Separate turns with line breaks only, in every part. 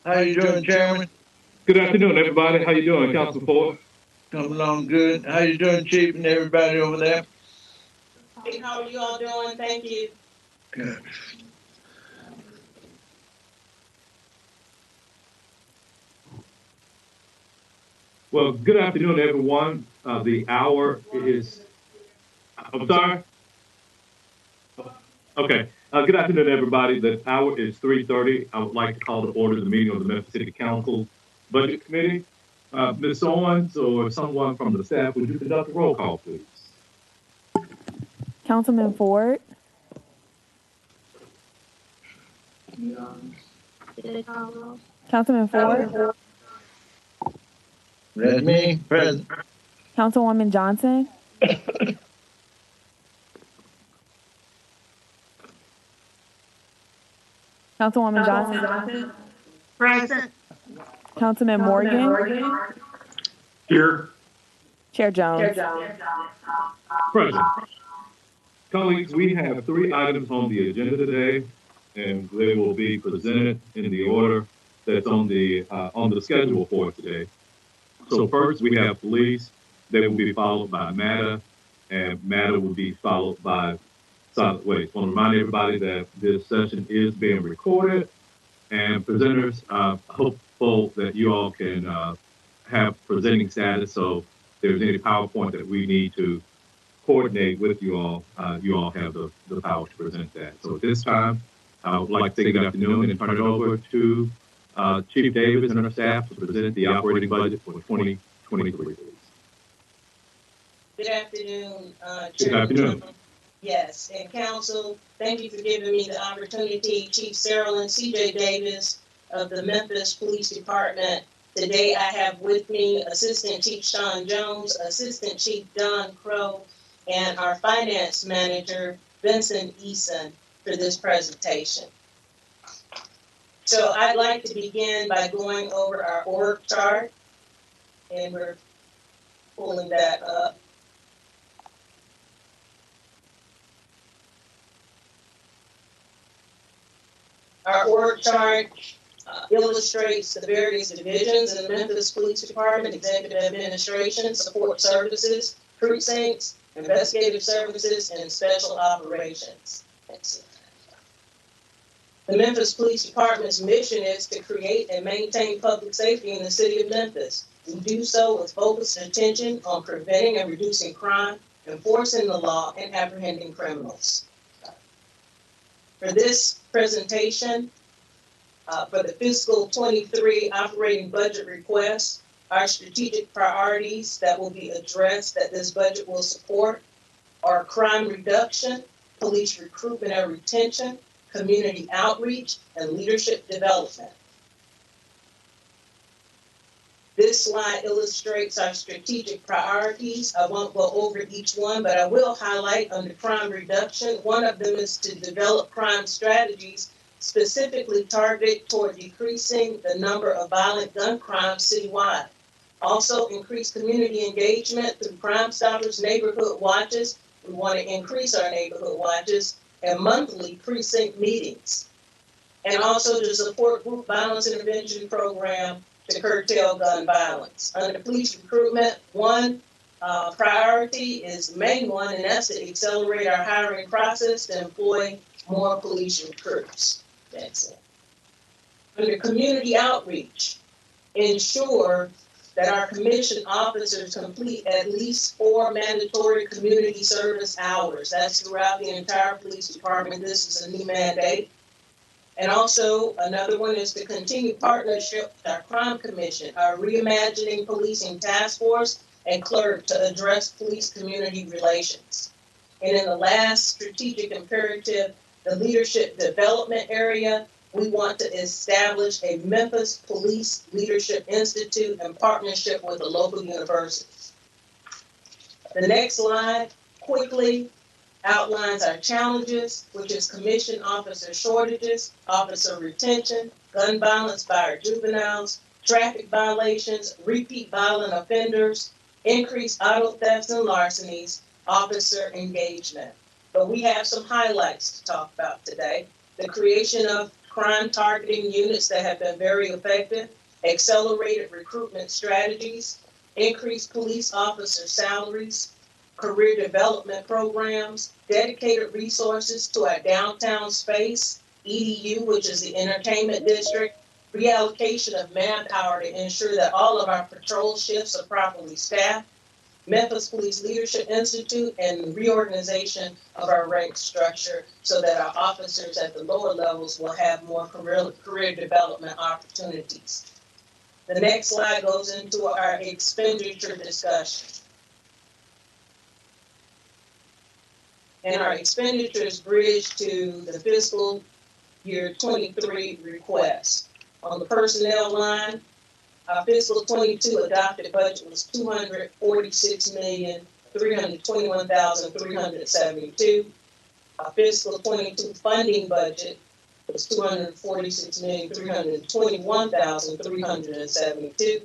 How you doing, Chairman?
Good afternoon, everybody. How you doing, Council Ford?
Coming along good. How you doing, Chief, and everybody over there?
Hey, how are you all doing? Thank you.
Good.
Well, good afternoon, everyone. The hour is, I'm sorry? Okay. Good afternoon, everybody. The hour is 3:30. I would like to call to order the meeting of the Memphis City Council Budget Committee. Ms. Owens or someone from the staff, would you conduct a roll call, please?
Councilman Ford, Councilman Ford,
That's me, present.
Councilwoman Johnson, Councilwoman Johnson,
Present.
Councilman Morgan,
Here.
Chair Jones.
Present. Colleagues, we have three items on the agenda today, and they will be presented in the order that's on the schedule for today. So first, we have police. They will be followed by matter, and matter will be followed by solid waste. I want to remind everybody that this session is being recorded, and presenters, hopeful that you all can have presenting status. So if there's any PowerPoint that we need to coordinate with you all have the power to present that. So at this time, I would like to say good afternoon and turn it over to Chief Davis and our staff to present the operating budget for 2023, please.
Good afternoon,
Good
Chairman
afternoon.
Jones. Yes, and council, thank you for giving me the opportunity. Chief Sarah C.J. Davis of the Memphis Police Department. Today I have with me Assistant Chief Sean Jones, Assistant Chief Don Crow, and our Finance Manager, Vincent Eason, for this presentation. So I'd like to begin by going over our org chart, and we're pulling that up. Our org chart illustrates the various divisions in the Memphis Police Department: Executive Administration, Support Services, Precincts, Investigative Services, and Special Operations. The Memphis Police Department's mission is to create and maintain public safety in the city of Memphis. We do so with focused attention on preventing and reducing crime, enforcing the law, and apprehending criminals. For this presentation, for the fiscal 23 operating budget request, our strategic priorities that will be addressed that this budget will support are crime reduction, police recruitment and retention, community outreach, and leadership development. This slide illustrates our strategic priorities. I won't go over each one, but I will highlight under crime reduction. One of them is to develop crime strategies specifically targeted toward decreasing the number of violent gun crimes citywide. Also, increase community engagement through Crime Stoppers neighborhood watches. We want to increase our neighborhood watches and monthly precinct meetings. And also to support group violence intervention program to curtail gun violence. Under police recruitment, one priority is the main one, and that's to accelerate our hiring process to employ more police recruits. That's it. Under community outreach, ensure that our commissioned officers complete at least 4 mandatory community service hours. That's throughout the entire police department. This is a new mandate. And also another one is to continue partnership with our crime commission, our reimagining policing task force, and clerk to address police community relations. And in the last strategic imperative, the leadership development area, we want to establish a Memphis Police Leadership Institute in partnership with the local universities. The next slide quickly outlines our challenges, which is commissioned officer shortages, officer retention, gun violence by our juveniles, traffic violations, repeat violent offenders, increased auto thefts and larcenies, officer engagement. But we have some highlights to talk about today. The creation of crime targeting units that have been very effective, accelerated recruitment strategies, increased police officer salaries, career development programs, dedicated resources to our downtown space, EDU, which is the entertainment district, reallocation of manpower to ensure that all of our patrol shifts are properly staffed, Memphis Police Leadership Institute, and reorganization of our rank structure so that our officers at the lower levels will have more career development opportunities. The next slide goes into our expenditure discussion. And our expenditures bridge to the fiscal year 23 request. On the personnel line, our fiscal 22 adopted budget was $246,321,372. Our fiscal 22 funding budget was $246,321,372.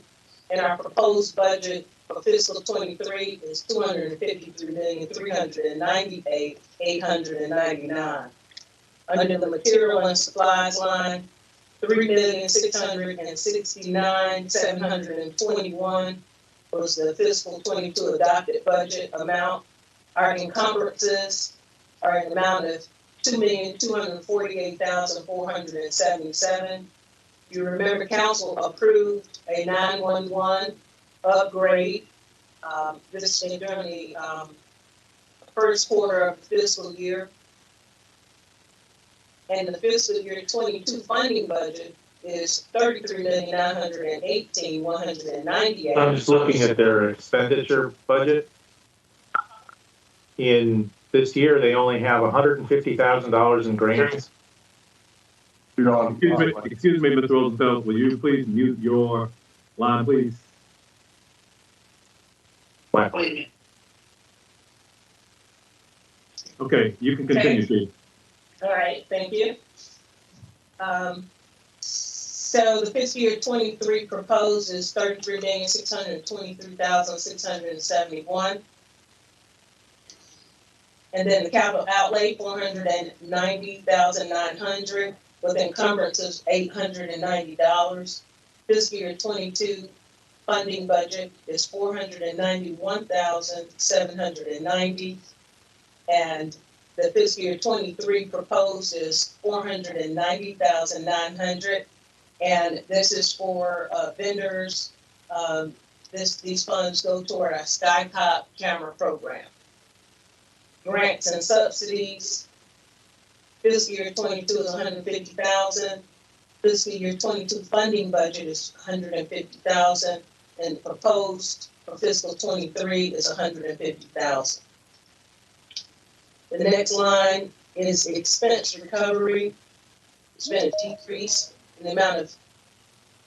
And our proposed budget for fiscal 23 is $253,398,899. Under the material and supplies line, $3,669,721 was the fiscal 22 adopted budget amount. Our encumbrances are an amount of $2,248,477. You remember council approved a 911 upgrade this during the first quarter of the fiscal year. And the fiscal year 22 funding budget is $33,918,198.
I'm just looking at their expenditure budget. In this year, they only have $150,000 in grants.
Excuse me, Mr. Rosenfeld, will you please mute your line, please?
Wow.
Okay, you can continue, please.
All right, thank you. So the fiscal year 23 proposed is $33,623,671. And then the capital outlay, $490,900, with encumbrances $890. Fiscal year 22 funding budget is $491,790. And the fiscal year 23 proposed is $490,900. And this is for vendors. These funds go toward our SkyCop camera program. Grants and subsidies. Fiscal year 22 is $150,000. Fiscal year 22 funding budget is $150,000, and proposed for fiscal 23 is $150,000. The next line is expense recovery. It's been a decrease in the amount of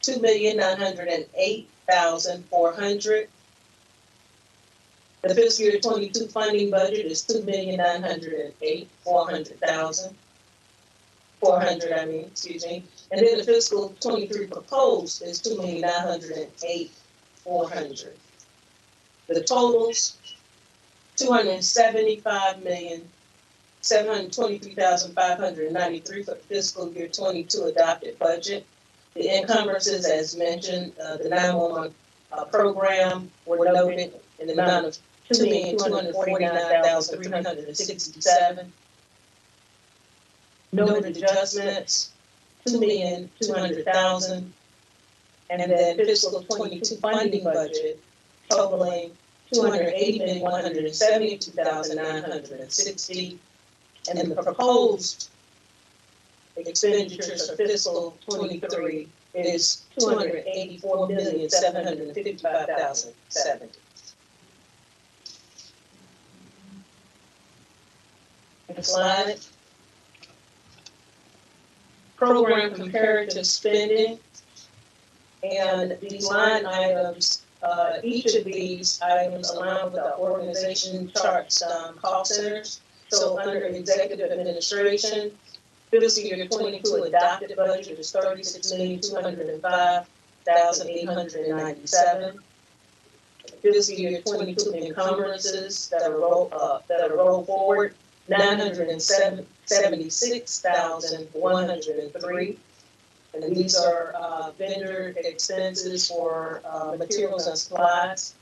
$2,908,400. The fiscal year 22 funding budget is $2,908,400. And then the fiscal 23 proposed is $2,908,400. The totals, $275,723,593 for fiscal year 22 adopted budget. The encumbrances, as mentioned, the 911 program were noted in the amount of $2,249,367. Noted adjustments, $2,200,000. And then fiscal 22 funding budget totaling $280,172,960. And the proposed expenditures for fiscal 23 is $284,755,070. Next slide. Program comparative spending. And these line items, each of these items align with our organization charts cost centers. So under executive administration, fiscal year 22 adopted budget is $36,205,897. Fiscal year 22 encumbrances that are rolled forward $976,103. And these are vendor expenses for materials and supplies.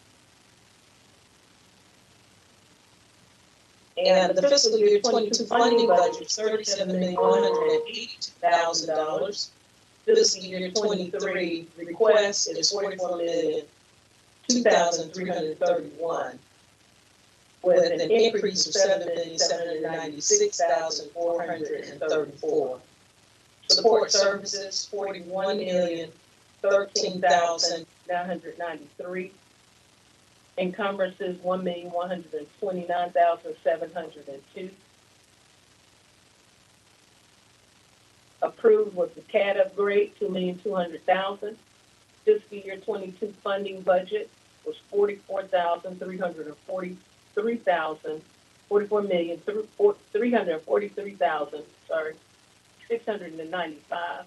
And the fiscal year 22 funding budget is $37,182,000. Fiscal year 23 request is $44,002,331, with an increase of $7,796,434. Support services, $41,013,993. Encumbrances, $1,129,702. Approved was the CAD upgrade, $2,200,000. Fiscal year 22 funding budget was $695.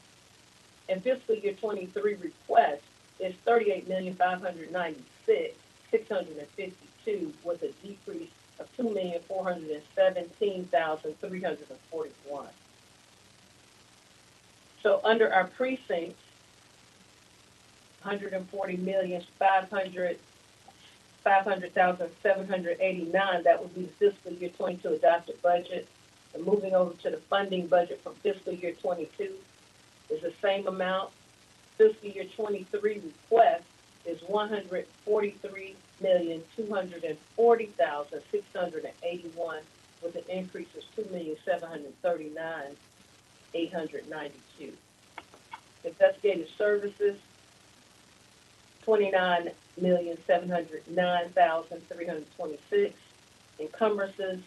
And fiscal year 23 request is $38,596,652, with a decrease of $2,417,341. So under our precincts, $500,500,789, that would be the fiscal year 22 adopted budget. And moving over to the funding budget from fiscal year 22 is the same amount. Fiscal year 23 request is $143,240,681, with an increase of $2,739,892. Investigative services, $29,709,326. Encumbrances,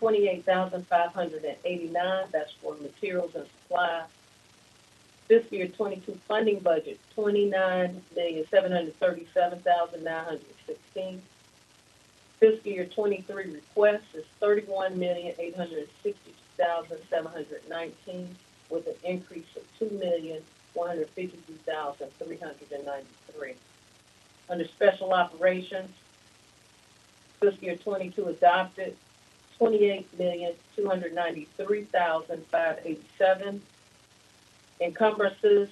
$28,589. That's for materials and supplies. Fiscal year 22 funding budget, $29,737,916. Fiscal year 23 request is $31,862,719, with an increase of $2,152,393. Under special operations, fiscal year 22 adopted, $28,293,587. Encumbrances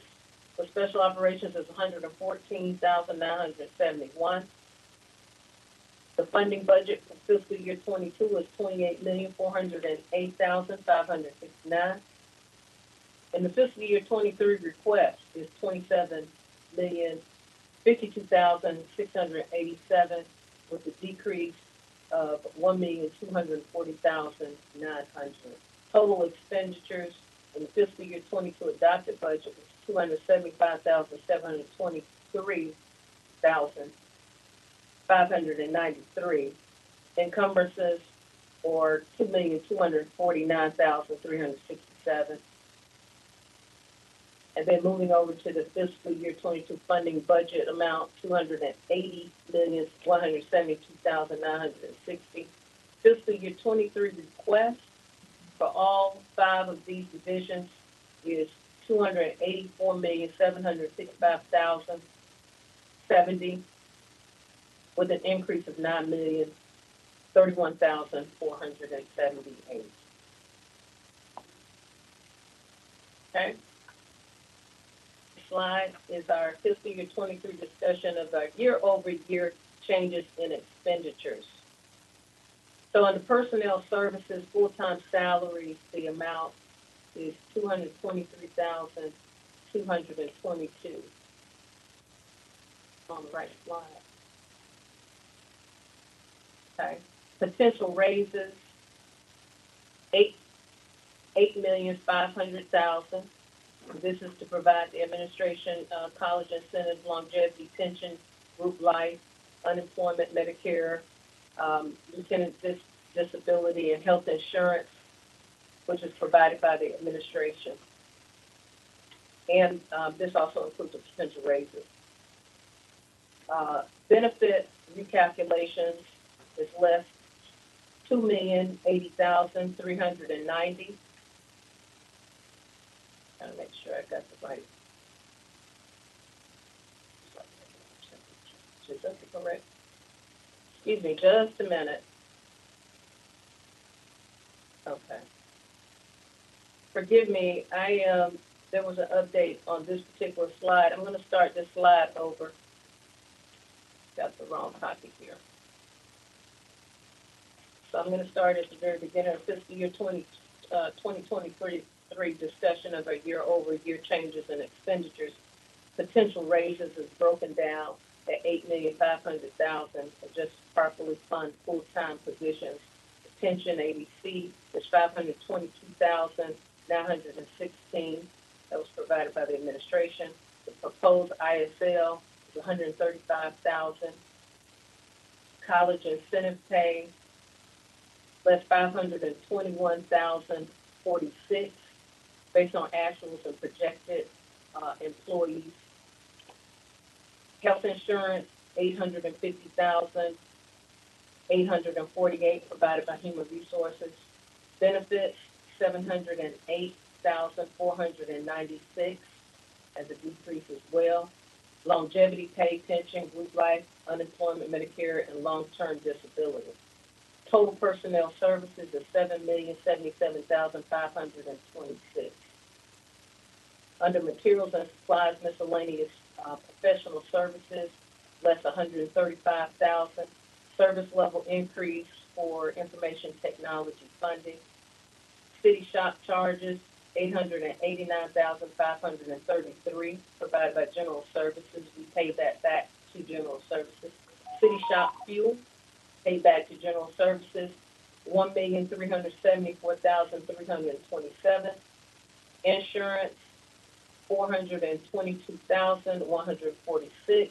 for special operations is $114,971. The funding budget for fiscal year 22 is $28,408,569. And the fiscal year 23 request is $27,052,687, with a decrease of $1,240,900. Total expenditures in the fiscal year 22 adopted budget was $275,723,593. Encumbrances or $2,249,367. And then moving over to the fiscal year 22 funding budget amount, $280,172,960. Fiscal year 23 request for all 5 of these divisions is $284,765,070, with an increase of $9,031,478. Okay. Slide is our fiscal year 23 discussion of our year-over-year changes in expenditures. So under personnel services, full-time salaries, the amount is $223,222. On the right slide. Okay. Potential raises, $8,500,000. This is to provide the administration, college incentives, longevity, pension, group life, unemployment, Medicare, lieutenant disability, and health insurance, which is provided by the administration. And this also includes the potential raises. Benefit recalculations is less $2,080,390. Gotta make sure I got the right. Is that correct? Excuse me, just a minute. forgive me, there was an update on this particular slide. I'm gonna start this slide over. Got the wrong copy here. So I'm gonna start at the very beginning of fiscal year 2023 discussion of our year-over-year changes in expenditures. Potential raises is broken down at $8,500,000 to just properly fund full-time positions. Pension ADC is $522,916. That was provided by the administration. The proposed ISL is $135,000. College incentive pay, less $521,046 based on actuals and projected employees. Health insurance, $850,848 provided by Human Resources. Benefits, $708,496 as a decrease as well. Longevity pay, pension, group life, unemployment, Medicare, and long-term disability. Total personnel services is $7,077,526. Under materials and supplies, miscellaneous professional services, less $135,000. Service level increase for information technology funding. City shop charges, $889,533 provided by General Services. We pay that back to General Services. City shop fuel, paid back to General Services, $1,374,327. Insurance, $422,146.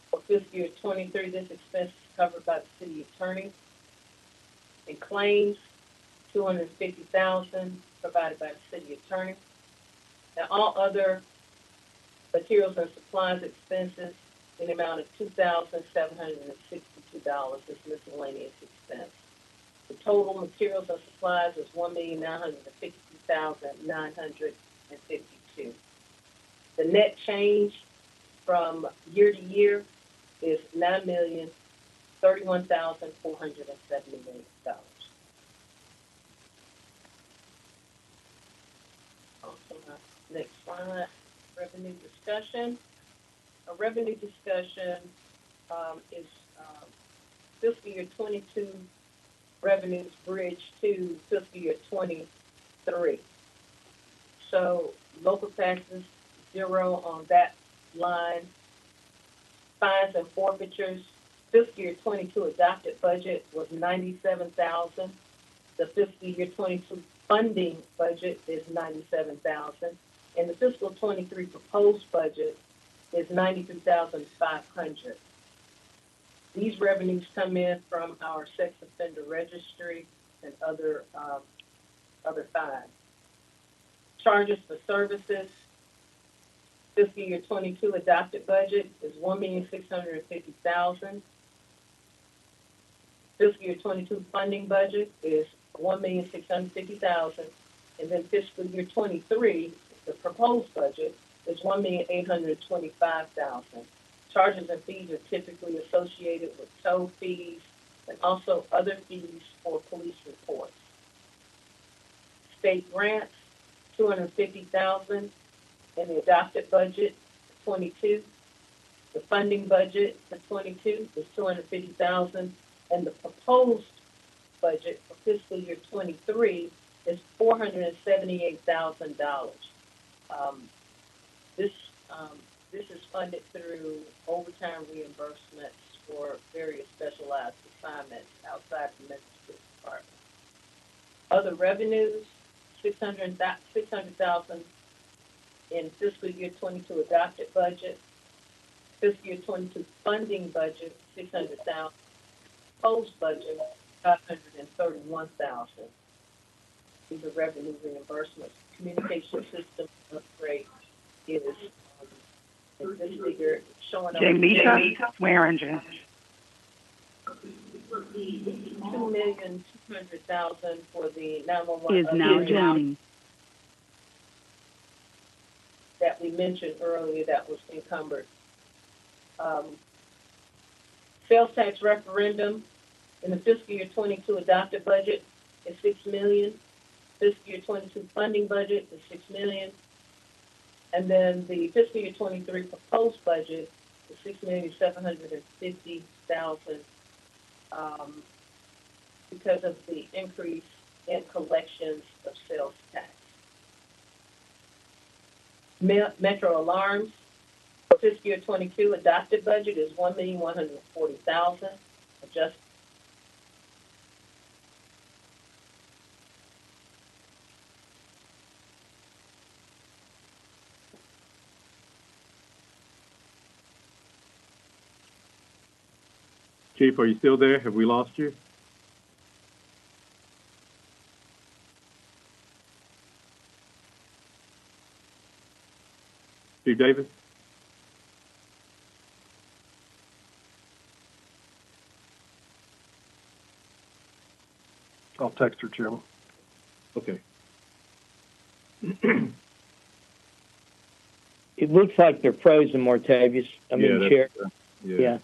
For fiscal year 23, this expense is covered by the city attorney. And claims, $250,000 provided by the city attorney. Now, all other materials and supplies expenses in the amount of $2,762 is miscellaneous expense. The total materials and supplies is $1,952,952. The net change from year to year is $9,031,478. Next slide, revenue discussion. A revenue discussion is fiscal year 22 revenues bridge to fiscal year 23. So local taxes, zero on that line. Fines and forfeitures, fiscal year 22 adopted budget was $97,000. The fiscal year 22 funding budget is $97,000. And the fiscal 23 proposed budget is $93,500. These revenues come in from our sex offender registry and other fines. Charges for services, fiscal year 22 adopted budget is $1,650,000. Fiscal year 22 funding budget is $1,650,000, and then fiscal year 23, the proposed budget is $1,825,000. Charges and fees are typically associated with tow fees and also other fees for police reports. State grants, $250,000 in the adopted budget, 22. The funding budget for 22 is $250,000, and the proposed budget for fiscal year 23 is $478,000. This is funded through overtime reimbursements for various specialized assignments outside the Memphis Police Department. Other revenues, $600,000 in fiscal year 22 adopted budget. Fiscal year 22 funding budget, $600,000. Proposed budget, $531,000. These are revenue reimbursements. Communication system upgrade is this figure showing up.
Jamisa Swearinger.
$2,200,000 for the 911
Is now joining.
that we mentioned earlier that was encumbered. Sales tax referendum in the fiscal year 22 adopted budget is $6 million. fiscal year 22 funding budget is $6 million. And then the fiscal year 23 proposed budget is $6,750,000 because of the increase in collections of sales tax. Metro Alarms for fiscal year 22 adopted budget is $1,140,000. Adjust.
Chief, are you still there? Have we lost you? Chief Davis?
I'll text her, Chairman.
Okay.
It looks like they're frozen, Martavius. Chair. Yeah.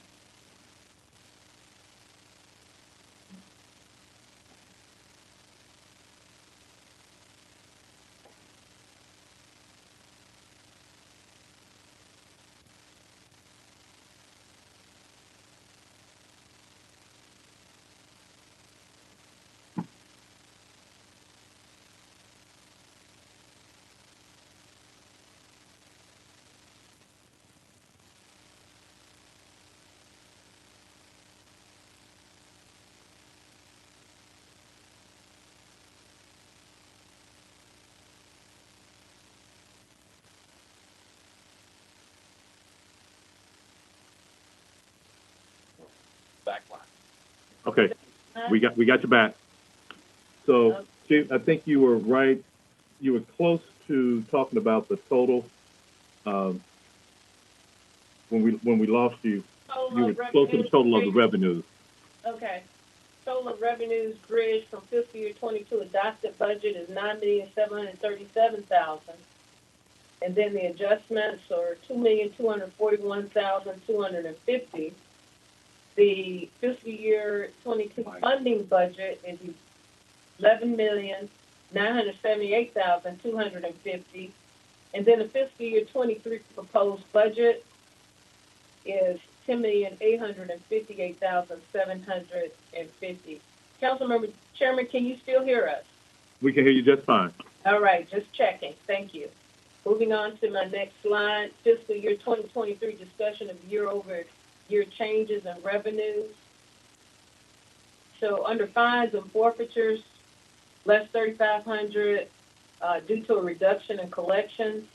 Okay, we got you back. So, Chief, I think you were right. You were close to talking about the total. When we lost you, you were close to the total of the revenues.
Okay. Total of revenues bridge from fiscal year 22 adopted budget is $9,737,000. And then the adjustments are $2,241,250. The fiscal year 22 funding budget is $11,978,250. And then the fiscal year 23 proposed budget is $10,858,750. Councilmember Chairman, can you still hear us?
We can hear you just fine.
All right, just checking. Thank you. Moving on to my next slide, fiscal year 2023 discussion of year-over-year changes in revenues. So under fines and forfeitures, less 3,500 due to a reduction in collections.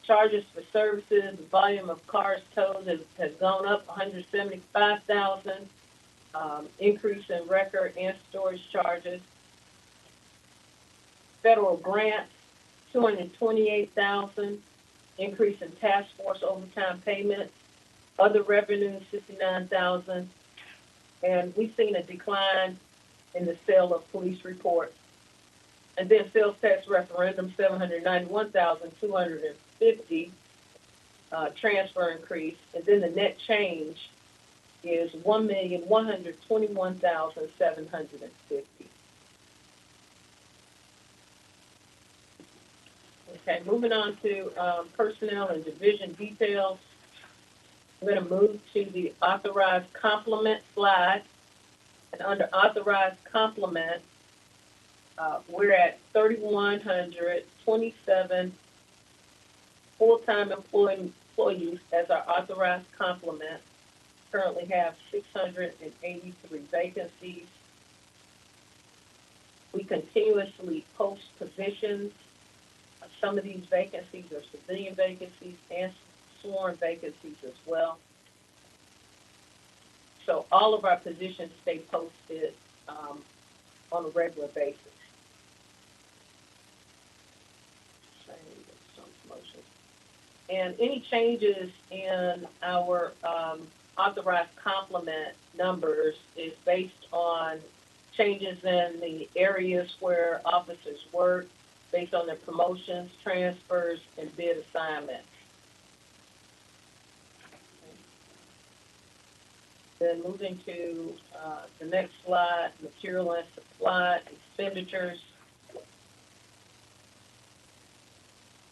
Charges for services, the volume of cars towed has gone up 175,000. Increase in record and storage charges. Federal grants, 228,000. Increase in task force overtime payments. Other revenues, 69,000. And we've seen a decline in the sale of police reports. And then sales tax referendum, 791,250, transfer increase. And then the net change is 1,121,750. Okay, moving on to personnel and division details. I'm going to move to the authorized complement slide. And under authorized complement, we're at 3,127 full-time employees as our authorized complement. Currently have 683 vacancies. We continuously post positions. Some of these vacancies are civilian vacancies and sworn vacancies as well. So all of our positions stay posted on a regular basis. And any changes in our authorized complement numbers is based on changes in the areas where officers work, based on their promotions, transfers, and bid assignments. Then moving to the next slide, material and supply expenditures.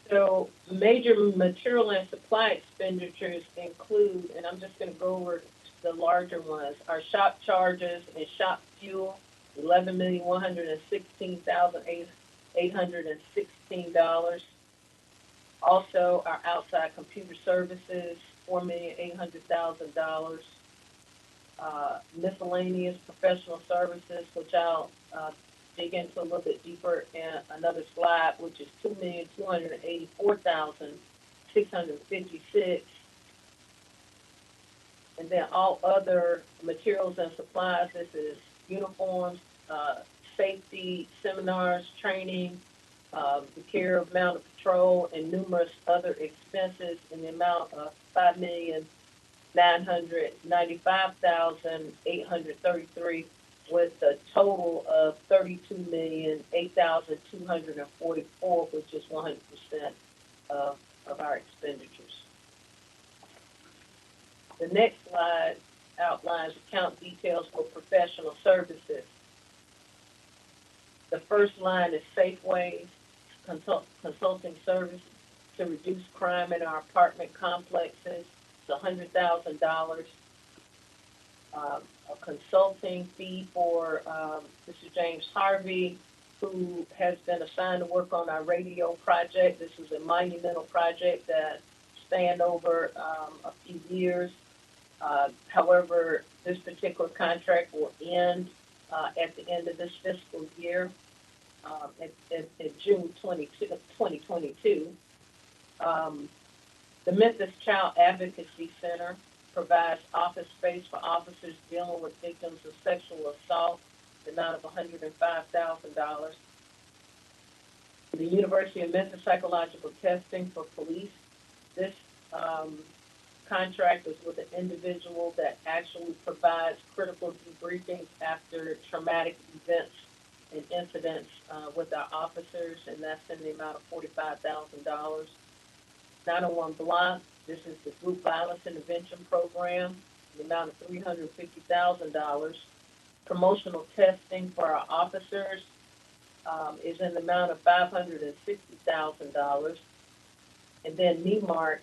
So major material and supply expenditures include, and I'm just gonna go over the larger ones, our shop charges and shop fuel, $11,116,816. Also, our outside computer services, $4,800,000. Miscellaneous professional services, which I'll dig into a little bit deeper in another slide, which is $2,284,656. And then all other materials and supplies, this is uniforms, safety, seminars, training, the care of mounted patrol, and numerous other expenses in the amount of $5,995,833, with a total of $32,008,244, which is 100% of our expenditures. The next slide outlines account details for professional services. The first line is Safeways consulting service to reduce crime in our apartment complexes. It's $100,000. A consulting fee for Mr. James Harvey, who has been assigned to work on our radio project. This is a monumental project that spanned over a few years. However, this particular contract will end at the end of this fiscal year, in June 2022. The Memphis Child Advocacy Center provides office space for officers dealing with victims of sexual assault, the amount of $105,000. The University of Memphis Psychological Testing for Police. This contract is with an individual that actually provides critical debriefings after traumatic events and incidents with our officers, and that's in the amount of $45,000. 901 Block, this is the Group Violence Intervention Program, the amount of $350,000. Promotional testing for our officers is in the amount of $560,000. And then NEMARC,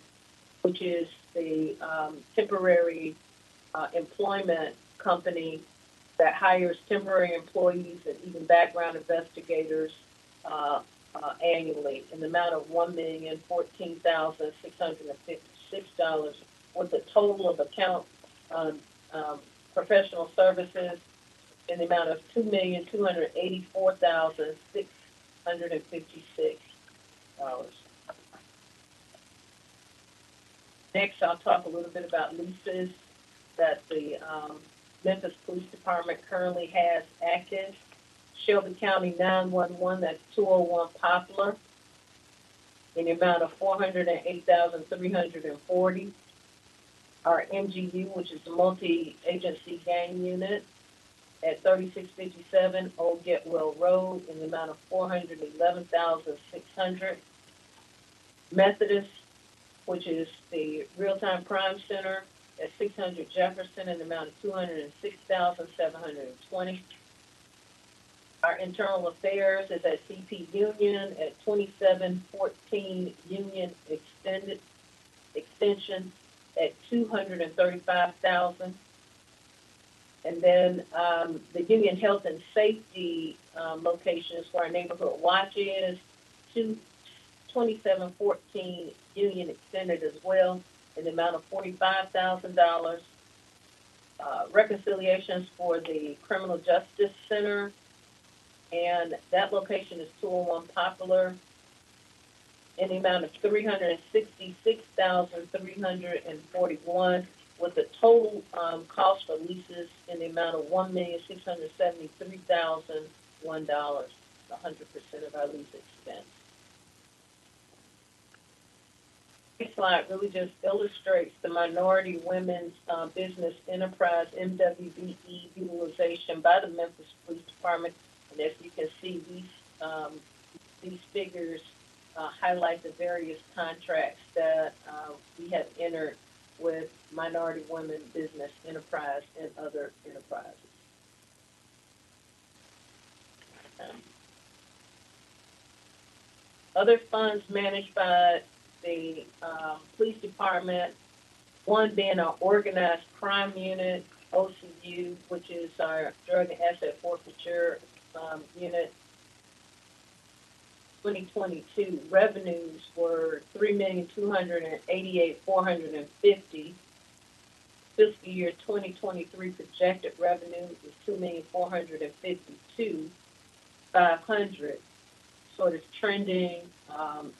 which is the temporary employment company that hires temporary employees and even background investigators annually, in the amount of $1,014,656, with a total of account professional services in the amount of $2,284,656. Next, I'll talk a little bit about leases that the Memphis Police Department currently has active. Shelby County 911, that's 201 Poplar, in the amount of $408,340. Our MGU, which is the Multi-Agency Gang Unit, at 3657 Old Getwell Road, in the amount of $411,600. Methodist, which is the Real-Time Crime Center, at 600 Jefferson, in the amount of $206,720. Our Internal Affairs is at CP Union at 2714 Union Extension at $235,000. And then the Union Health and Safety location is where our neighborhood watch is, 2714 Union Extended as well, in the amount of $45,000. Reconciliations for the Criminal Justice Center, and that location is 201 Poplar, in the amount of $366,341, with the total cost for leases in the amount of $1,673,001, 100% of our lease expense. This slide really just illustrates the Minority Women's Business Enterprise, MWBE, utilization by the Memphis Police Department. And as you can see, these figures highlight the various contracts that we have entered with Minority Women Business Enterprise and other enterprises. Other funds managed by the police department, one being our organized crime unit, OCU, which is our drug and asset forfeiture unit. 2022 revenues were $3,288,450. Fiscal year 2023 projected revenue is $2,452,500. Sort of trending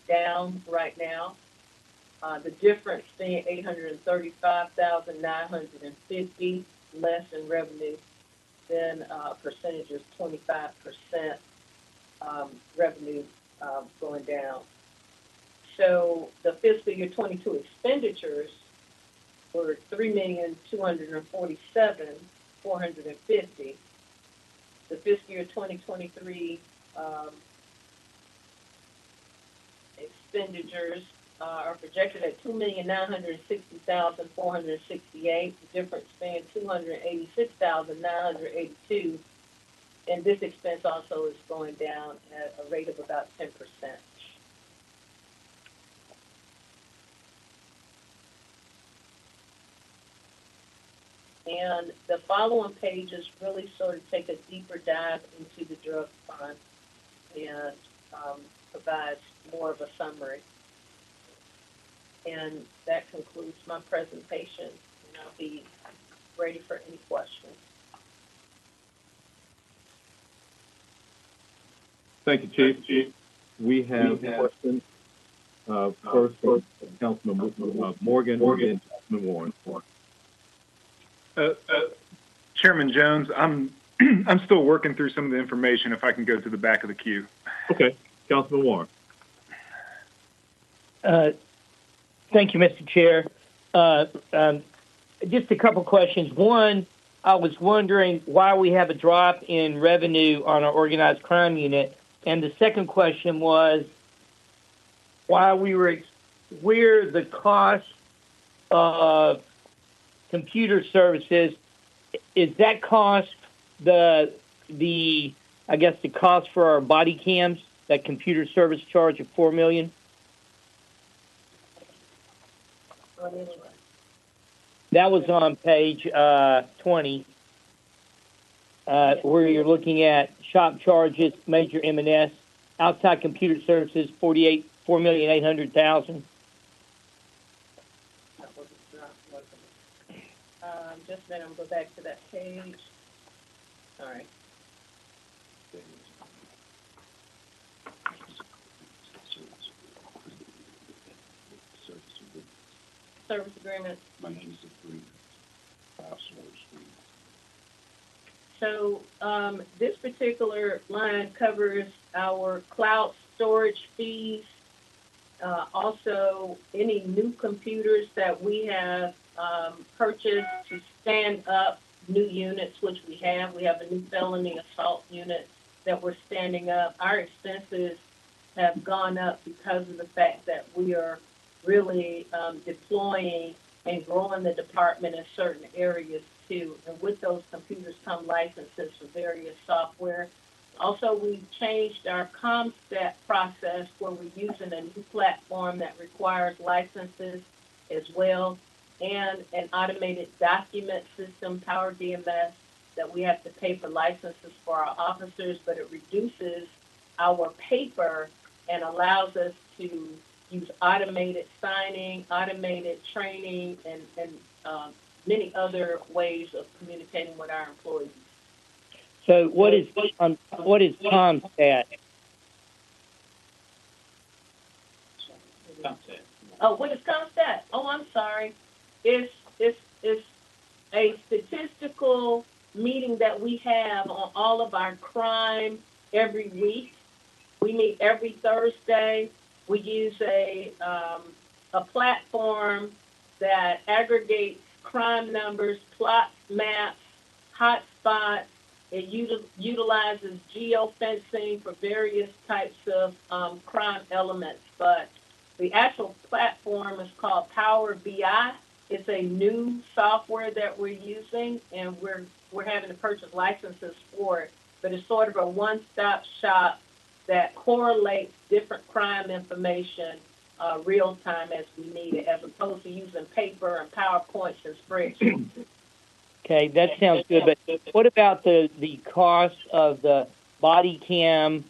down right now. The difference being $835,950 less in revenue than percentage is 25% revenue going down. So the fiscal year 22 expenditures were $3,247,450. The fiscal year 2023 expenditures are projected at $2,960,468. The difference being $286,982. And this expense also is going down at a rate of about 10%. And the following pages really sort of take a deeper dive into the drug fund and provides more of a summary. And that concludes my presentation, and I'll be ready for any questions.
Thank you, Chief. We have questions. First, Councilman Morgan and Councilman Warren.
Chairman Jones, I'm still working through some of the information. If I can go to the back of the queue.
Okay, Councilman Warren.
Thank you, Mr. Chair. Just a couple questions. One, I was wondering why we have a drop in revenue on our organized crime unit. And the second question was why where the cost of computer services, is that cost the cost for our body cams, that computer service charge of $4 million? That was on page 20, where you're looking at shop charges, major M&S, outside computer services, $4,800,000.
Just a minute, I'm going to go back to that page. All right. Service agreement. So this particular line covers our cloud storage fees, also any new computers that we have purchased to stand up new units, which we have. We have a new felony assault unit that we're standing up. Our expenses have gone up because of the fact that we are really deploying and growing the department in certain areas too. And with those computers come licenses for various software. Also, we've changed our ComStat process where we're using a new platform that requires licenses as well, and an automated document system, Power DMS, that we have to pay for licenses for our officers, but it reduces our paper and allows us to use automated signing, automated training, and many other ways of communicating with our employees.
So what is ComStat?
Oh, what is ComStat? Oh, I'm sorry. It's a statistical meeting that we have on all of our crime every week. We meet every Thursday. We use a platform that aggregates crime numbers, plots, maps, hotspots. It utilizes geofencing for various types of crime elements. But the actual platform is called Power BI. It's a new software that we're using, and we're having to purchase licenses for it. But it's sort of a one-stop shop that correlates different crime information real time as we need it, as opposed to using paper and PowerPoints and spreadsheets.
Okay, that sounds good, but what about the cost of the body cam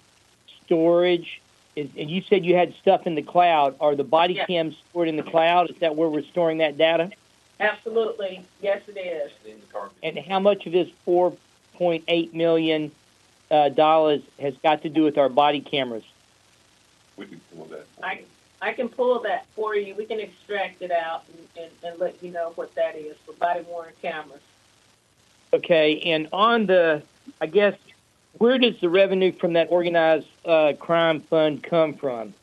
storage? And you said you had stuff in the cloud. Are the body
Yes.
cams stored in the cloud? Is that where we're storing that data?
Absolutely. Yes, it is.
And how much of this $4.8 million has got to do with our body cameras?
We can pull that.
I can pull that for you. We can extract it out and let you know what that is for body-worn cameras.
Okay, and on the, I guess, where does the revenue from that organized crime fund come from?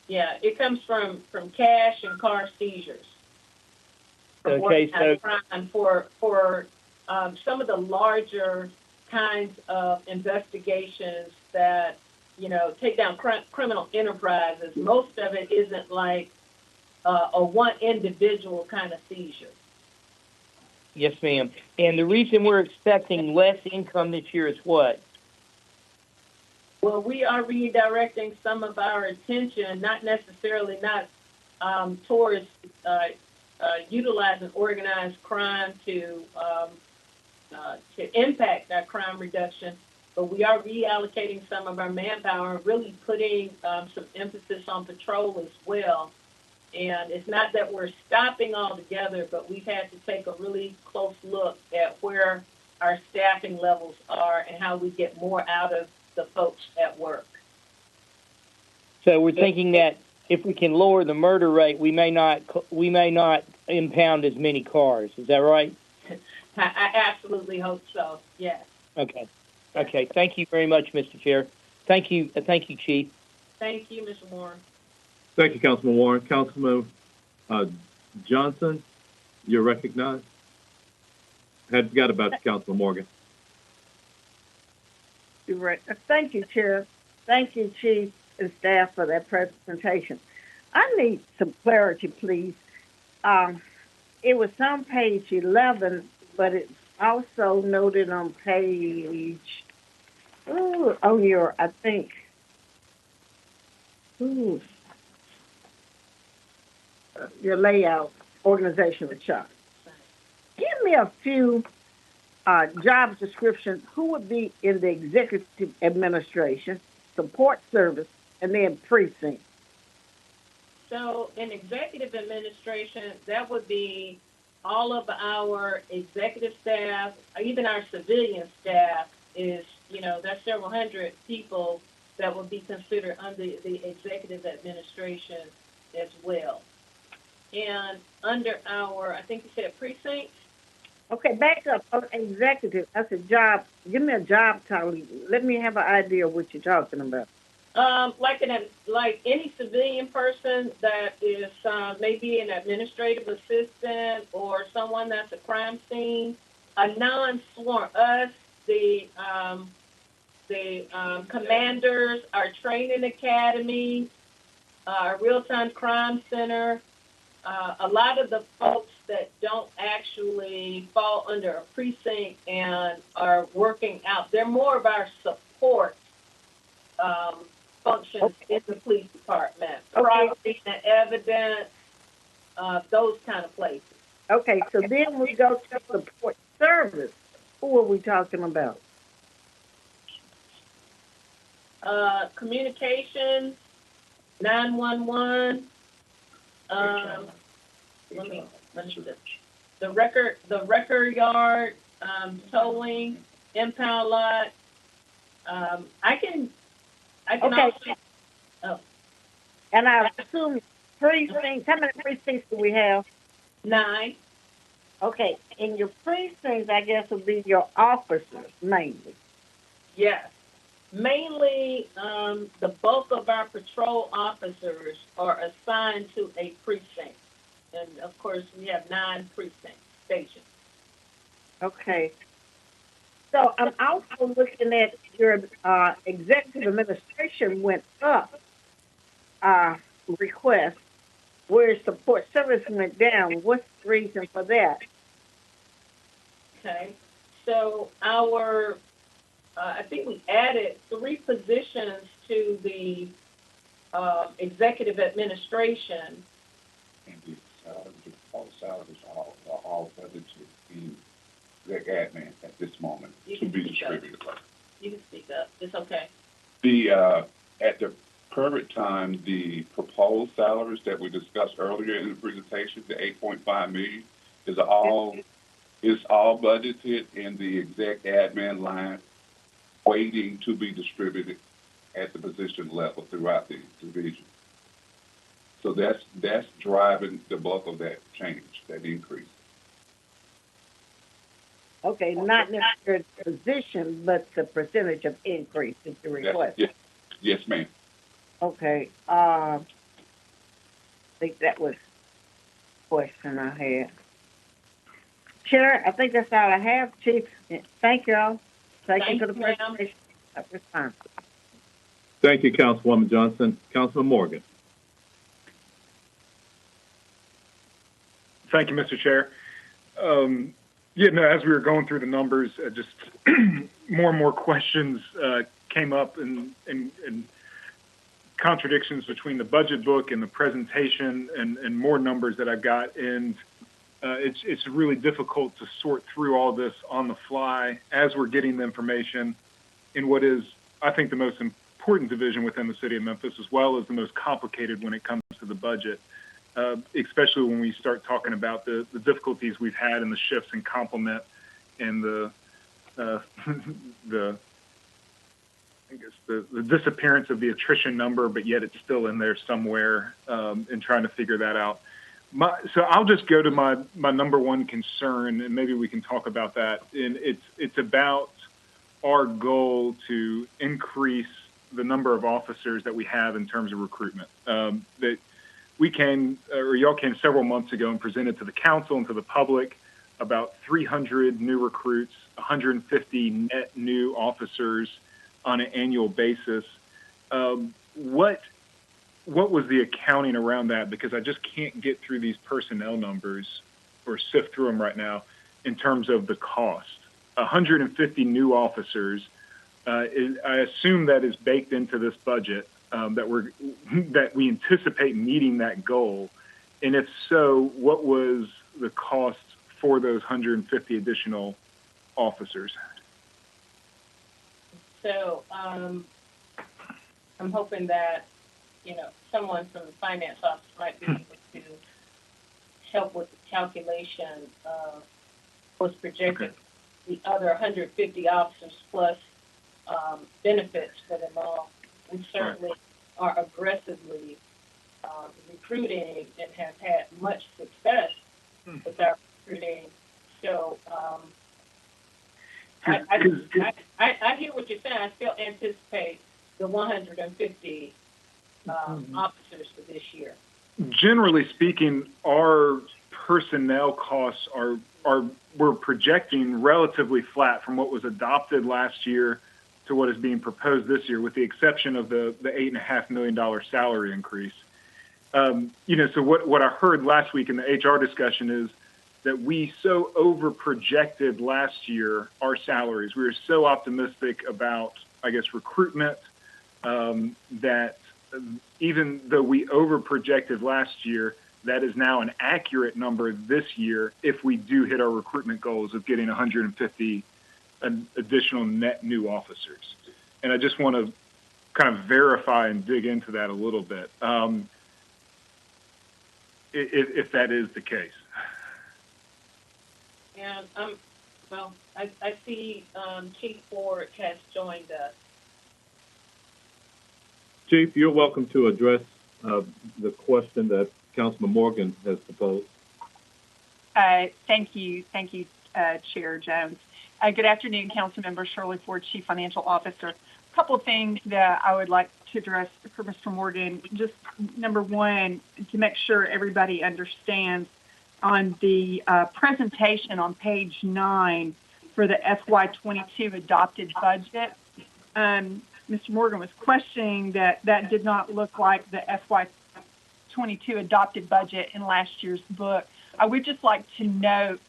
Yeah, it comes from cash and car seizures. From
Okay,
organized crime for some of the larger kinds of investigations that, you know, take down criminal enterprises. Most of it isn't like a one individual kind of seizure.
Yes, ma'am. And the reason we're expecting less income this year is what?
Well, we are redirecting some of our attention, not necessarily towards utilizing organized crime to impact our crime reduction, but we are reallocating some of our manpower and really putting some emphasis on patrol as well. And it's not that we're stopping altogether, but we've had to take a really close look at where our staffing levels are and how we get more out of the folks at work.
So we're thinking that if we can lower the murder rate, we may not impound as many cars. Is that right?
I absolutely hope so. Yes.
Okay. Okay. Thank you very much, Mr. Chair. Thank you, Chief.
Thank you, Mr. Warren.
Thank you, Councilman Warren. Councilman Johnson, you're recognized. Had forgot about you, Councilman Morgan.
You're right. Thank you, Chair. Thank you, Chief and staff, for that presentation. I need some clarity, please. It was on page 11, but it's also noted on page, I think, your layout, organizational chart. Give me a few job descriptions. Who would be in the executive administration, support service, and then precinct?
So in executive administration, that would be all of our executive staff, even our civilian staff is, that's several hundred people that would be considered under the executive administration as well. And under our, I think you said precinct?
Okay, back up. Executive, that's a job. Give me a job title. Let me have an idea of what you're talking about.
Like any civilian person that is maybe an administrative assistant or someone that's a crime scene, a non-sworn, us, the commanders, our training academy, our real-time crime center, a lot of the folks that don't actually fall under a precinct and are working out, they're more of our support functions in the police department, property and evidence, those kind of places.
Okay, so then we go to support service. Who are we talking about?
Communications, 911. Let me the record yard, towing, impound lot. I can
Okay.
also. Oh.
And I assume precincts. How many precincts do we have?
9.
Okay, in your precincts, I guess, would be your officers mainly.
Yes. Mainly, the bulk of our patrol officers are assigned to a precinct. And, of course, we have 9 precinct stations.
Okay. So I'm also looking at your executive administration went up request, where support service went down. What's the reason for that?
Okay. So our I think we added 3 positions to the executive administration.
And all salaries are all budgeted in exec admin at this moment to be distributed.
You can speak up. It's okay.
At the current time, the proposed salaries that we discussed earlier in the presentation, the 8.5 million, is all budgeted in the exec admin line, waiting to be distributed at the position level throughout the division. So that's driving the bulk of that change, that increase.
Okay, not necessarily the position, but the percentage of increase is the request.
Yes, ma'am.
Okay, I think that was the question I had. Chair, I think that's all I have, Chief. Thank y'all. Thank you for the presentation. That was fine.
Thank you, Councilwoman Johnson. Councilman Morgan.
Thank you, Mr. Chair. As we were going through the numbers, just more and more questions came up and contradictions between the budget book and the presentation and more numbers that I got. And it's really difficult to sort through all this on the fly as we're getting the information in what is, I think, the most important division within the city of Memphis, as well as the most complicated when it comes to the budget. Especially when we start talking about the difficulties we've had in the shifts in complement and the disappearance of the attrition number, but yet it's still in there somewhere, and trying to figure that out. So I'll just go to my number one concern, and maybe we can talk about that. And it's about our goal to increase the number of officers that we have in terms of recruitment. That we came, or y'all came several months ago and presented to the council and to the public about 300 new recruits, 150 net new officers on an annual basis. What was the accounting around that? Because I just can't get through these personnel numbers or sift through them right now in terms of the cost. 150 new officers, I assume that is baked into this budget, that we anticipate meeting that goal. And if so, what was the cost for those 150 additional officers?
So I'm hoping that, someone from the finance office might be able to help with the calculation of what's projected, the other 150 officers plus benefits for them all. We certainly are aggressively recruiting and have had much success with our recruiting. So I hear what you're saying. I still anticipate the 150 officers for this year.
Generally speaking, our personnel costs we're projecting relatively flat from what was adopted last year to what is being proposed this year, with the exception of the $8.5 million salary increase. So what I heard last week in the HR discussion is that we so over projected last year our salaries. We were so optimistic about, recruitment, that even though we over projected last year, that is now an accurate number this year if we do hit our recruitment goals of getting 150 additional net new officers. And I just want to kind of verify and dig into that a little bit, if that is the case.
And I see Chief Ford has joined us.
Chief, you're welcome to address the question that Councilman Morgan has proposed.
Thank you, Chair Jones. Good afternoon, Councilmember Shirley Ford, Chief Financial Officer. A couple of things that I would like to address for Mr. Morgan. Just number one, to make sure everybody understands, on the presentation on page 9 for the FY22 adopted budget, Mr. Morgan was questioning that did not look like the FY22 adopted budget in last year's book. I would just like to note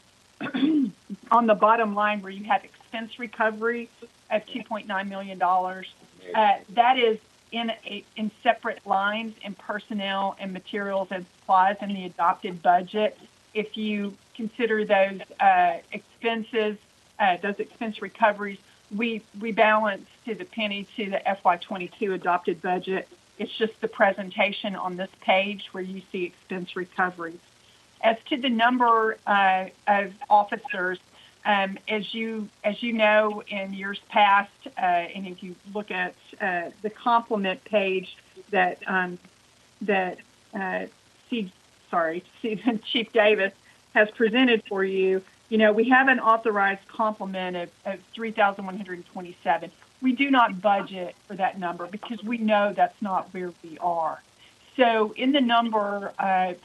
on the bottom line where you have expense recovery of $2.9 million. That is in separate lines in personnel and materials and supplies in the adopted budget. If you consider those expenses, those expense recoveries, we balance to the penny to the FY22 adopted budget. It's just the presentation on this page where you see expense recoveries. As to the number of officers, as you know, in years past, and if you look at the complement page that Chief Davis has presented for you, we have an authorized complement of 3,127. We do not budget for that number because we know that's not where we are. So in the number,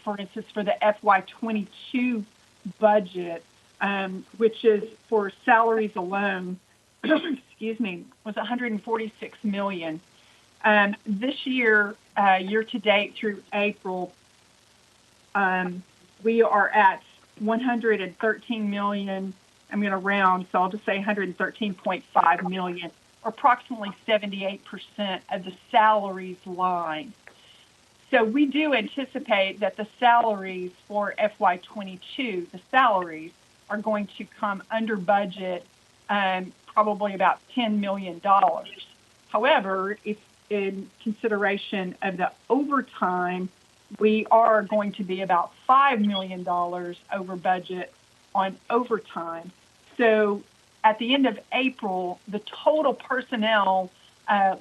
for instance, for the FY22 budget, which is for salaries alone, excuse me, was $146 million. This year, year to date through April, we are at $113 million. I'm going to round, so I'll just say $113.5 million, or approximately 78% of the salaries line. So we do anticipate that the salaries for FY22, the salaries, are going to come under budget, probably about $10 million. However, if in consideration of the overtime, we are going to be about $5 million over budget on overtime. So at the end of April, the total personnel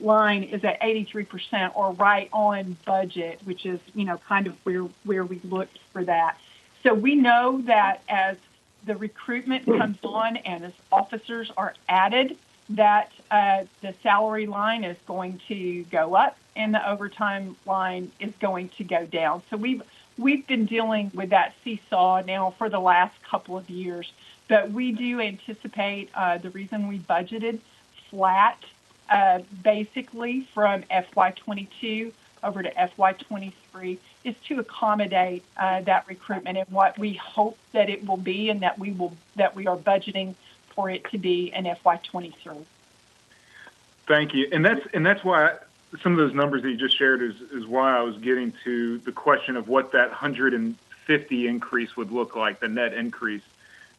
line is at 83%, or right on budget, which is, kind of where we looked for that. So we know that as the recruitment comes on and as officers are added, that the salary line is going to go up and the overtime line is going to go down. So we've been dealing with that seesaw now for the last couple of years, but we do anticipate the reason we budgeted flat basically from FY22 over to FY23 is to accommodate that recruitment and what we hope that it will be, and that we are budgeting for it to be in FY23.
Thank you, and that's why some of those numbers that you just shared is why I was getting to the question of what that 150 increase would look like, the net increase,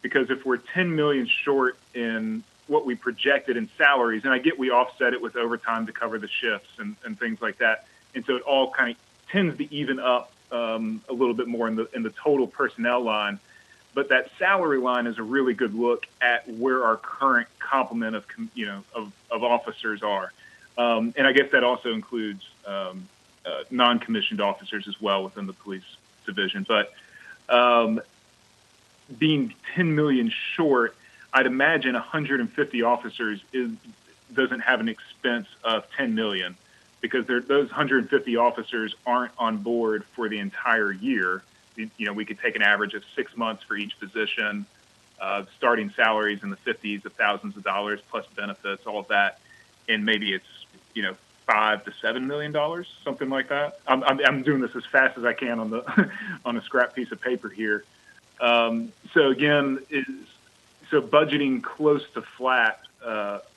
because if we're 10 million short in what we projected in salaries, and I get we offset it with overtime to cover the shifts and things like that, and so it all kind of tends to even up a little bit more in the total personnel line. But that salary line is a really good look at where our current complement of officers are, and I guess that also includes non-commissioned officers as well within the police division. But being 10 million short, I'd imagine 150 officers doesn't have an expense of 10 million, because those 150 officers aren't on board for the entire year. We could take an average of 6 months for each position, starting salaries in the 50s of thousands of dollars plus benefits, all of that, and maybe it's $5 to $7 million, something like that. I'm doing this as fast as I can on the on a scrap piece of paper here. So again, so budgeting close to flat.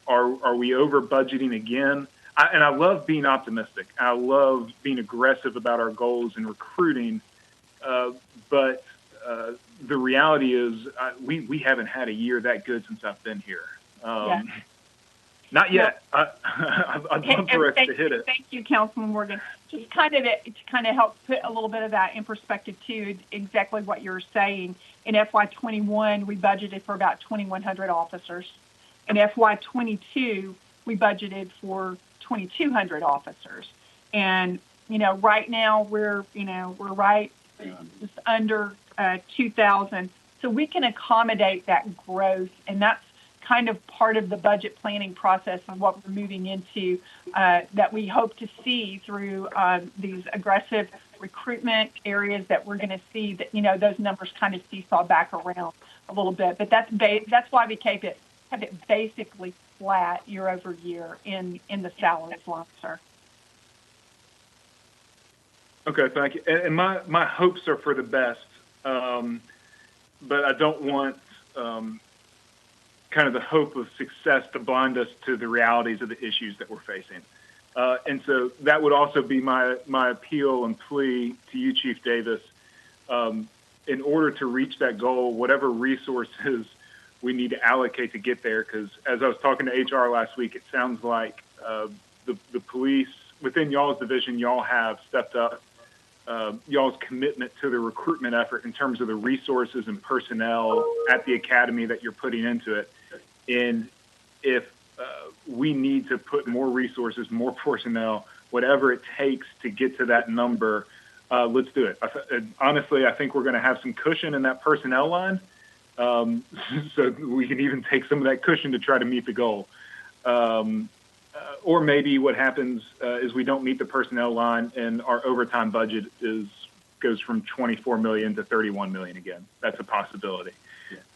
Are we over budgeting again? And I love being optimistic. I love being aggressive about our goals in recruiting. But the reality is we haven't had a year that good since I've been here. Not yet. I'd love for us to hit it.
Thank you, Councilman Morgan. Just to help put a little bit of that in perspective too, exactly what you're saying. In FY21, we budgeted for about 2,100 officers. In FY22, we budgeted for 2,200 officers. And right now we're right just under 2,000. So we can accommodate that growth, and that's kind of part of the budget planning process and what we're moving into, that we hope to see through these aggressive recruitment areas that we're going to see that, those numbers kind of seesaw back around a little bit. But that's why we have it basically flat year over year in the salaries line, sir.
Okay, thank you. And my hopes are for the best, but I don't want kind of the hope of success to blind us to the realities of the issues that we're facing. And so that would also be my appeal and plea to you, Chief Davis. In order to reach that goal, whatever resources we need to allocate to get there, because as I was talking to HR last week, it sounds like the police, within y'all's division, y'all have stepped up y'all's commitment to the recruitment effort in terms of the resources and personnel at the academy that you're putting into it. And if we need to put more resources, more personnel, whatever it takes to get to that number, let's do it. Honestly, I think we're going to have some cushion in that personnel line, so we can even take some of that cushion to try to meet the goal. Or maybe what happens is we don't meet the personnel line and our overtime budget goes from 24 million to 31 million again. That's a possibility.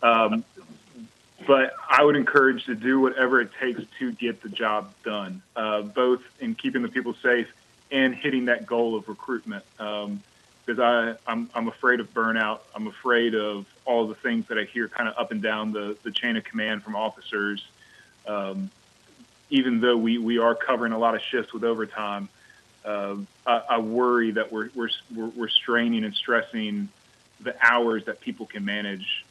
But I would encourage to do whatever it takes to get the job done, both in keeping the people safe and hitting that goal of recruitment. Because I'm afraid of burnout. I'm afraid of all the things that I hear kind of up and down the chain of command from officers. Even though we are covering a lot of shifts with overtime, I worry that we're straining and stressing the hours that people can manage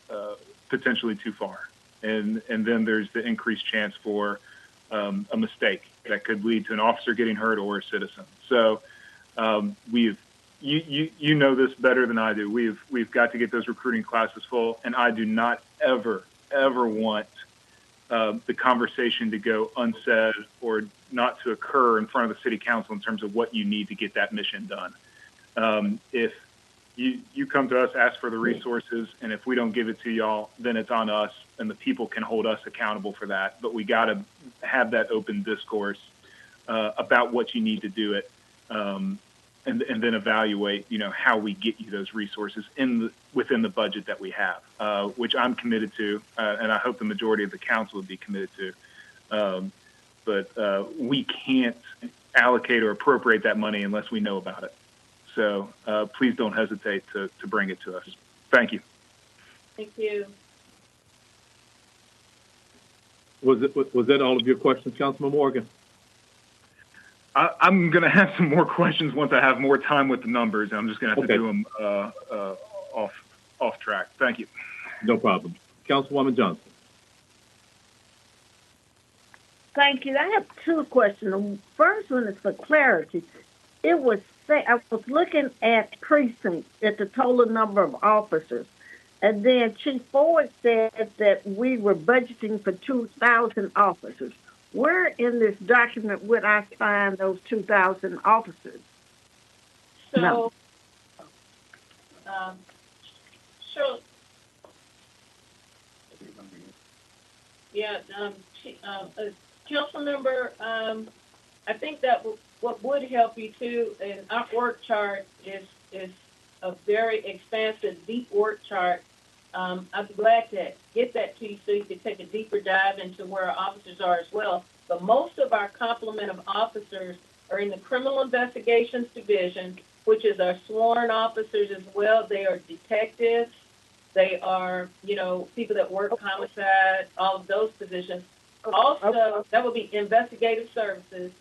potentially too far, and then there's the increased chance for a mistake that could lead to an officer getting hurt or a citizen. So you know this better than I do. We've got to get those recruiting classes full, and I do not ever want the conversation to go unsaid or not to occur in front of the city council in terms of what you need to get that mission done. If you come to us, ask for the resources, and if we don't give it to y'all, then it's on us, and the people can hold us accountable for that. But we got to have that open discourse about what you need to do it, and then evaluate, how we get you those resources within the budget that we have, which I'm committed to, and I hope the majority of the council would be committed to. But we can't allocate or appropriate that money unless we know about it. So please don't hesitate to bring it to us. Thank you.
Thank you.
Was that all of your questions, Councilman Morgan?
I'm going to have some more questions once I have more time with the numbers. I'm just going to have to do them off track. Thank you.
No problem. Councilwoman Johnson.
Thank you. I have two questions. The first one is for clarity. I was looking at precincts, at the total number of officers, and then Chief Ford said that we were budgeting for 2,000 officers. Where in this document would I find those 2,000 officers?
So, sure. Yeah, council member, I think that what would help you too, and our org chart is a very expansive, deep org chart. I'd be glad to get that to you so you can take a deeper dive into where our officers are as well. But most of our complement of officers are in the Criminal Investigations Division, which is our sworn officers as well. They are detectives. They are, people that work homicide, all of those positions. Also, that would be investigative services.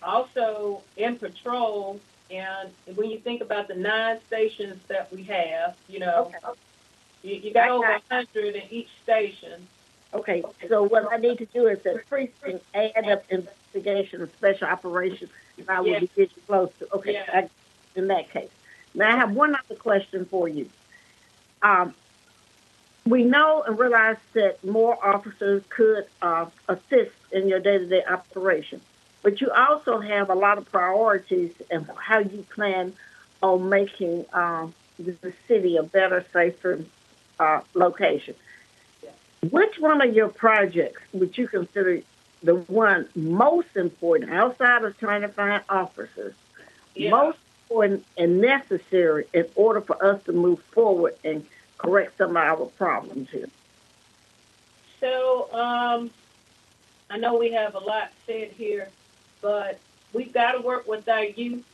Also, in patrol, and when you think about the 9 stations that we have, you got over 100 in each station.
Okay, so what I need to do is that precinct add up investigation and special operations, and I will be getting close to. Okay, in that case. Now I have one other question for you. We know and realize that more officers could assist in your day-to-day operation, but you also have a lot of priorities in how you plan on making the city a better, safer location. Which one of your projects would you consider the one most important outside of trying to find officers, most important and necessary in order for us to move forward and correct some of our problems here?
So I know we have a lot said here, but we've got to work with our youth.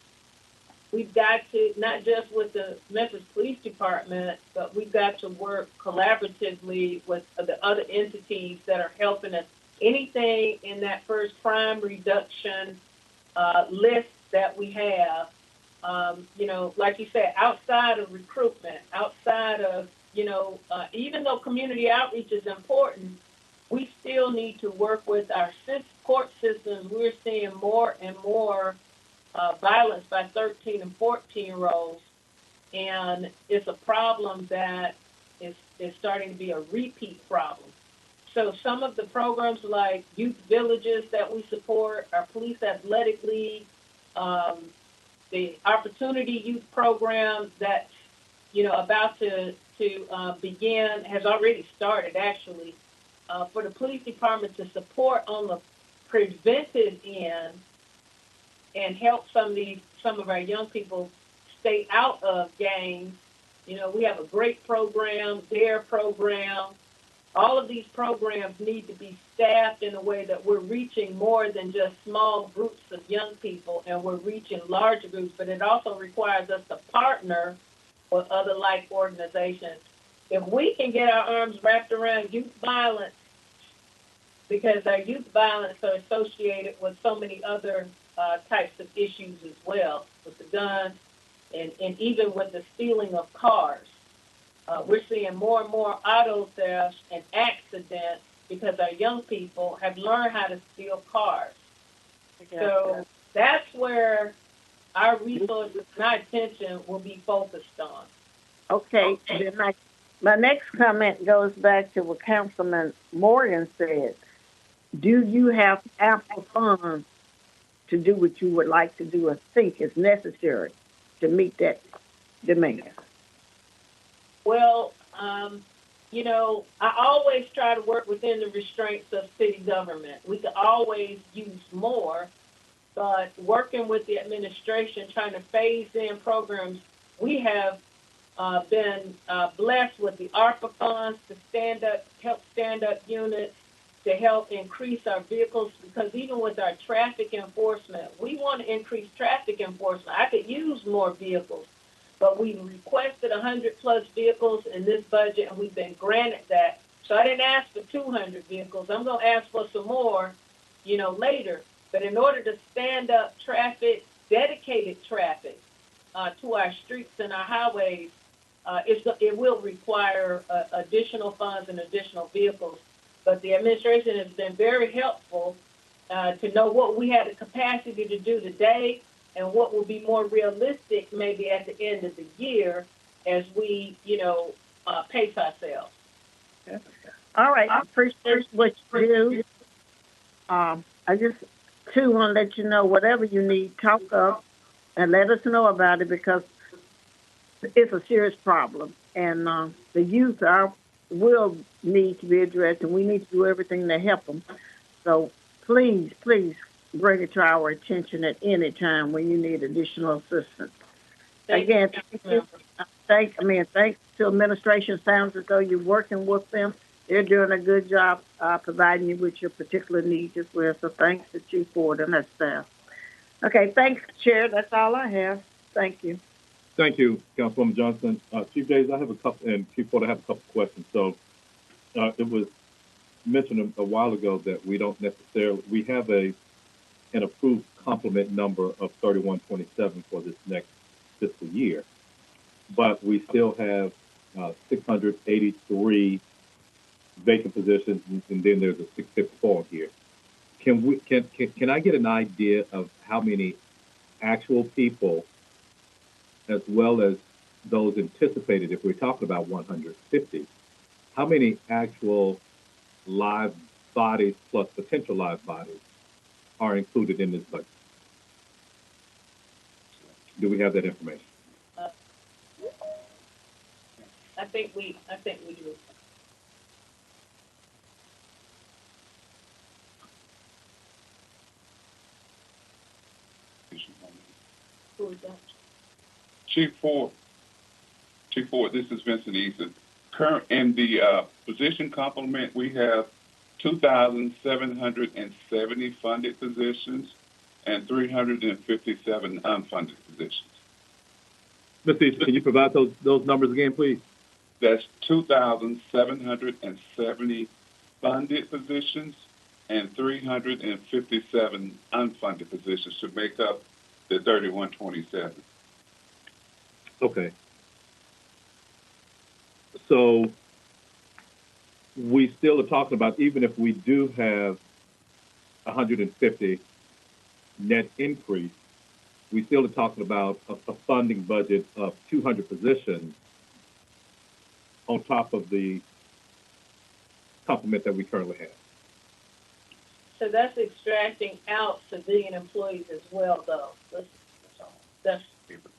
we've got to, not just with the Memphis Police Department, but we've got to work collaboratively with the other entities that are helping us. Anything in that first crime reduction list that we have, like you said, outside of recruitment, outside of, even though community outreach is important, we still need to work with our court systems. We're seeing more and more violence by 13 and 14-year-olds, and it's a problem that is starting to be a repeat problem. So some of the programs like youth villages that we support, our police athletic league, the opportunity youth program that's about to begin, has already started actually, for the police department to support on the preventive end and help some of our young people stay out of gangs. We have a great program, DARE program. All of these programs need to be staffed in a way that we're reaching more than just small groups of young people, and we're reaching larger groups, but it also requires us to partner with other like organizations. If we can get our arms wrapped around youth violence, because our youth violence are associated with so many other types of issues as well, with the guns and even with the stealing of cars. We're seeing more and more auto thefts and accidents because our young people have learned how to steal cars. So that's where our resources and our attention will be focused on.
Okay. Then my next comment goes back to what Councilman Morgan said. Do you have ample funds to do what you would like to do or think is necessary to meet that demand?
Well, I always try to work within the restraints of city government. We could always use more, but working with the administration, trying to phase in programs, we have been blessed with the ARPA funds to help stand up units, to help increase our vehicles, because even with our traffic enforcement, we want to increase traffic enforcement. I could use more vehicles, but we requested 100+ vehicles in this budget, and we've been granted that. So I didn't ask for 200 vehicles. I'm going to ask for some more, later. But in order to stand up traffic, dedicated traffic to our streets and our highways, it will require additional funds and additional vehicles. But the administration has been very helpful to know what we have the capacity to do today and what will be more realistic maybe at the end of the year as we, pace ourselves.
Okay. All right. I appreciate what you do. I just, too, want to let you know whatever you need, talk up and let us know about it, because it's a serious problem. And the youth will need to be addressed, and we need to do everything to help them. So please bring it to our attention at any time when you need additional assistance. Again, thanks to administration. Sounds as though you're working with them. They're doing a good job providing you with your particular needs as well. So thanks to Chief Ford and that staff. Okay, thanks, Chair. That's all I have. Thank you.
Thank you, Councilwoman Johnson. Chief Days, I have a couple, and Chief Ford, I have a couple questions. So it was mentioned a while ago that we don't necessarily, we have an approved complement number of 3127 for this next fiscal year, but we still have 683 vacant positions, and then there's a 654 here. Can I get an idea of how many actual people, as well as those anticipated, if we're talking about 150, how many actual live bodies plus potential live bodies are included in this budget? Do we have that information?
I think we do. Who is that?
Chief Ford, this is Vincent Eason. Current in the position complement, we have 2,770 funded positions and 357 unfunded positions.
Mr. Easter, can you provide those numbers again, please?
That's 2,770 funded positions and 357 unfunded positions to make up the 3127.
Okay. So we still are talking about, even if we do have 150 net increase, we still are talking about a funding budget of 200 positions on top of the complement that we currently have.
So that's extracting out civilian employees as well, though.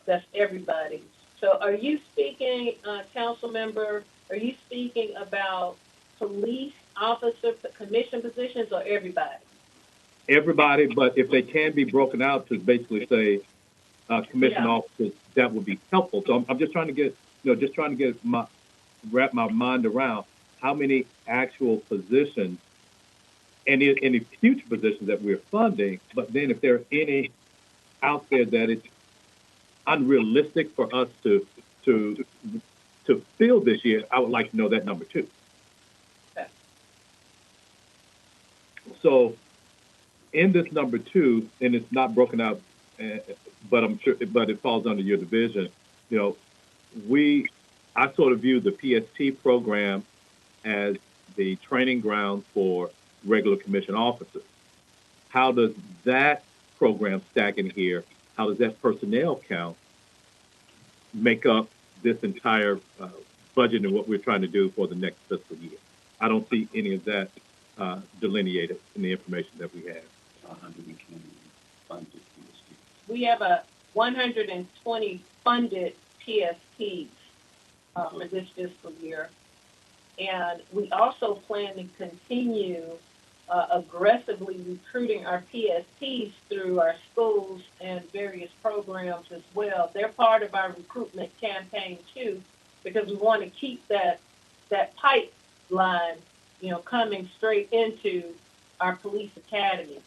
That's everybody. So are you speaking, council member, are you speaking about police officer commission positions or everybody?
Everybody, but if they can be broken out to basically say commission officers, that would be helpful. So I'm just trying to get, wrap my mind around how many actual positions and any future positions that we're funding, but then if there are any out there that it's unrealistic for us to fill this year, I would like to know that number too.
Okay.
So in this number two, and it's not broken out, but it falls under your division. I sort of view the PST program as the training ground for regular commission officers. How does that program stack in here? How does that personnel count make up this entire budget and what we're trying to do for the next fiscal year? I don't see any of that delineated in the information that we have.
120 funded PSTs.
We have a 120 funded PSTs for this fiscal year. And we also plan to continue aggressively recruiting our PSTs through our schools and various programs as well. They're part of our recruitment campaign too, because we want to keep that pipeline, coming straight into our police academy.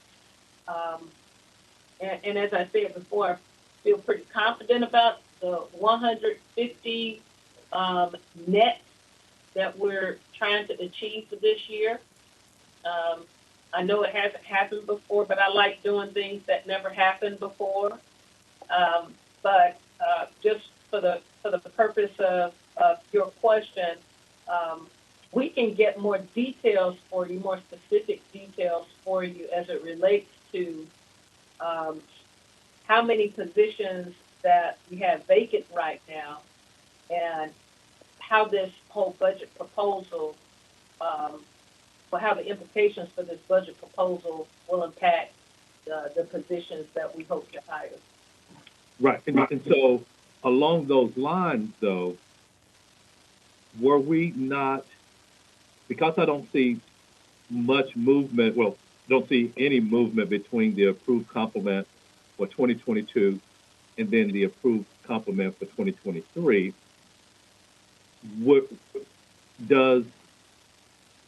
And as I said before, I feel pretty confident about the 150 net that we're trying to achieve for this year. I know it hasn't happened before, but I like doing things that never happened before. But just for the purpose of your question, we can get more details for you, more specific details for you as it relates to how many positions that we have vacant right now and how this whole budget proposal, or how the implications for this budget proposal will impact the positions that we hope to hire.
Right. And so along those lines, though, were we not, because I don't see much movement, don't see any movement between the approved complement for 2022 and then the approved complement for 2023, does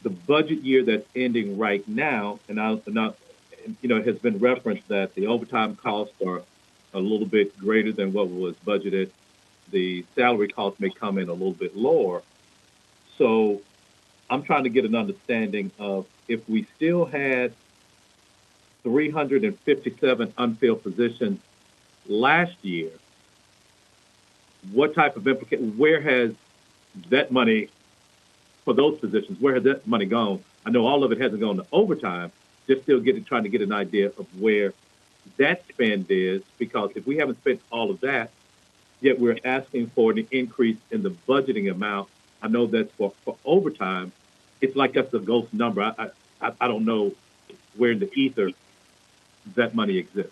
the budget year that's ending right now, and it has been referenced that the overtime costs are a little bit greater than what was budgeted. The salary costs may come in a little bit lower. So I'm trying to get an understanding of if we still had 357 unfilled positions last year, what type of implication, where has that money for those positions, where has that money gone? I know all of it hasn't gone to overtime, just still trying to get an idea of where that spend is, because if we haven't spent all of that, yet we're asking for an increase in the budgeting amount, I know that's for overtime, it's like that's a ghost number. I don't know where in the ether that money exists.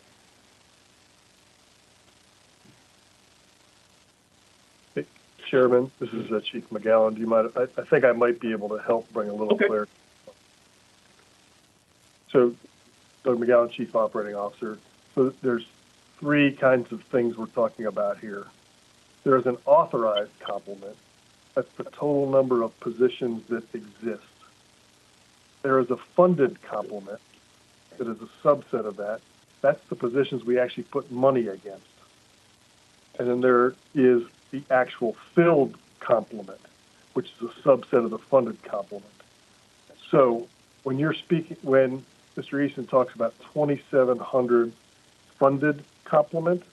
Chairman, this is Chief McGowan. Do you mind? I think I might be able to help bring a little clarity. So, Doug McGowan, Chief Operating Officer. So there's three kinds of things we're talking about here. There is an authorized complement. That's the total number of positions that exist. There is a funded complement that is a subset of that. That's the positions we actually put money against. And then there is the actual filled complement, which is a subset of the funded complement. So when when Mr. Easton talks about 2,700 funded complement,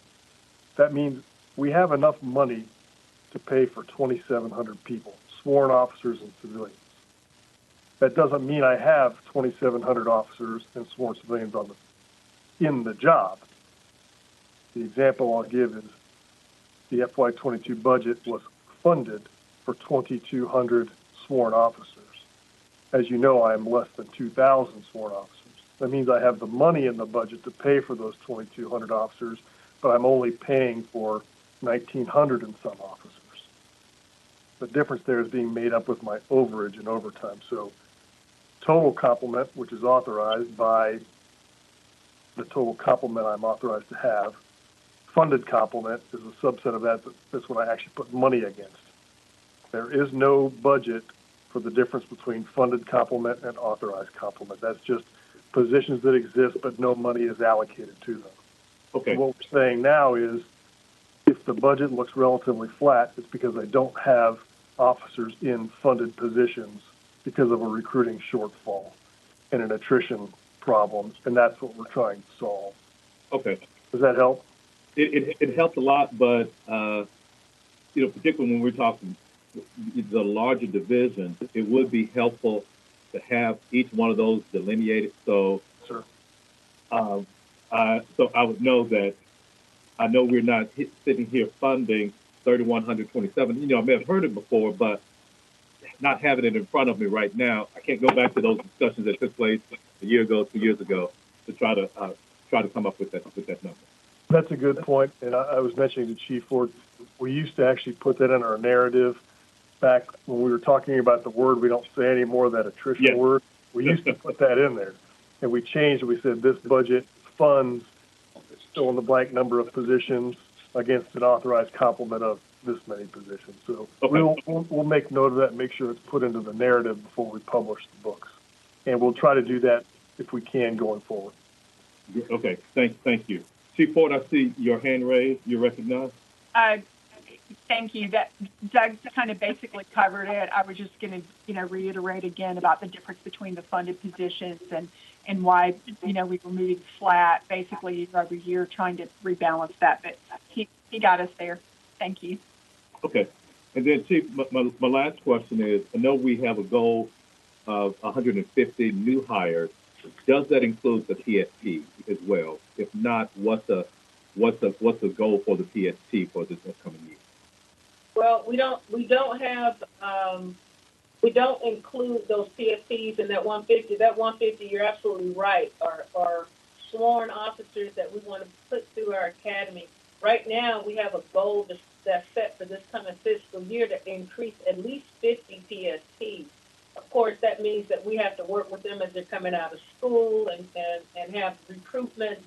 that means we have enough money to pay for 2,700 people, sworn officers and civilians. That doesn't mean I have 2,700 officers and sworn civilians in the job. The example I'll give is the FY22 budget was funded for 2,200 sworn officers. As you know, I am less than 2,000 sworn officers. That means I have the money in the budget to pay for those 2,200 officers, but I'm only paying for 1,900 and some officers. The difference there is being made up with my overage and overtime. So total complement, which is authorized by the total complement I'm authorized to have. Funded complement is a subset of that. That's what I actually put money against. There is no budget for the difference between funded complement and authorized complement. That's just positions that exist, but no money is allocated to them.
Okay.
So what we're saying now is if the budget looks relatively flat, it's because I don't have officers in funded positions because of a recruiting shortfall and an attrition problem, and that's what we're trying to solve.
Okay.
Does that help?
It helped a lot, but particularly when we're talking the larger division, it would be helpful to have each one of those delineated. So,
sure.
So I would know that. I know we're not sitting here funding 3,127. I may have heard it before, but not having it in front of me right now, I can't go back to those discussions that took place a year ago, 2 years ago, to try to come up with that number.
That's a good point, and I was mentioning to Chief Ford, we used to actually put that in our narrative back when we were talking about the word we don't say anymore, that attrition word. We used to put that in there, and we changed it. We said this budget funds fill in the blank number of positions against an authorized complement of this many positions. So we'll make note of that and make sure it's put into the narrative before we publish the books, and we'll try to do that if we can going forward.
Okay, thank you. Chief Ford, I see your hand raised. You're recognized.
Thank you. That Doug kind of basically covered it. I was just going to, reiterate again about the difference between the funded positions and why, we were moving flat basically every year trying to rebalance that. But he got us there. Thank you.
Okay. And then, Chief, my last question is, I know we have a goal of 150 new hires. Does that include the PST as well? If not, what's the goal for the PST for this upcoming year?
Well, we don't include those PSTs in that 150. That 150, you're absolutely right, are sworn officers that we want to put through our academy. Right now, we have a goal that's set for this coming fiscal year to increase at least 50 PSTs. Of course, that means that we have to work with them as they're coming out of school and have recruitment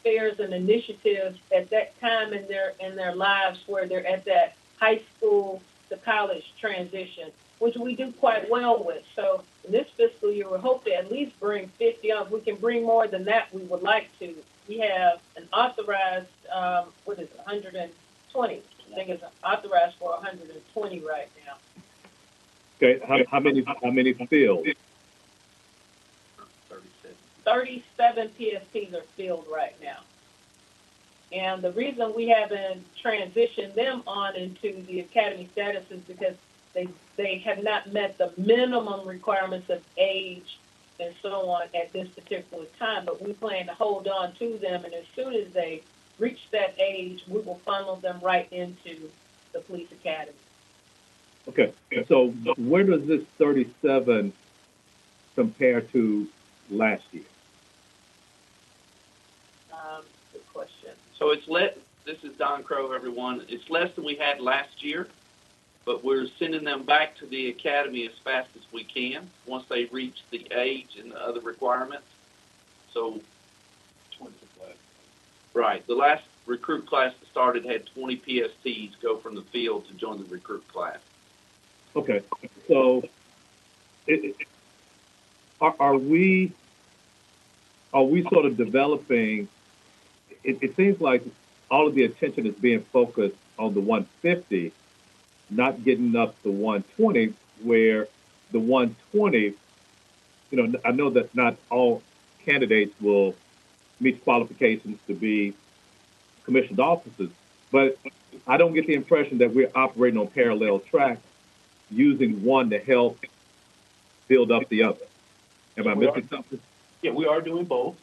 fairs and initiatives at that time in their lives where they're at that high school to college transition, which we do quite well with. So in this fiscal year, we hope to at least bring 50 on. If we can bring more than that, we would like to. We have an authorized, 120. I think it's authorized for 120 right now.
Okay, how many filled?
37 PSTs are filled right now. And the reason we haven't transitioned them on into the academy status is because they have not met the minimum requirements of age and so on at this particular time. But we plan to hold on to them, and as soon as they reach that age, we will funnel them right into the police academy.
Okay, so where does this 37 compare to last year?
Good question.
So it's this is Don Crow, everyone. It's less than we had last year, but we're sending them back to the academy as fast as we can once they reach the age and the other requirements. So, right, the last recruit class that started had 20 PSTs go from the field to join the recruit class.
Okay, so are we sort of developing? It seems like all of the attention is being focused on the 150, not getting up to 120, where the 120, I know that not all candidates will meet qualifications to be commissioned officers, but I don't get the impression that we're operating on parallel tracks, using one to help build up the other. Am I missing something?
Yeah, we are doing both.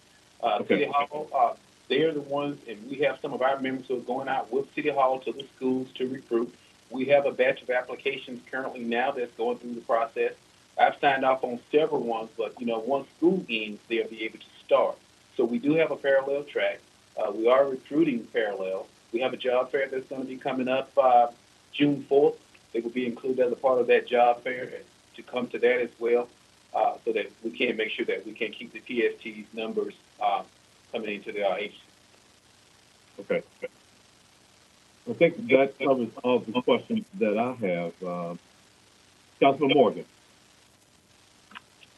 Okay.
City Hall, they are the ones, and we have some of our members who are going out with City Hall to the schools to recruit. We have a batch of applications currently now that's going through the process. I've signed off on several ones, but once school ends, they'll be able to start. So we do have a parallel track. We are recruiting parallel. We have a job fair that's going to be coming up June 4th. They will be included as a part of that job fair to come to that as well, so that we can make sure that we can keep the PST's numbers coming into the agency.
Okay. I think that covers all the questions that I have. Councilman Morgan.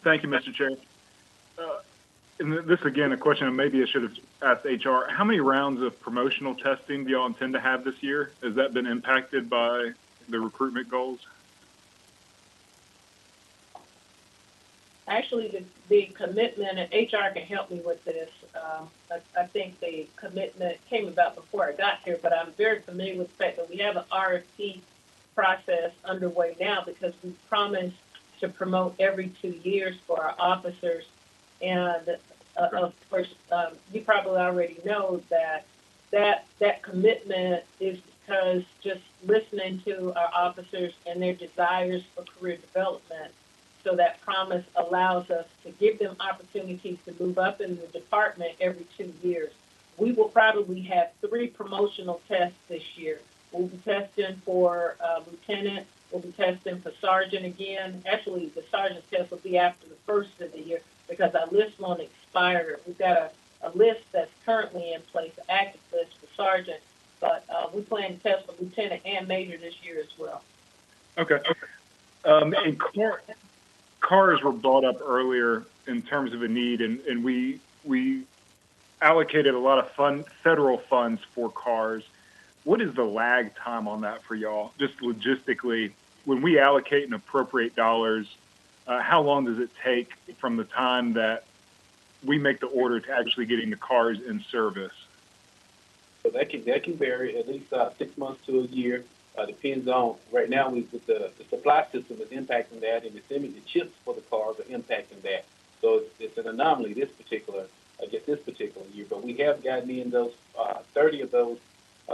Thank you, Mr. Chair. And this, again, a question, and maybe I should have asked HR. How many rounds of promotional testing do y'all intend to have this year? Has that been impacted by the recruitment goals?
Actually, the commitment, and HR can help me with this. I think the commitment came about before I got here, but I'm very familiar with the fact that we have an RFP process underway now because we promised to promote every 2 years for our officers. And of course, you probably already know that commitment is because just listening to our officers and their desires for career development. So that promise allows us to give them opportunities to move up in the department every 2 years. We will probably have 3 promotional tests this year. We'll be testing for lieutenant. We'll be testing for sergeant again. Actually, the sergeant's test will be after the first of the year because our list won't expire. We've got a list that's currently in place, an active list for sergeant, but we plan to test for lieutenant and major this year as well.
Okay. And cars were brought up earlier in terms of a need, and we allocated a lot of federal funds for cars. What is the lag time on that for y'all? Just logistically, when we allocate and appropriate dollars, how long does it take from the time that we make the order to actually getting the cars in service?
So that can vary at least 6 months to a year. Depends on, right now, with the supply system is impacting that, and the chips for the cars are impacting that. So it's an anomaly this particular year. But we have gotten in those 30 of those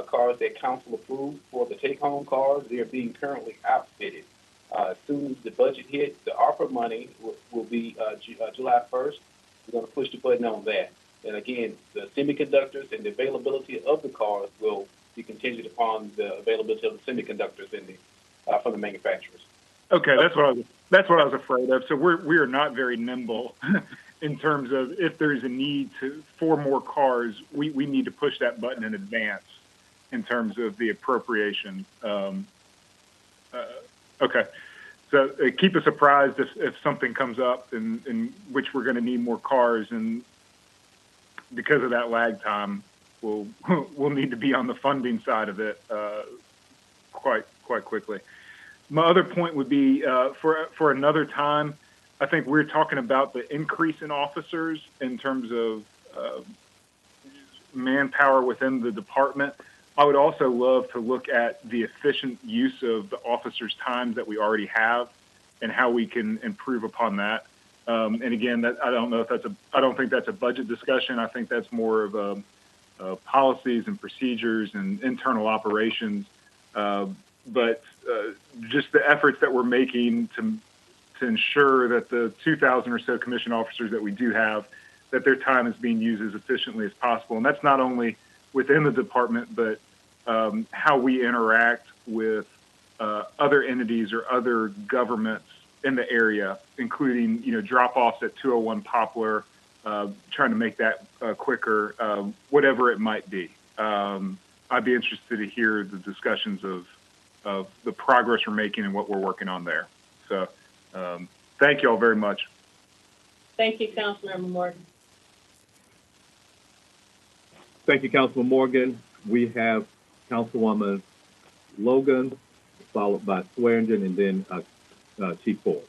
cars that council approved for the take-home cars. They are being currently outfitted. As soon as the budget hits, the ARPA money will be July 1st. We're going to push the button on that. And again, the semiconductors and the availability of the cars will be contingent upon the availability of the semiconductors from the manufacturers.
Okay, that's what I was afraid of. So we are not very nimble in terms of if there's a need for more cars, we need to push that button in advance in terms of the appropriation. Okay, so keep us apprised if something comes up in which we're going to need more cars, and because of that lag time, we'll need to be on the funding side of it quite quickly. My other point would be for another time. I think we're talking about the increase in officers in terms of manpower within the department. I would also love to look at the efficient use of the officers' times that we already have and how we can improve upon that. And again, I don't think that's a budget discussion. I think that's more of policies and procedures and internal operations. But just the efforts that we're making to ensure that the 2,000 or so commissioned officers that we do have, that their time is being used as efficiently as possible. And that's not only within the department, but how we interact with other entities or other governments in the area, including drop-offs at 201 Poplar, trying to make that quicker, whatever it might be. I'd be interested to hear the discussions of the progress we're making and what we're working on there. So thank you all very much.
Thank you, Councilmember Morgan.
Thank you, Councilman Morgan. we have Councilwoman Logan, followed by Swearingen, and then Chief Ford.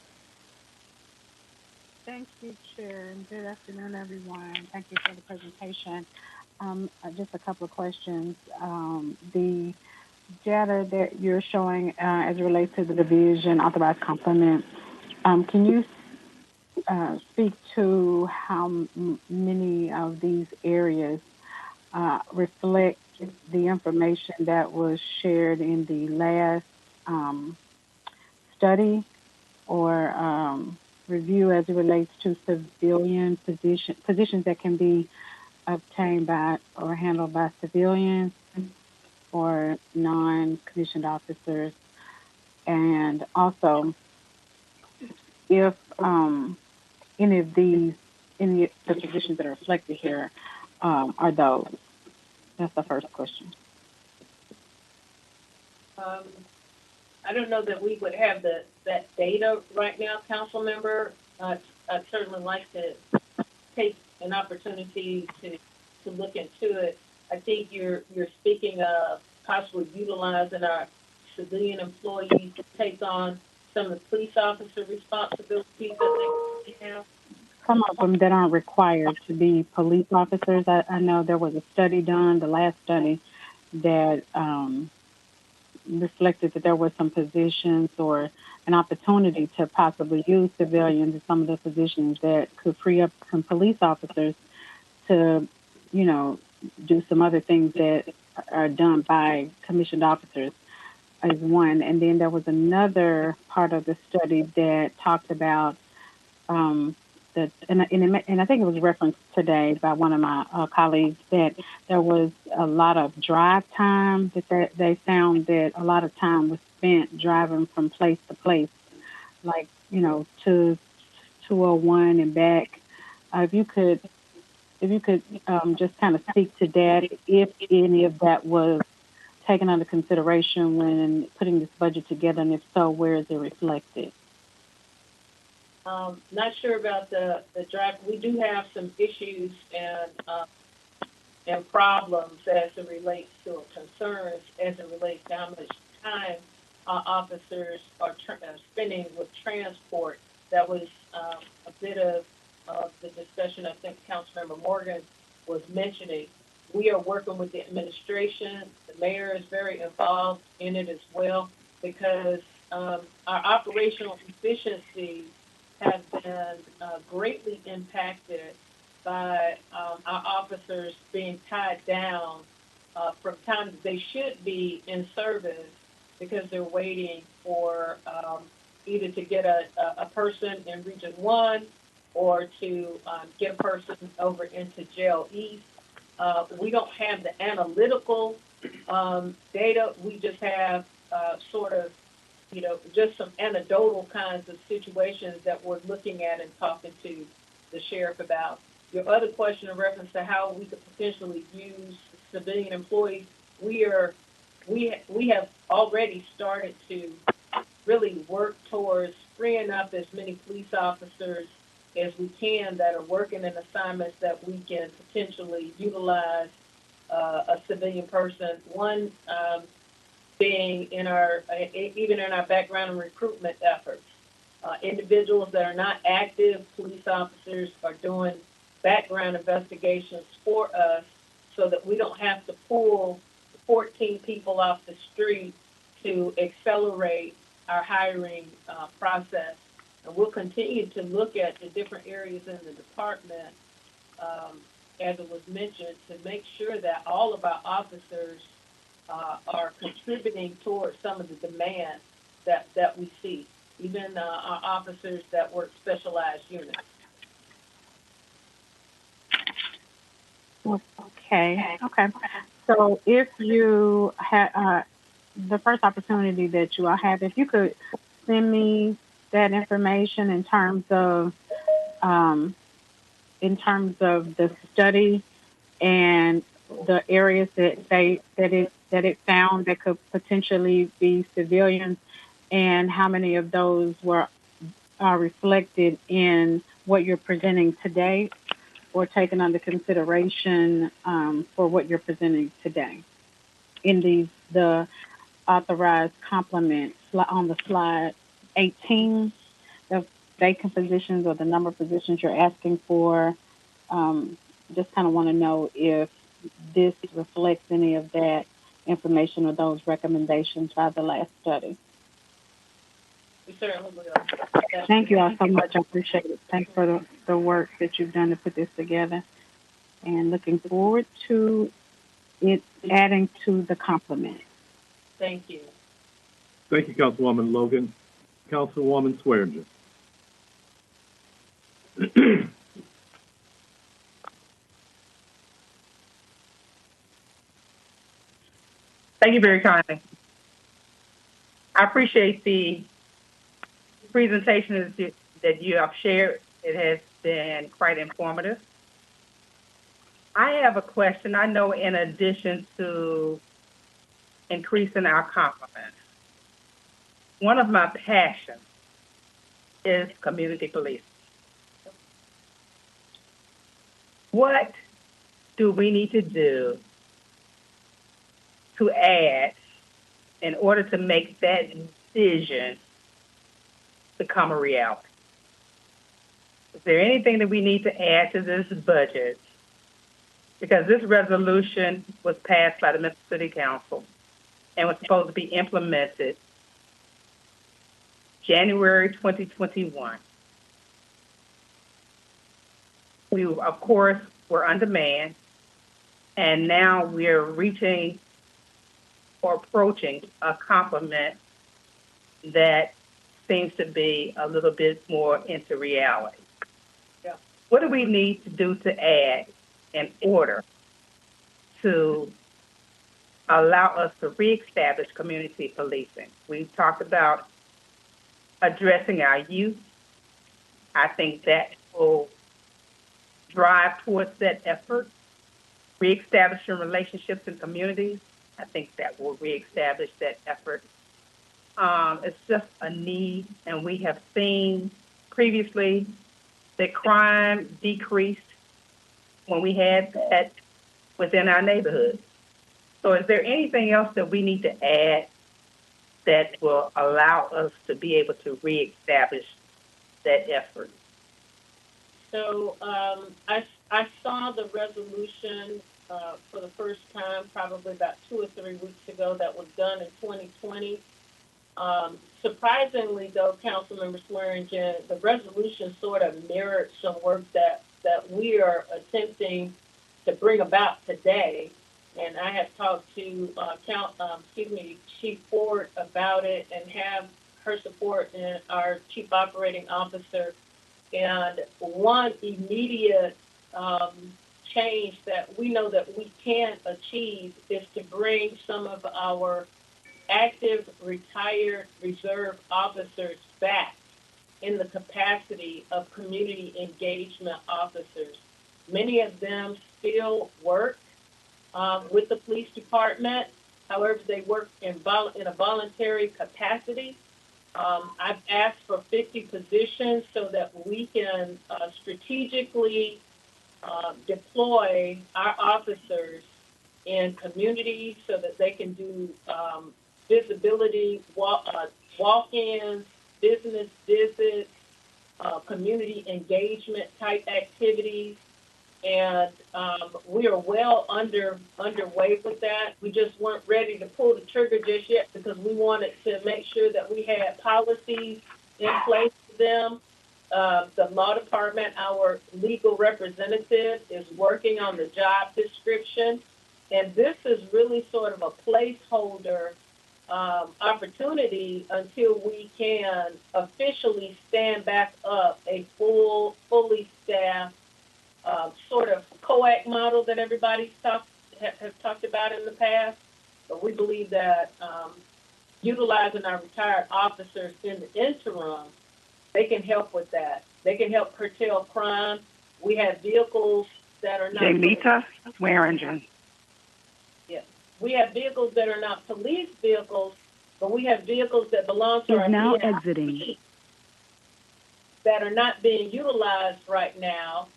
Thank you, Chair, and good afternoon, everyone. Thank you for the presentation. Just a couple of questions. The data that you're showing as it relates to the division authorized complement, can you speak to how many of these areas reflect the information that was shared in the last study or review as it relates to civilian positions that can be obtained by or handled by civilians or non-commissioned officers? And also, if any of the positions that are reflected here are those? That's the first question.
I don't know that we would have that data right now, council member. I'd certainly like to take an opportunity to look into it. I think you're speaking of possibly utilizing our civilian employees to take on some of the police officer responsibilities that they have.
Some of them that aren't required to be police officers. I know there was a study done, the last study, that reflected that there were some positions or an opportunity to possibly use civilians in some of the positions that could free up some police officers to, do some other things that are done by commissioned officers as one. And then there was another part of the study that talked about and I think it was referenced today by one of my colleagues that there was a lot of drive time, that they found that a lot of time was spent driving from place to place, like, to 201 and back. If you could just kind of speak to that, if any of that was taken under consideration when putting this budget together, and if so, where is it reflected?
Not sure about the drive. We do have some issues and problems as it relates to concerns as it relates to how much time officers are spending with transport. That was a bit of the discussion I think Councilmember Morgan was mentioning. We are working with the administration. The mayor is very involved in it as well because our operational efficiency have been greatly impacted by our officers being tied down from times they should be in service because they're waiting for either to get a person in Region 1 or to get a person over into Jail East. We don't have the analytical data. We just have sort of just some anecdotal kinds of situations that we're looking at and talking to the sheriff about. Your other question in reference to how we could potentially use civilian employees, we have already started to really work towards freeing up as many police officers as we can that are working in assignments that we can potentially utilize a civilian person. One being even in our background and recruitment efforts. Individuals that are not active police officers are doing background investigations for us so that we don't have to pull 14 people off the street to accelerate our hiring process. And we'll continue to look at the different areas in the department, as it was mentioned, to make sure that all of our officers are contributing towards some of the demand that we see, even our officers that work specialized units.
Okay. So if you had the first opportunity that you all have, if you could send me that information in terms of the study and the areas that it found that could potentially be civilians, and how many of those are reflected in what you're presenting today or taken under consideration for what you're presenting today. in the authorized complement on the slide 18, the vacant positions or the number of positions you're asking for. Just kind of want to know if this reflects any of that information or those recommendations by the last study.
We certainly will.
Thank you all so much. I appreciate it. Thanks for the work that you've done to put this together. And looking forward to it adding to the complement.
Thank you.
Thank you, Councilwoman Logan. Councilwoman Swearinger.
Thank you very kindly. I appreciate the presentation that you have shared. It has been quite informative. I have a question. I know in addition to increasing our complement, one of my passions is community policing. What do we need to do to add in order to make that vision become a reality? Is there anything that we need to add to this budget? Because this resolution was passed by the Memphis City Council and was supposed to be implemented January 2021. We, of course, were on demand, and now we're reaching or approaching a complement that seems to be a little bit more into reality.
Yeah.
What do we need to do to add in order to allow us to reestablish community policing? We've talked about addressing our youth. I think that will drive towards that effort. Reestablishing relationships in communities, I think that will reestablish that effort. It's just a need, and we have seen previously that crime decreased when we had that within our neighborhoods. So is there anything else that we need to add that will allow us to be able to reestablish that effort?
So I saw the resolution for the first time probably about 2 or 3 weeks ago that was done in 2020. Surprisingly, though, Councilmember Swearingen, the resolution sort of mirrored some work that we are attempting to bring about today. And I have talked to Chief Ford about it and have her support and our Chief Operating Officer. And one immediate change that we know that we can achieve is to bring some of our active retired reserve officers back in the capacity of community engagement officers. Many of them still work with the police department. However, they work in a voluntary capacity. I've asked for 50 positions so that we can strategically deploy our officers in communities so that they can do visibility, walk-ins, business visits, community engagement type activities. And we are well underway with that. We just weren't ready to pull the trigger just yet because we wanted to make sure that we had policies in place for them. The law department, our legal representative, is working on the job description. And this is really sort of a placeholder opportunity until we can officially stand back up a fully staffed sort of COAC model that everybody's has talked about in the past. But we believe that utilizing our retired officers in the interim, they can help with that. They can help curtail crime. We have vehicles that are not...
Janita Swearingen.
Yeah. We have vehicles that are not police vehicles, but we have vehicles that belong to our
now exiting.
that are not being utilized right now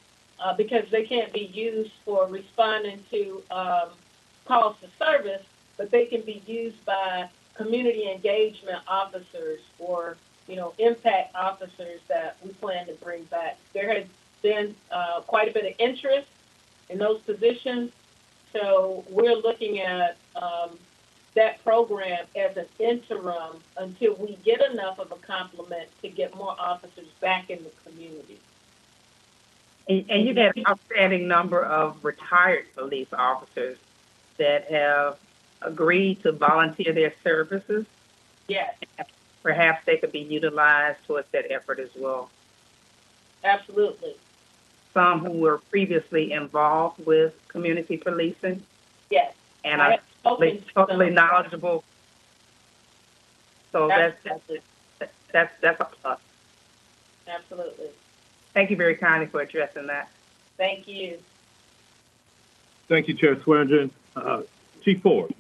because they can't be used for responding to calls for service, but they can be used by community engagement officers or, impact officers that we plan to bring back. There has been quite a bit of interest in those positions, so we're looking at that program as an interim until we get enough of a complement to get more officers back in the community.
And you've had an outstanding number of retired police officers that have agreed to volunteer their services.
Yes.
Perhaps they could be utilized towards that effort as well.
Absolutely.
Some who were previously involved with community policing.
Yes.
And are totally knowledgeable. So that's a plus.
Absolutely.
Thank you very kindly for addressing that.
Thank you.
Thank you, Chair Swearingen. Chief Ford.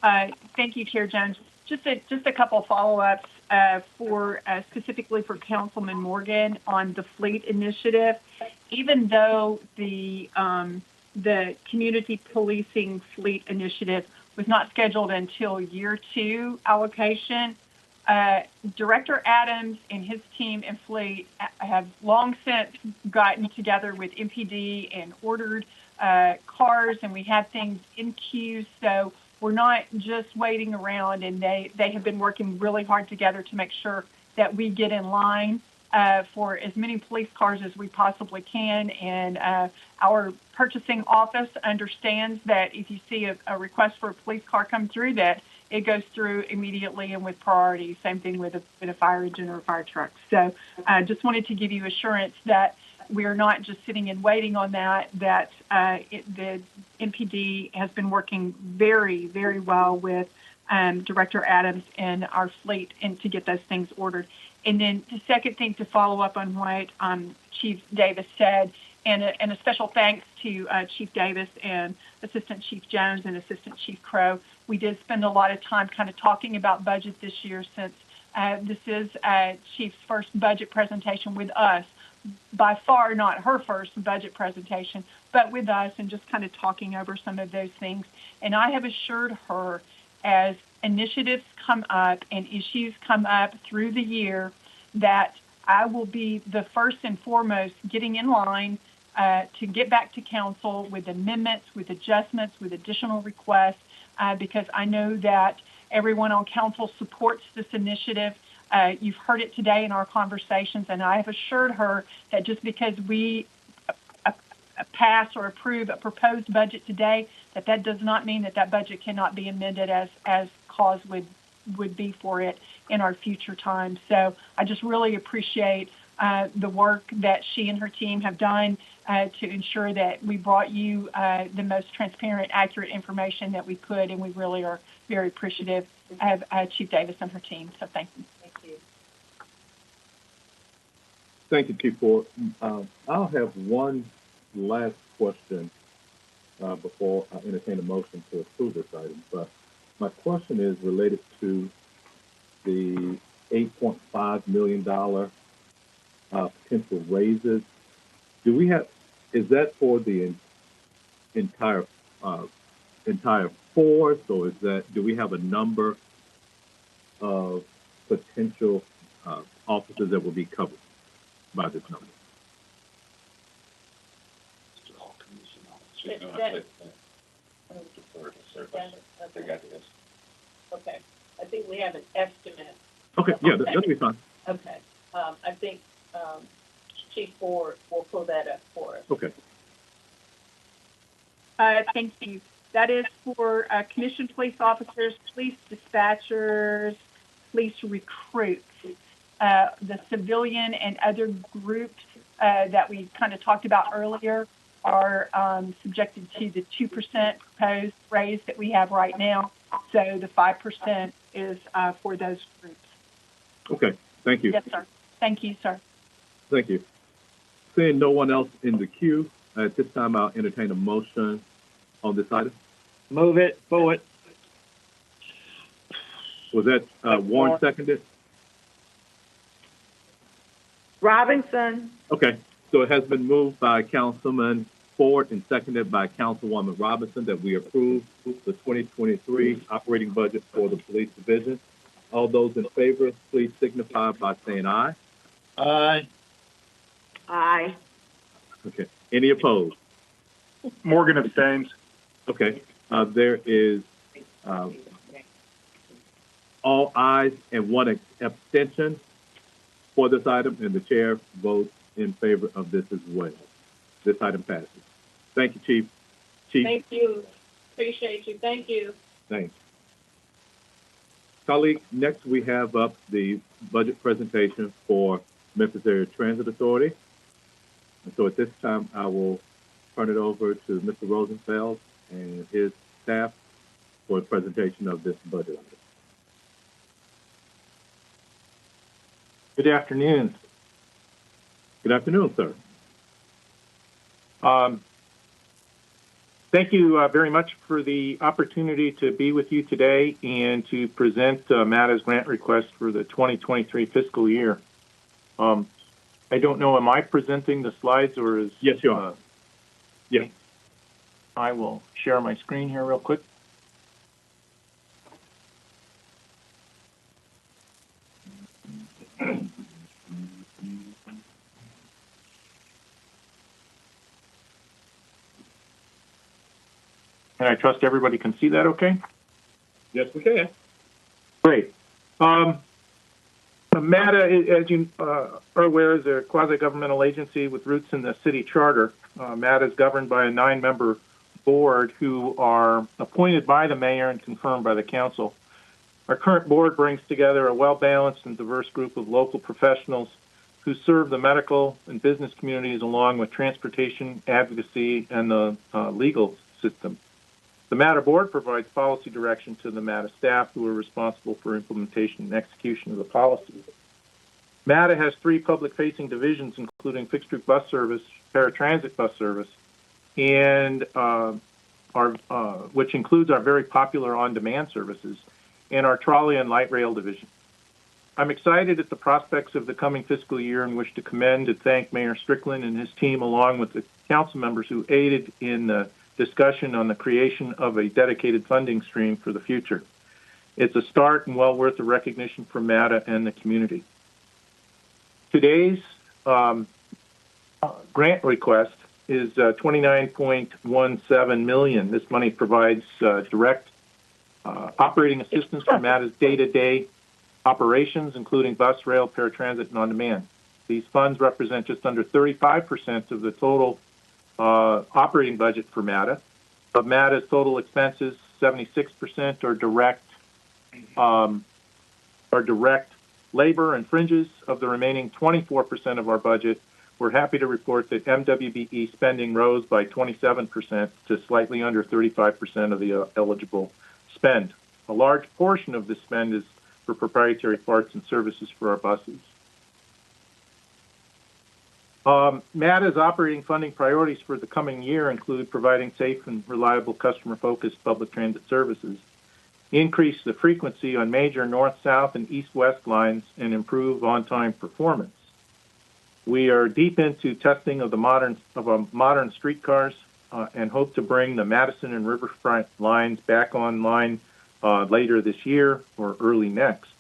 Thank you, Chair Jones. Just a couple of follow-ups for specifically for Councilman Morgan on the fleet initiative. Even though the community policing fleet initiative was not scheduled until year 2 allocation, Director Adams and his team and fleet have long since gotten together with MPD and ordered cars, and we have things in queues. So we're not just waiting around, and they have been working really hard together to make sure that we get in line for as many police cars as we possibly can. And our purchasing office understands that if you see a request for a police car come through, that it goes through immediately and with priority. Same thing with a fire engine or a fire truck. So I just wanted to give you assurance that we're not just sitting and waiting on that, the MPD has been working very, very well with Director Adams and our fleet and to get those things ordered. And then the second thing to follow up on what Chief Davis said, and a special thanks to Chief Davis and Assistant Chief Jones and Assistant Chief Crow. We did spend a lot of time kind of talking about budget this year, since this is Chief's first budget presentation with us. By far not her first budget presentation, but with us, and just kind of talking over some of those things. And I have assured her, as initiatives come up and issues come up through the year, that I will be the first and foremost getting in line to get back to council with amendments, with adjustments, with additional requests, because I know that everyone on council supports this initiative. You've heard it today in our conversations, and I have assured her that just because we pass or approve a proposed budget today, that does not mean that budget cannot be amended as cause would be for it in our future times. So I just really appreciate the work that she and her team have done to ensure that we brought you the most transparent, accurate information that we could, and we really are very appreciative of Chief Davis and her team. So thank you.
Thank you, Chief Ford. I'll have one last question before I entertain a motion to approve this item. But my question is related to the $8.5 million potential raises. Is that for the entire force, or do we have a number of potential officers that will be covered by this number?
Okay. I think we have an estimate.
Okay, yeah, that'll be fine.
Okay. I think Chief Ford will pull that up for us.
Okay.
Thank you. That is for commissioned police officers, police dispatchers, police recruits. The civilian and other groups that we kind of talked about earlier are subjected to the 2% proposed raise that we have right now. So the 5% is for those groups.
Okay, thank you.
Yes, sir. Thank you, sir.
Thank you. Seeing no one else in the queue, at this time I'll entertain a motion on this item.
Move it forward.
Was that Warren seconded?
Robinson.
Okay, so it has been moved by Councilman forward and seconded by Councilwoman Robinson that we approve the 2023 operating budget for the police division. All those in favor, please signify by saying aye.
Aye.
Aye.
Okay. Any opposed?
Morgan abstains.
Okay. There is all ayes and one abstention for this item, and the chair votes in favor of this as well. This item passes. Thank you, Chief. Chief,
Thank you. Appreciate you. Thank you.
thanks. Colleagues, next we have up the budget presentation for Memphis Area Transit Authority. And so at this time, I will turn it over to Mr. Rosenfeld and his staff for a presentation of this budget item.
Good afternoon.
Good afternoon, sir.
Thank you very much for the opportunity to be with you today and to present MATA's grant request for the 2023 fiscal year. I don't know, am I presenting the slides or is...
Yes, you are.
Yeah. I will share my screen here real quick. And I trust everybody can see that okay?
Yes, we can.
Great. MATA, as you are aware, is a quasi-governmental agency with roots in the city charter. MATA is governed by a 9-member board who are appointed by the mayor and confirmed by the council. Our current board brings together a well-balanced and diverse group of local professionals who serve the medical and business communities along with transportation, advocacy, and the legal system. The MATA board provides policy direction to the MATA staff who are responsible for implementation and execution of the policies. MATA has 3 public-facing divisions, including fixed-route bus service, paratransit bus service, and which includes our very popular on-demand services, and our trolley and light rail division. I'm excited at the prospects of the coming fiscal year and wish to commend and thank Mayor Strickland and his team, along with the council members who aided in the discussion on the creation of a dedicated funding stream for the future. It's a start and well worth the recognition for MATA and the community. Today's grant request is $29.17 million. This money provides direct operating assistance for MATA's day-to-day operations, including bus, rail, paratransit, and on-demand. These funds represent just under 35% of the total operating budget for MATA. Of MATA's total expenses, 76% are direct labor and fringes. Of the remaining 24% of our budget, we're happy to report that MWBE spending rose by 27% to slightly under 35% of the eligible spend. A large portion of this spend is for proprietary parts and services for our buses. MATA's operating funding priorities for the coming year include providing safe and reliable customer-focused public transit services, increase the frequency on major north-south and east-west lines, and improve on-time performance. We are deep into testing of modern streetcars and hope to bring the Madison and Riverfront lines back online later this year or early next.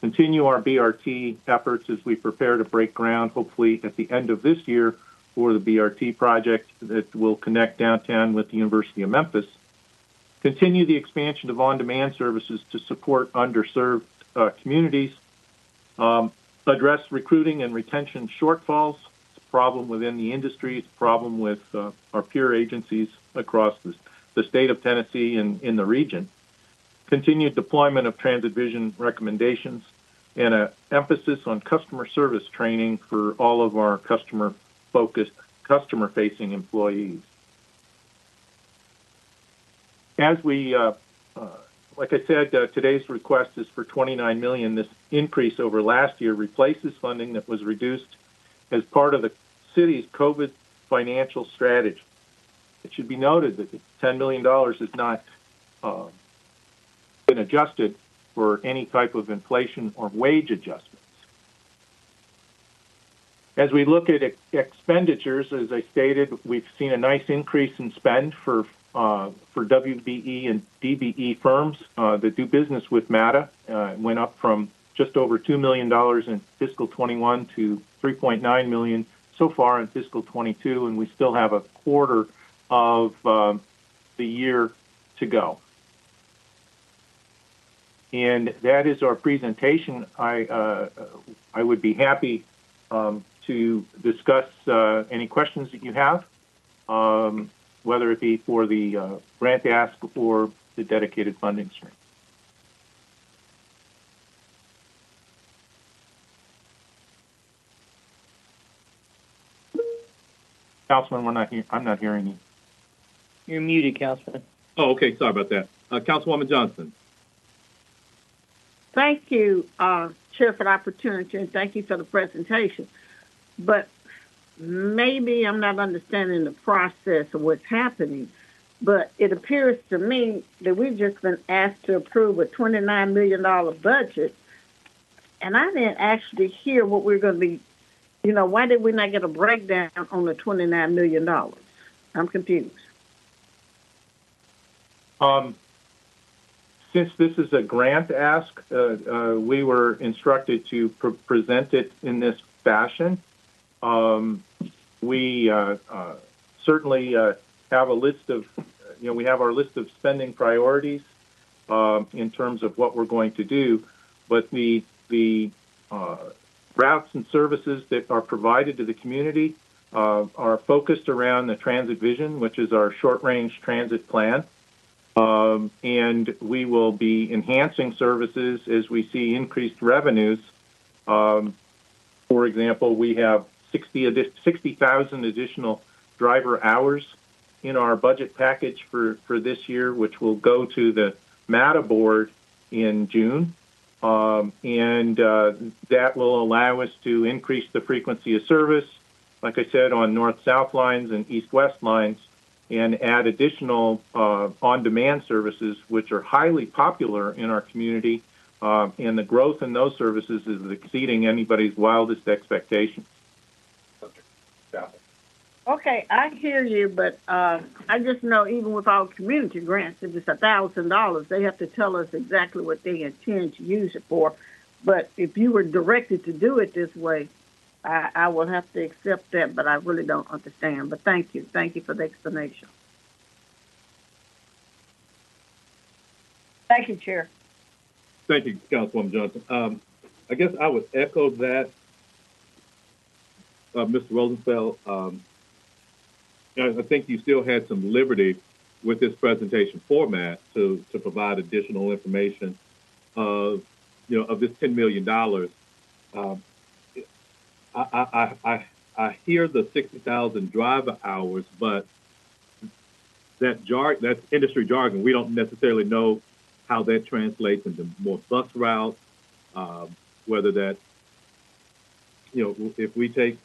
Continue our BRT efforts as we prepare to break ground, hopefully at the end of this year, for the BRT project that will connect downtown with the University of Memphis. Continue the expansion of on-demand services to support underserved communities. Address recruiting and retention shortfalls. It's a problem within the industry. It's a problem with our peer agencies across the state of Tennessee and in the region. Continued deployment of transit vision recommendations, and an emphasis on customer service training for all of our customer-facing employees. As we, like I said, today's request is for $29 million. This increase over last year replaces funding that was reduced as part of the city's COVID financial strategy. It should be noted that $10 million is not been adjusted for any type of inflation or wage adjustments. As we look at expenditures, as I stated, we've seen a nice increase in spend for WBE and DBE firms that do business with MATA. It went up from just over $2 million in fiscal 21 to $3.9 million so far in fiscal 22, and we still have a quarter of the year to go. And that is our presentation. I would be happy to discuss any questions that you have, whether it be for the grant ask or the dedicated funding stream. Councilman, I'm not hearing you.
You're muted, Councilman.
Oh, okay. Sorry about that. Councilwoman Johnson.
Thank you, Chair, for the opportunity, and thank you for the presentation. But maybe I'm not understanding the process of what's happening, but it appears to me that we've just been asked to approve a $29 million budget, and I didn't actually hear what we're going to be, why did we not get a breakdown on the $29 million? I'm confused.
Since this is a grant ask, we were instructed to present it in this fashion. We certainly have a list of, we have our list of spending priorities in terms of what we're going to do, but the routes and services that are provided to the community are focused around the transit vision, which is our short-range transit plan. And we will be enhancing services as we see increased revenues. For example, we have 60,000 additional driver hours in our budget package for this year, which will go to the MATA board in June. And that will allow us to increase the frequency of service, like I said, on north-south lines and east-west lines, and add additional on-demand services, which are highly popular in our community, and the growth in those services is exceeding anybody's wildest expectations.
Okay, I hear you, but I just know even with our community grants, if it's $1,000, they have to tell us exactly what they intend to use it for. But if you were directed to do it this way, I will have to accept that, but I really don't understand. But thank you. Thank you for the explanation. Thank you, Chair.
Thank you, Councilwoman Johnson. I guess I would echo that, Mr. Rosenfeld. I think you still had some liberty with this presentation format to provide additional information of this $10 million. I hear the 60,000 driver hours, but that's industry jargon. We don't necessarily know how that translates into more bus routes, whether that, if we take,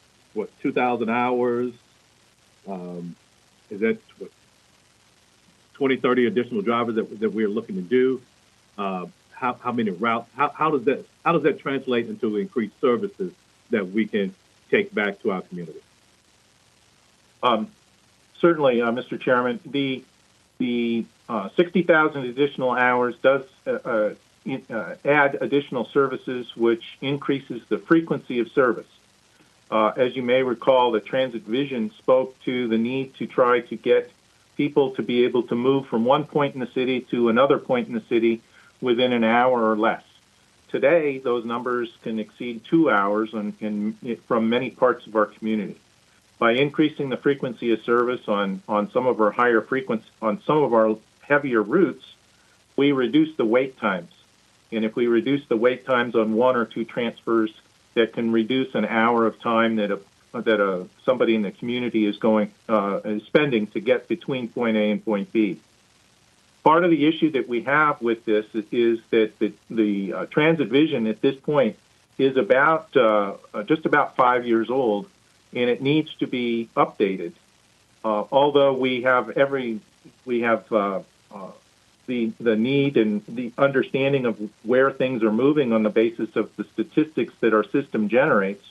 2,000 hours, is that 20, 30 additional drivers that we're looking to do? How many routes? How does that translate into increased services that we can take back to our community?
Certainly, Mr. Chairman, the 60,000 additional hours does add additional services, which increases the frequency of service. As you may recall, the Transit Vision spoke to the need to try to get people to be able to move from one point in the city to another point in the city within an hour or less. Today, those numbers can exceed 2 hours from many parts of our community. By increasing the frequency of service on some of our some of our heavier routes, we reduce the wait times. And if we reduce the wait times on one or two transfers, that can reduce an hour of time that somebody in the community is spending to get between point A and point B. Part of the issue that we have with this is that the Transit Vision at this point is about just about 5 years old, and it needs to be updated. Although we have the need and the understanding of where things are moving on the basis of the statistics that our system generates,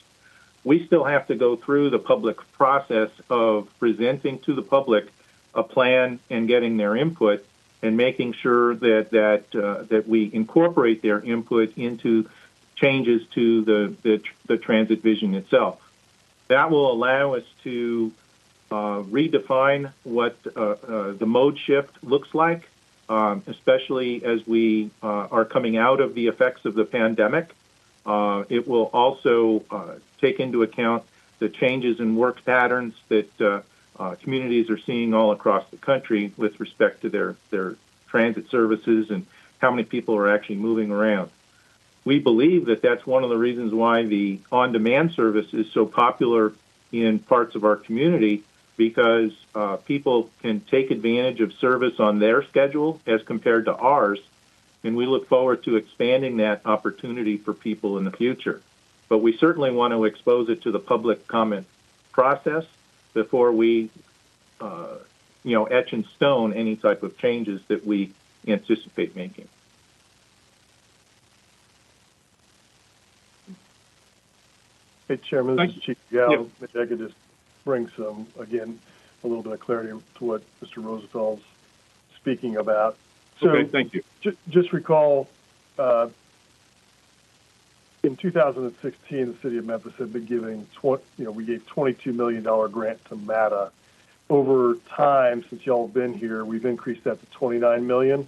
we still have to go through the public process of presenting to the public a plan and getting their input and making sure that we incorporate their input into changes to the transit vision itself. That will allow us to redefine what the mode shift looks like, especially as we are coming out of the effects of the pandemic. It will also take into account the changes in work patterns that communities are seeing all across the country with respect to their transit services and how many people are actually moving around. We believe that that's one of the reasons why the on-demand service is so popular in parts of our community, because people can take advantage of service on their schedule as compared to ours, and we look forward to expanding that opportunity for people in the future. But we certainly want to expose it to the public comment process before we, etch in stone any type of changes that we anticipate making.
Hey, Chairman, this is Chief Gallo. Maybe I could just bring a little bit of clarity to what Mr. Roosevelt's speaking about. So,
okay, thank you.
Just recall, in 2016, the city of Memphis had been giving, we gave $22 million grant to MATA. Over time, since y'all have been here, we've increased that to $29 million.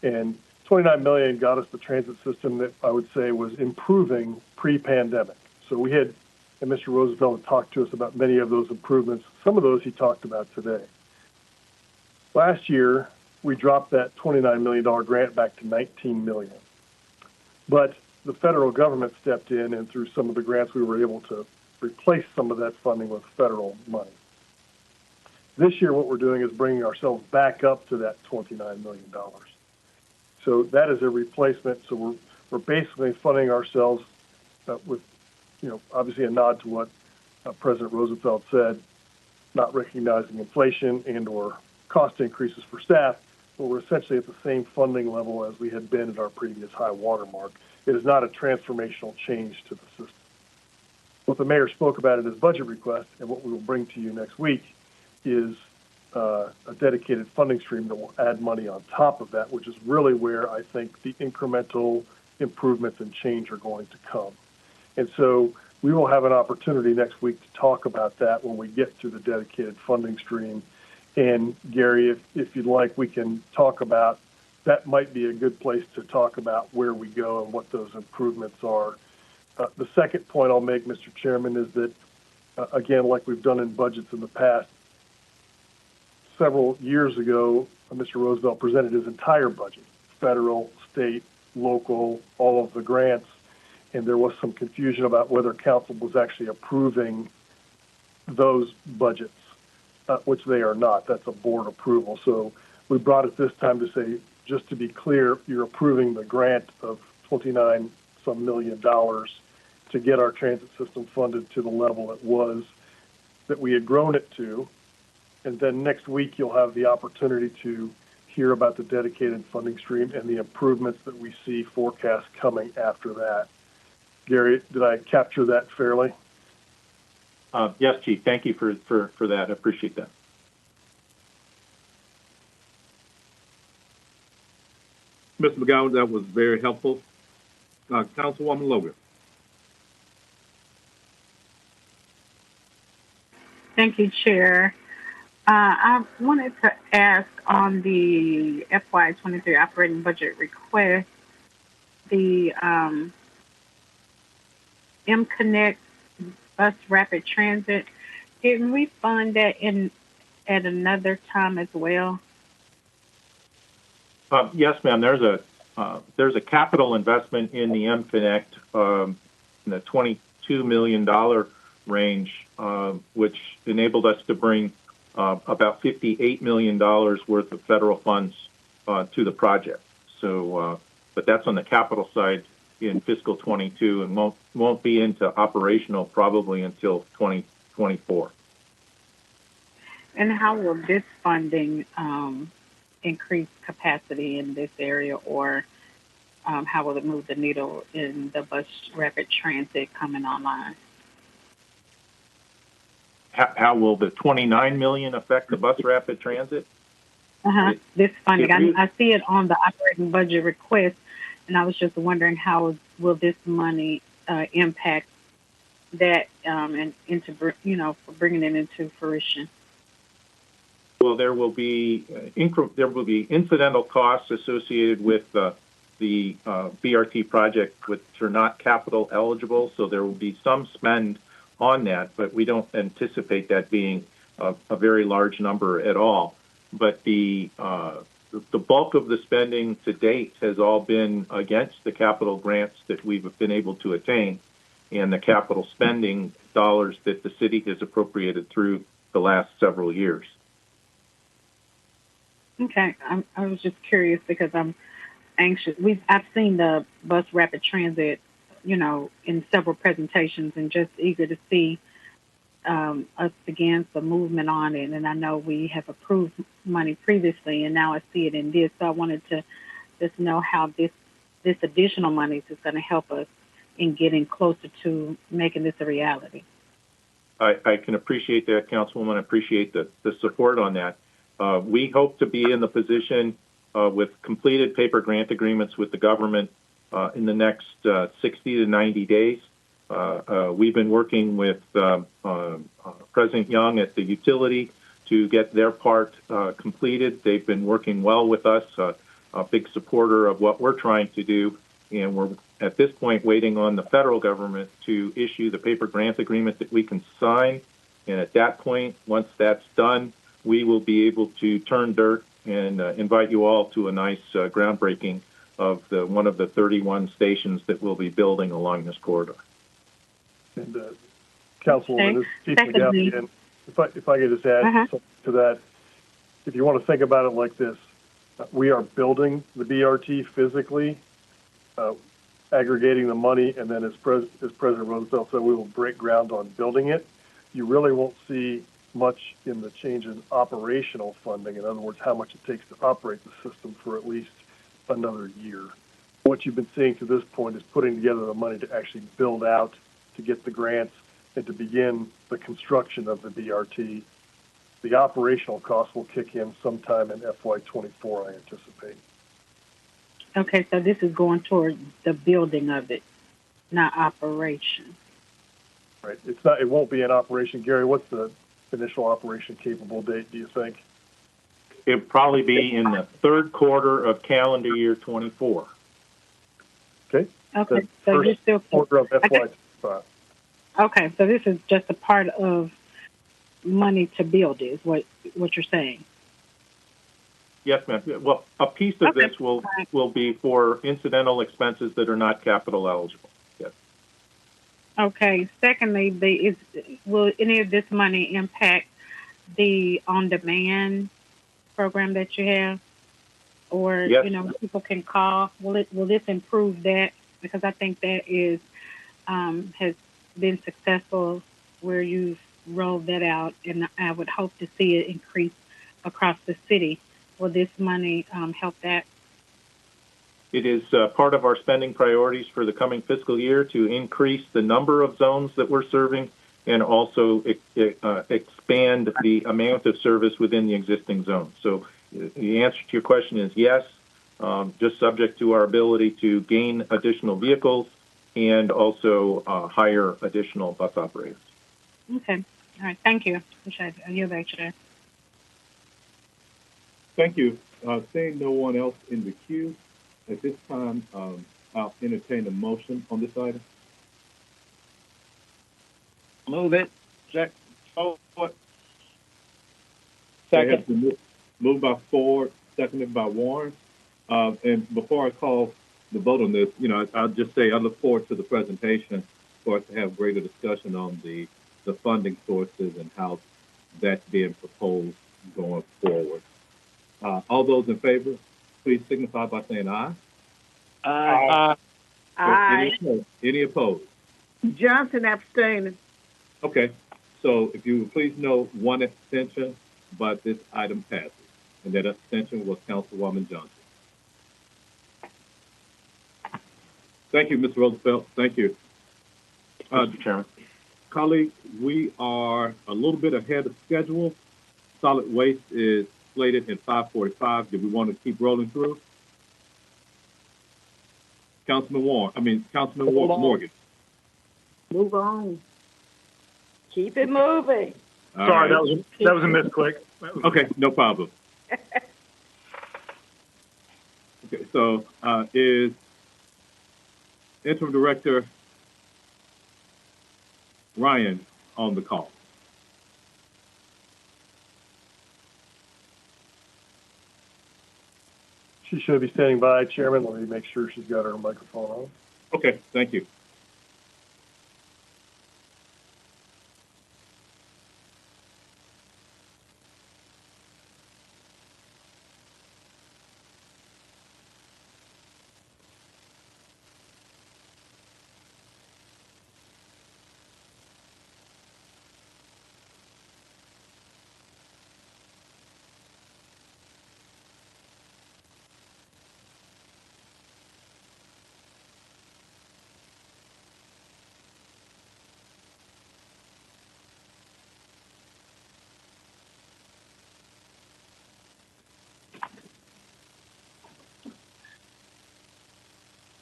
And $29 million got us the transit system that I would say was improving pre-pandemic. So we had, and Mr. Roosevelt had talked to us about many of those improvements. Some of those he talked about today. Last year, we dropped that $29 million grant back to $19 million. But the federal government stepped in, and through some of the grants, we were able to replace some of that funding with federal money. This year, what we're doing is bringing ourselves back up to that $29 million. So that is a replacement. So we're basically funding ourselves with, obviously a nod to what President Roosevelt said, not recognizing inflation and or cost increases for staff, but we're essentially at the same funding level as we had been at our previous high water mark. It is not a transformational change to the system. What the mayor spoke about in his budget request and what we will bring to you next week is a dedicated funding stream that will add money on top of that, which is really where I think the incremental improvements and change are going to come. And so we will have an opportunity next week to talk about that when we get to the dedicated funding stream. And Gary, if you'd like, we can talk about, that might be a good place to talk about where we go and what those improvements are. The second point I'll make, Mr. Chairman, is that, again, like we've done in budgets in the past, several years ago, Mr. Roosevelt presented his entire budget, federal, state, local, all of the grants, and there was some confusion about whether council was actually approving those budgets, which they are not. That's a board approval. So we brought it this time to say, just to be clear, you're approving the grant of $29-some million to get our transit system funded to the level it was that we had grown it to. And then next week, you'll have the opportunity to hear about the dedicated funding stream and the improvements that we see forecast coming after that. Gary, did I capture that fairly?
Yes, Chief. Thank you for that. I appreciate that.
Mr. McGowan, that was very helpful. Councilwoman Logan.
Thank you, Chair. I wanted to ask on the FY23 operating budget request, the M-Connect bus rapid transit, didn't we fund that at another time as well?
Yes, ma'am. There's a capital investment in the M-Connect in the $22 million range, which enabled us to bring about $58 million worth of federal funds to the project. So, but that's on the capital side in fiscal 22 and won't be into operational probably until 2024.
And how will this funding increase capacity in this area, or how will it move the needle in the bus rapid transit coming online?
how will the 29 million affect the bus rapid transit?
This funding,
it
I see it on the operating budget request, and I was just wondering how will this money impact that and into for bringing it into fruition.
Well, there will be incidental costs associated with the BRT project, which are not capital eligible. So there will be some spend on that, but we don't anticipate that being a very large number at all. But the bulk of the spending to date has all been against the capital grants that we've been able to attain and the capital spending dollars that the city has appropriated through the last several years.
Okay, I was just curious because I'm anxious. I've seen the bus rapid transit, in several presentations, and just eager to see us begin some movement on it. And I know we have approved money previously, and now I see it in this. So I wanted to just know how this additional money is going to help us in getting closer to making this a reality.
I can appreciate that, Councilwoman. I appreciate the support on that. We hope to be in the position with completed paper grant agreements with the government in the next 60 to 90 days. We've been working with President Young at the utility to get their part completed. They've been working well with us, a big supporter of what we're trying to do, and we're at this point waiting on the federal government to issue the paper grant agreement that we can sign. And at that point, once that's done, we will be able to turn dirt and invite you all to a nice groundbreaking of one of the 31 stations that we'll be building along this corridor.
And Councilwoman, this is Chief McGowan, and if I could just add something to that, if you want to think about it like this, we are building the BRT physically, aggregating the money, and then as President Roosevelt said, we will break ground on building it. You really won't see much in the change in operational funding. In other words, how much it takes to operate the system for at least another year. What you've been seeing to this point is putting together the money to actually build out, to get the grants, and to begin the construction of the BRT. The operational costs will kick in sometime in FY24, I anticipate.
Okay, so this is going toward the building of it, not operation.
Right. It won't be an operation. Gary, what's the initial operation capable date, do you think?
It'd probably be in the third quarter of calendar year 24.
Okay.
Okay, so you're still
quarter of FY25.
Okay, so this is just a part of money to build is what you're saying.
Yes, ma'am. Well, a piece of this will be for incidental expenses that are not capital eligible. Yes.
Okay. Secondly, will any of this money impact the on-demand program that you have, or
yes.
People can call? Will this improve that? Because I think that is has been successful where you've rolled that out, and I would hope to see it increase across the city. Will this money help that?
It is part of our spending priorities for the coming fiscal year to increase the number of zones that we're serving and also expand the amount of service within the existing zones. So the answer to your question is yes, just subject to our ability to gain additional vehicles and also hire additional bus operators.
Okay. All right. Thank you. Appreciate it. I'll yield back to that.
Thank you. Seeing no one else in the queue, at this time, I'll entertain a motion on this item.
Move it. Second.
Moved by Ford, seconded by Warren. And before I call the vote on this, I'll just say I look forward to the presentation for us to have greater discussion on the funding sources and how that's being proposed going forward. All those in favor, please signify by saying aye.
Aye. Aye.
Any opposed?
Johnson abstaining.
Okay, so if you would please note one abstention, but this item passes. And that abstention was Councilwoman Johnson. Thank you, Mr. Roosevelt. Thank you.
Mr. Chairman.
Colleagues, we are a little bit ahead of schedule. Solid waste is slated at 5:45. Do we want to keep rolling through? Councilman Morgan.
Move on. Keep it moving.
All
Sorry,
right.
that was a misclick.
Okay, no problem. Okay, so is Interim Director Ryan on the call?
She should be standing by. Chairman, let me make sure she's got her microphone on.
Okay, thank you.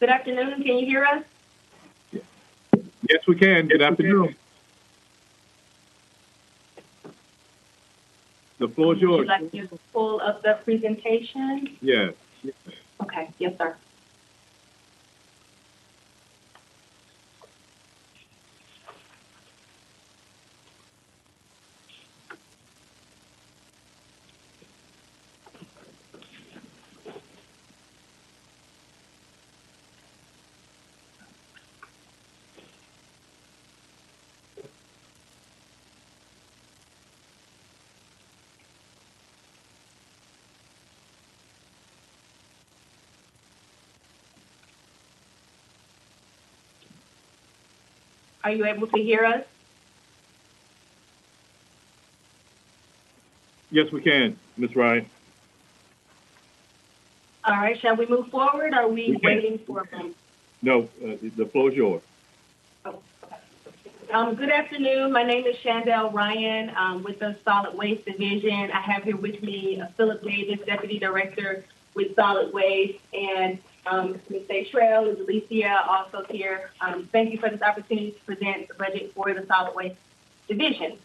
Good afternoon. Can you hear us?
Yes, we can. Good afternoon. The floor is yours.
Would you like to pull up the presentation?
Yes.
Okay. Yes, sir. Are you able to hear us?
Yes, we can, Ms. Ryan.
All right. Shall we move forward? Or are we waiting for a moment?
No, the floor is yours.
Good afternoon. My name is Chandel Ryan with the Solid Waste Division. I have here with me Philip Davis, Deputy Director with Solid Waste, and Ms. Trail is Alicia also here. Thank you for this opportunity to present the budget for the Solid Waste Division.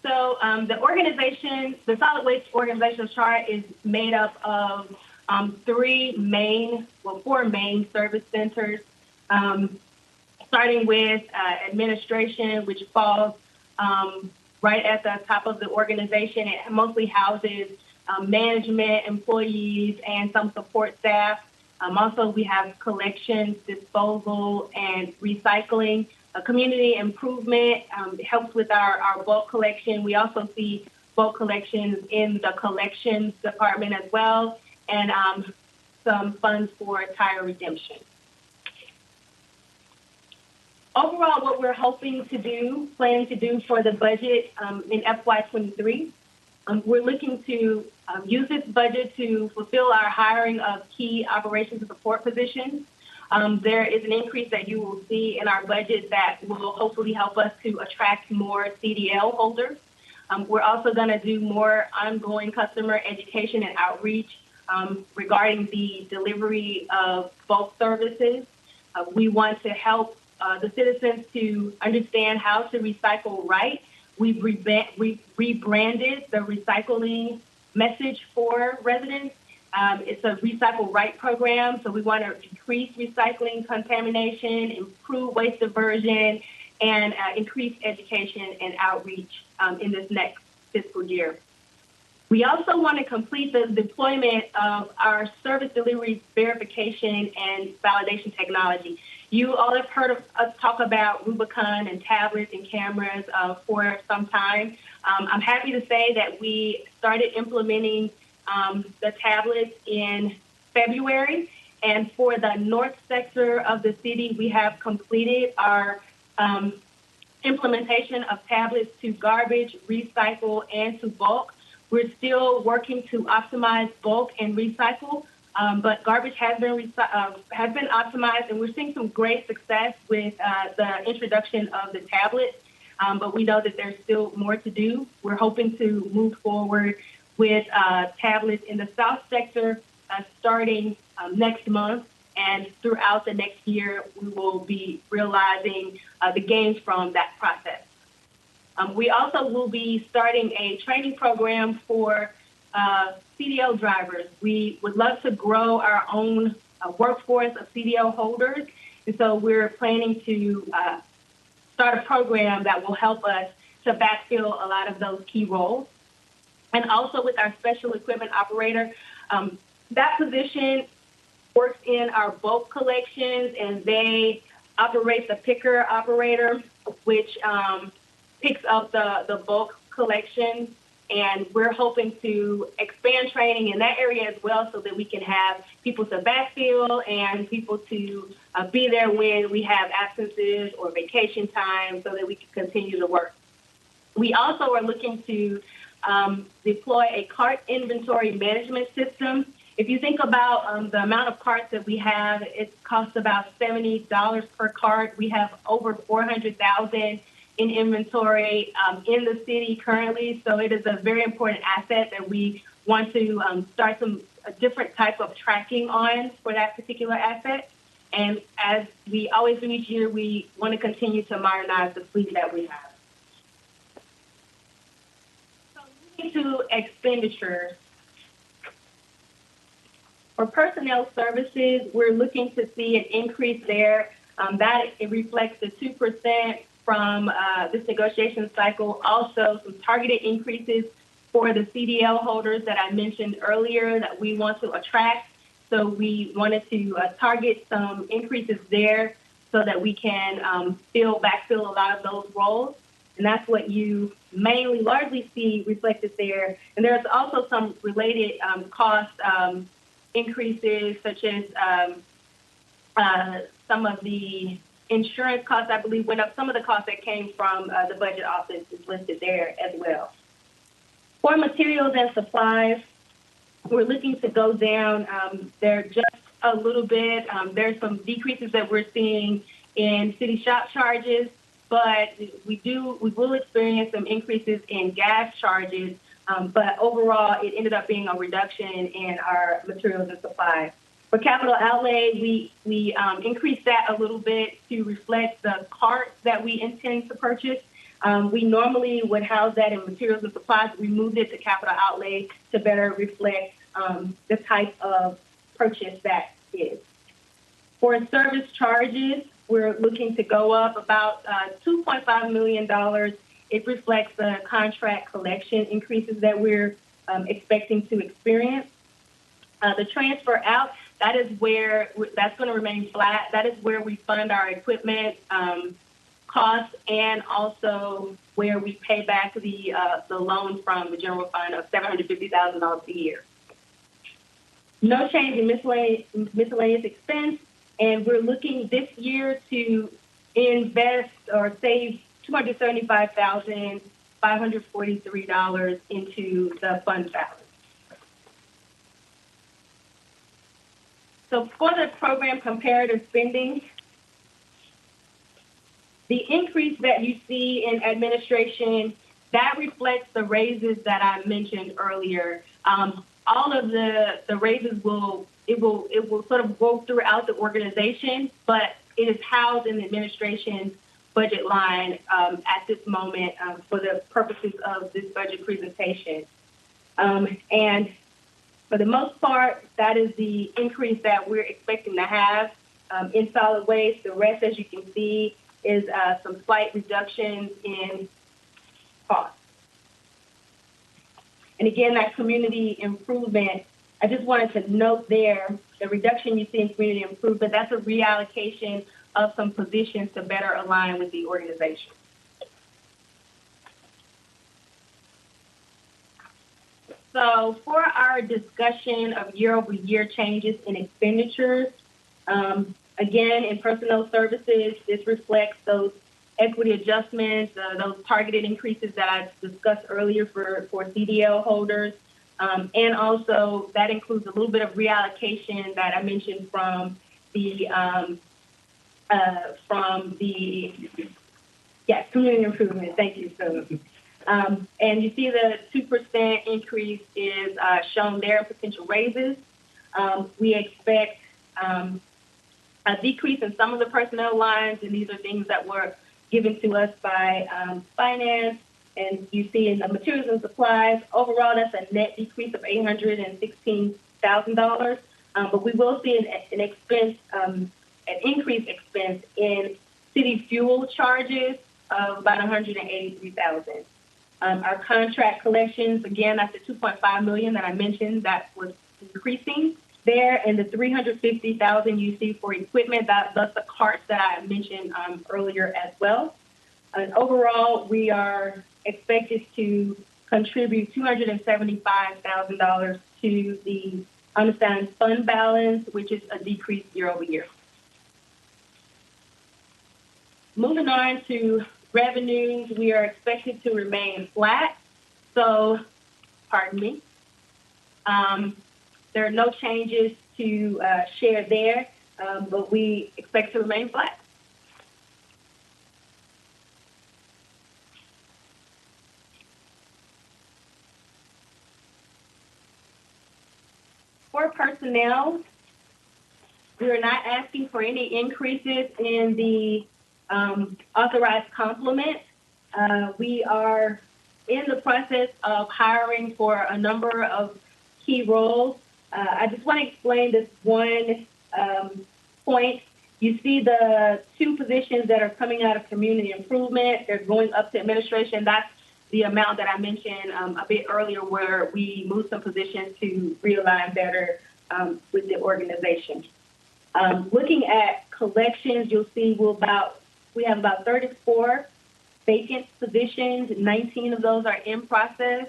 So the Solid Waste organizational chart is made up of four main service centers, starting with administration, which falls right at the top of the organization. It mostly houses management, employees, and some support staff. Also, we have collections, disposal, and recycling. Community improvement helps with our bulk collection. We also see bulk collections in the collections department as well, and some funds for tire redemption. Overall, what we're planning to do for the budget in FY23, we're looking to use this budget to fulfill our hiring of key operations and support positions. There is an increase that you will see in our budget that will hopefully help us to attract more CDL holders. We're also going to do more ongoing customer education and outreach regarding the delivery of bulk services. We want to help the citizens to understand how to recycle right. We've rebranded the recycling message for residents. It's a Recycle Right program, so we want to decrease recycling contamination, improve waste diversion, and increase education and outreach in this next fiscal year. We also want to complete the deployment of our service delivery verification and validation technology. You all have heard of us talk about Rubicon and tablets and cameras for some time. I'm happy to say that we started implementing the tablets in February, and for the north sector of the city, we have completed our implementation of tablets to garbage, recycle, and to bulk. We're still working to optimize bulk and recycle, but garbage has been optimized, and we're seeing some great success with the introduction of the tablets. But we know that there's still more to do. We're hoping to move forward with tablets in the South sector starting next month, and throughout the next year, we will be realizing the gains from that process. We also will be starting a training program for CDL drivers. We would love to grow our own workforce of CDL holders, and so we're planning to start a program that will help us to backfill a lot of those key roles. And also with our special equipment operator, that position works in our bulk collections, and they operate the picker operator, which picks up the bulk collection. And we're hoping to expand training in that area as well, so that we can have people to backfill and people to be there when we have absences or vacation time, so that we can continue to work. We also are looking to deploy a cart inventory management system. If you think about the amount of carts that we have, it costs about $70 per cart. We have over 400,000 in inventory in the city currently, so it is a very important asset that we want to start a different type of tracking on for that particular asset. And as we always do each year, we want to continue to modernize the fleet that we have. So moving to expenditures. For personnel services, we're looking to see an increase there. That it reflects the 2% from this negotiation cycle. Also, some targeted increases for the CDL holders that I mentioned earlier that we want to attract. So we wanted to target some increases there so that we can backfill a lot of those roles. And that's what you largely see reflected there. And there's also some related cost increases, such as some of the insurance costs, I believe, went up. Some of the costs that came from the budget office is listed there as well. For materials and supplies, we're looking to go down there just a little bit. There's some decreases that we're seeing in city shop charges, but we will experience some increases in gas charges. But overall, it ended up being a reduction in our materials and supplies. For capital outlay, we increased that a little bit to reflect the carts that we intend to purchase. We normally would house that in materials and supplies. We moved it to capital outlay to better reflect the type of purchase that is. For service charges, we're looking to go up about $2.5 million. It reflects the contract collection increases that we're expecting to experience. The transfer out, that is where that's going to remain flat. That is where we fund our equipment costs, and also where we pay back the loan from the general fund of $750,000 a year. No change in miscellaneous expense, and we're looking this year to invest or save $275,543 into the fund balance. So for the program comparative spending, the increase that you see in administration, that reflects the raises that I mentioned earlier. All of the raises will sort of go throughout the organization, but it is housed in the administration budget line at this moment for the purposes of this budget presentation. And for the most part, that is the increase that we're expecting to have in solid waste. The rest, as you can see, is some slight reductions in costs. And again, that community improvement, I just wanted to note there, the reduction you see in community improvement, that's a reallocation of some positions to better align with the organization. So for our discussion of year-over-year changes in expenditures, again, in personnel services, this reflects those equity adjustments, those targeted increases that I discussed earlier for CDL holders. And also that includes a little bit of reallocation that I mentioned from the community improvement. Thank you, so. And you see the 2% increase is shown there, potential raises. We expect a decrease in some of the personnel lines, and these are things that were given to us by finance. And you see in the materials and supplies, overall, that's a net decrease of $816,000. But we will see an increased expense in city fuel charges of about $183,000. Our contract collections, again, that's the $2.5 million that I mentioned that was increasing there, and the $350,000 you see for equipment, that's the carts that I mentioned earlier as well. And overall, we are expected to contribute $275,000 to the unassigned fund balance, which is a decrease year over year. Moving on to revenues, we are expected to remain flat. So, pardon me. There are no changes to share there, but we expect to remain flat. For personnel, we are not asking for any increases in the authorized complement. We are in the process of hiring for a number of key roles. I just want to explain this one point. You see the two positions that are coming out of community improvement. They're going up to administration. That's the amount that I mentioned a bit earlier, where we moved some positions to realign better with the organization. Looking at collections, you'll see we have about 34 vacant positions. 19 of those are in process.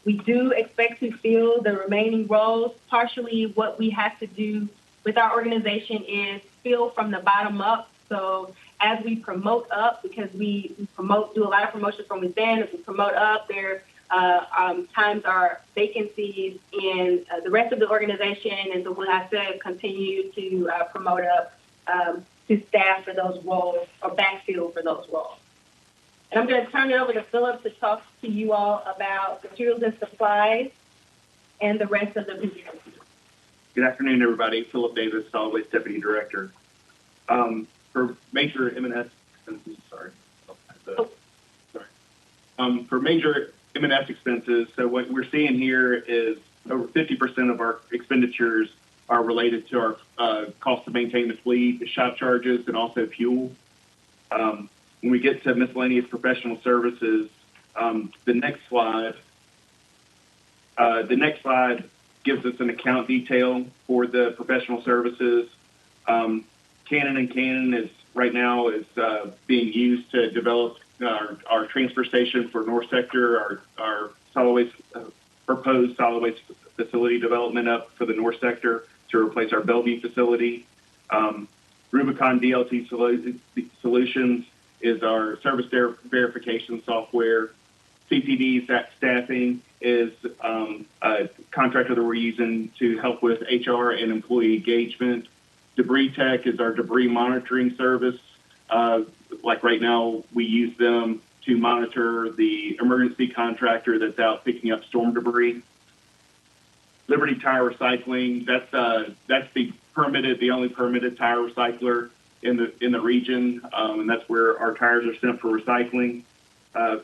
We do expect to fill the remaining roles. Partially what we have to do with our organization is fill from the bottom up. So as we promote up, because we do a lot of promotion from within, as we promote up, there times are vacancies in the rest of the organization, and so we'll have to continue to promote up to staff for those roles or backfill for those roles. And I'm going to turn it over to Philip to talk to you all about materials and supplies and the rest of the review.
Good afternoon, everybody. Philip Davis, Solid Waste Deputy Director. For major M&S expenses, for major M&S expenses, so what we're seeing here is over 50% of our expenditures are related to our cost to maintain the fleet, shop charges, and also fuel. When we get to miscellaneous professional services, the next slide gives us an account detail for the professional services. Cannon is right now being used to develop our transfer station for North Sector, our solid waste proposed solid waste facility development up for the North Sector to replace our Bellevue facility. Rubicon DLT Solutions is our service verification software. CPD staffing is a contractor that we're using to help with HR and employee engagement. Debris Tech is our debris monitoring service. Like right now, we use them to monitor the emergency contractor that's out picking up storm debris. Liberty Tire Recycling, that's the only permitted tire recycler in the region, and that's where our tires are sent for recycling.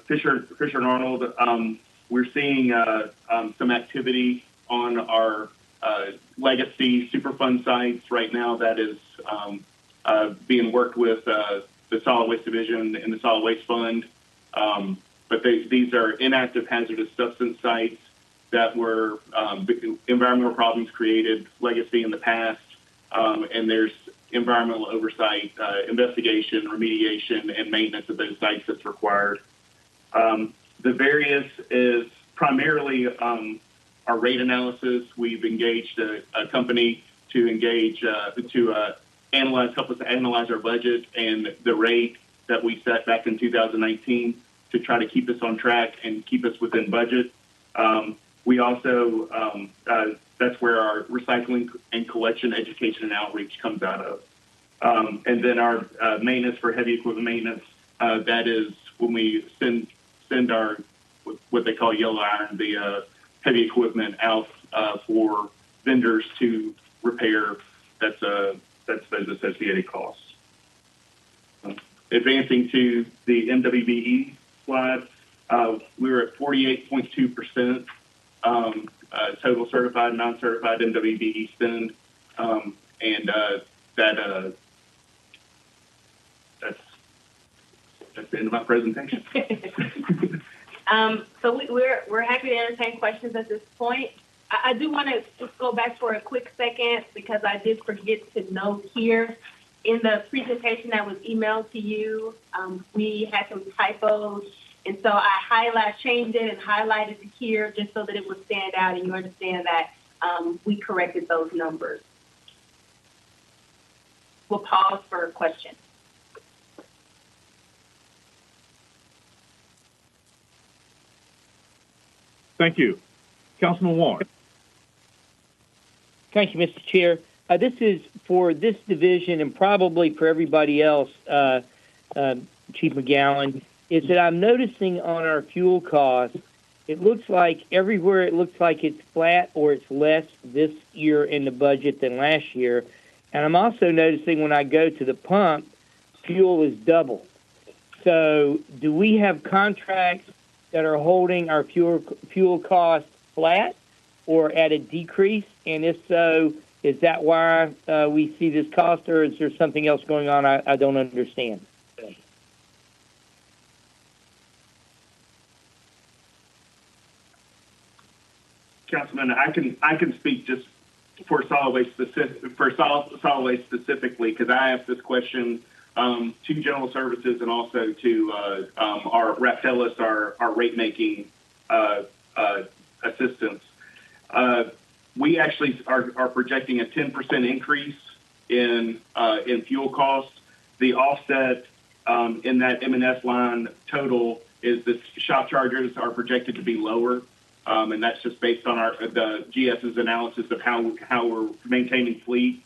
Fisher and Arnold, we're seeing some activity on our legacy Superfund sites right now that is being worked with the Solid Waste Division and the Solid Waste Fund. But these are inactive hazardous substance sites that were environmental problems created, legacy in the past, and there's environmental oversight, investigation, remediation, and maintenance of those sites that's required. The various is primarily our rate analysis. We've engaged a company to help us analyze our budget and the rate that we set back in 2019 to try to keep us on track and keep us within budget. We also, that's where our recycling and collection education and outreach comes out of. And then our maintenance for heavy equipment maintenance, that is when we send our, what they call yellow iron, the heavy equipment out for vendors to repair. That's those associated costs. Advancing to the MWBE slide, we were at 48.2% total certified, non-certified MWBE spend, and that's the end of my presentation.
So we're happy to entertain questions at this point. I do want to just go back for a quick second because I did forget to note here in the presentation that was emailed to you, we had some typos, and so I changed it and highlighted it here just so that it would stand out and you understand that we corrected those numbers. We'll pause for a question.
Thank you. Councilman Warren.
Thank you, Mr. Chair. This is for this division and probably for everybody else, Chief McGowan, is that I'm noticing on our fuel costs, it looks like everywhere it looks like it's flat or it's less this year in the budget than last year. And I'm also noticing when I go to the pump, fuel is double. So do we have contracts that are holding our fuel costs flat or at a decrease? And if so, is that why we see this cost, or is there something else going on I don't understand?
Councilman, I can speak just for solid waste specifically, because I asked this question to General Services and also to our Raptellis, our rate making assistants. We actually are projecting a 10% increase in fuel costs. The offset in that M&S line total is the shop charges are projected to be lower, and that's just based on the GS's analysis of how we're maintaining fleet.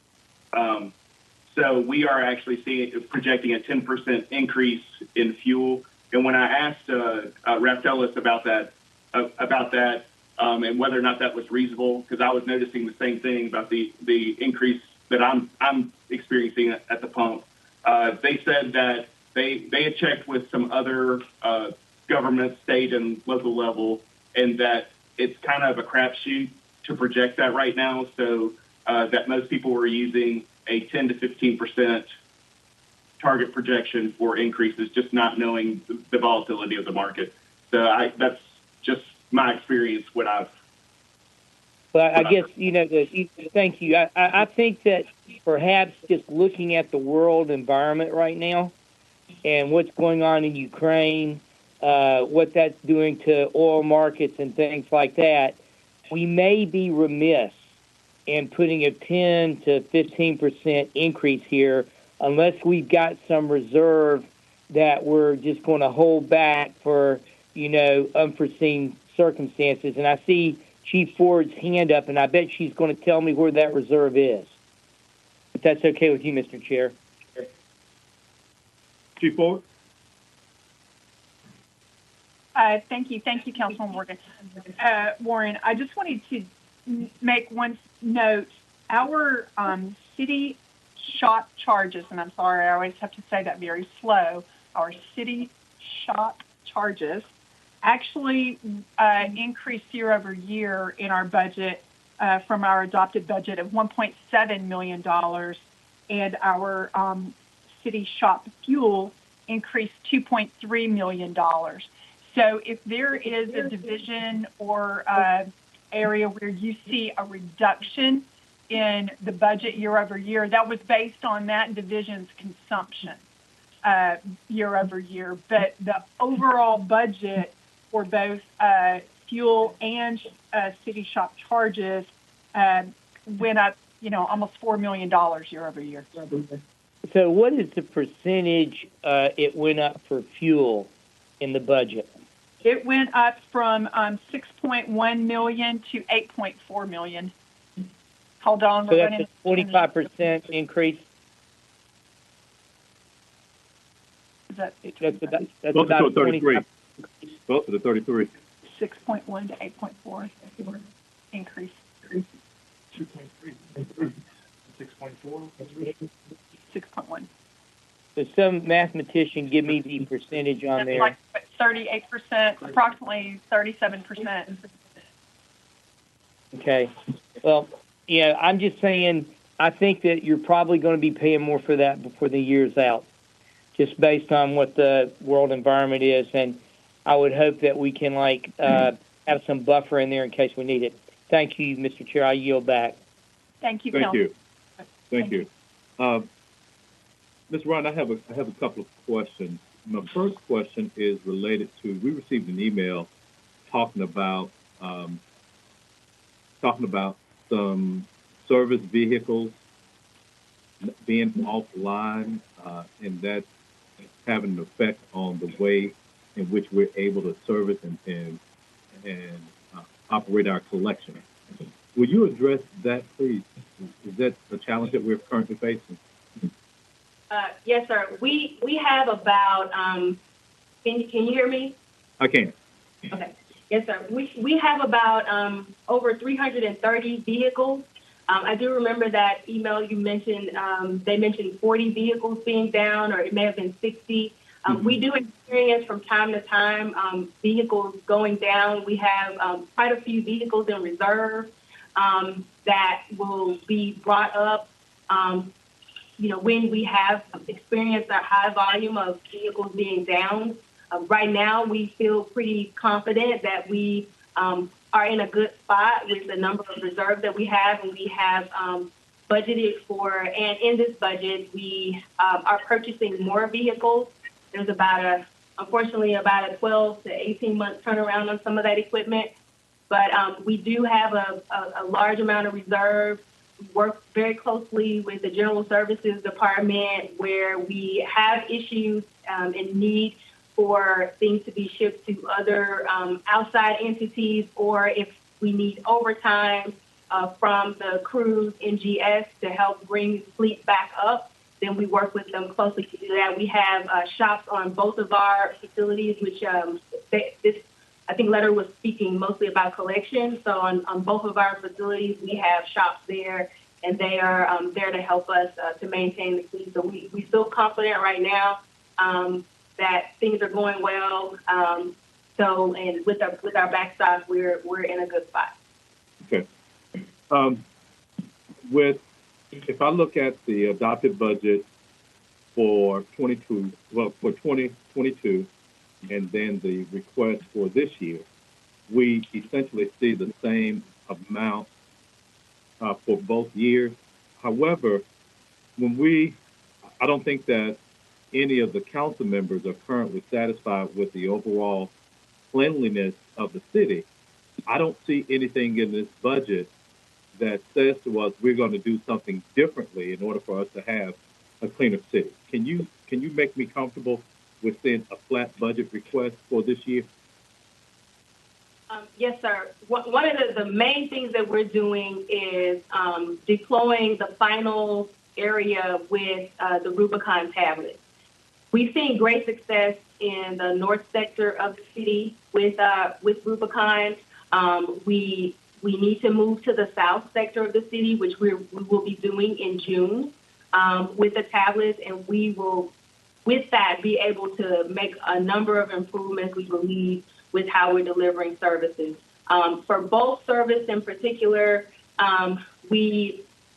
So we are actually projecting a 10% increase in fuel. And when I asked Raptellis about that, and whether or not that was reasonable, because I was noticing the same thing about the increase that I'm experiencing at the pump. They said that they had checked with some other government, state, and local level, and that it's kind of a crapshoot to project that right now. So that most people were using a 10 to 15% target projection for increases, just not knowing the volatility of the market. So that's just my experience. Well,
I guess, thank you. I think that perhaps just looking at the world environment right now and what's going on in Ukraine, what that's doing to oil markets and things like that, we may be remiss in putting a 10 to 15% increase here unless we've got some reserve that we're just going to hold back for, unforeseen circumstances. And I see Chief Ford's hand up, and I bet she's going to tell me where that reserve is. If that's okay with you, Mr. Chair.
Chief Ford?
Thank you, Councilman Morgan. Warren, I just wanted to make one note. Our city shop charges, and I'm sorry, I always have to say that very slow, our city shop charges actually increased year over year in our budget from our adopted budget of $1.7 million, and our city shop fuel increased $2.3 million. So if there is a division or area where you see a reduction in the budget year over year, that was based on that division's consumption year over year. But the overall budget for both fuel and city shop charges went up, almost $4 million year over year.
So what is the percentage it went up for fuel in the budget?
It went up from 6.1 million to 8.4 million. Hold on,
So
we're
that's
running.
a 45% increase.
Is that
That's about
Both
a
to 33.
25%
Both to the 33.
6.1 to 8.4 increase.
2.3. 6.4.
6.1.
So some mathematician give me the percentage on there.
Like 38%, approximately 37%.
Okay. Well, yeah, I'm just saying, I think that you're probably going to be paying more for that before the year's out, just based on what the world environment is. And I would hope that we can, have some buffer in there in case we need it. Thank you, Mr. Chair. I yield back.
Thank you,
Thank you. Thank you. Ms. Ryan, I have a couple of questions. My first question is related to, we received an email talking about some service vehicles being offline, and that's having an effect on the way in which we're able to service and operate our collection. Will you address that, please? Is that a challenge that we're currently facing?
Yes, sir. We have about, can you hear me?
I can.
Okay. Yes, sir. We have about over 330 vehicles. I do remember that email you mentioned. They mentioned 40 vehicles being down, or it may have been 60. We do experience from time to time vehicles going down. We have quite a few vehicles in reserve that will be brought up, when we have experienced a high volume of vehicles being down. Right now, we feel pretty confident that we are in a good spot with the number of reserves that we have, and we have budgeted for, and in this budget, we are purchasing more vehicles. There's unfortunately about a 12 to 18 month turnaround on some of that equipment, but we do have a large amount of reserves. We work very closely with the General Services Department where we have issues and need for things to be shipped to other outside entities, or if we need overtime from the cruise NGS to help bring fleet back up, then we work with them closely to do that. We have shops on both of our facilities, which this, I think, letter was speaking mostly about collection. So on both of our facilities, we have shops there, and they are there to help us to maintain the fleet. So we feel confident right now that things are going well. And with our backstop, we're in a good spot.
Okay. If I look at the adopted budget for 2022, and then the request for this year, we essentially see the same amount for both years. However, I don't think that any of the council members are currently satisfied with the overall cleanliness of the city. I don't see anything in this budget that says to us we're going to do something differently in order for us to have a cleaner city. Can you make me comfortable with seeing a flat budget request for this year?
Yes, sir. One of the main things that we're doing is deploying the final area with the Rubicon tablets. We've seen great success in the north sector of the city with Rubicon. We need to move to the south sector of the city, which we will be doing in June with the tablets, and we will, with that, be able to make a number of improvements, we believe, with how we're delivering services. For both service in particular,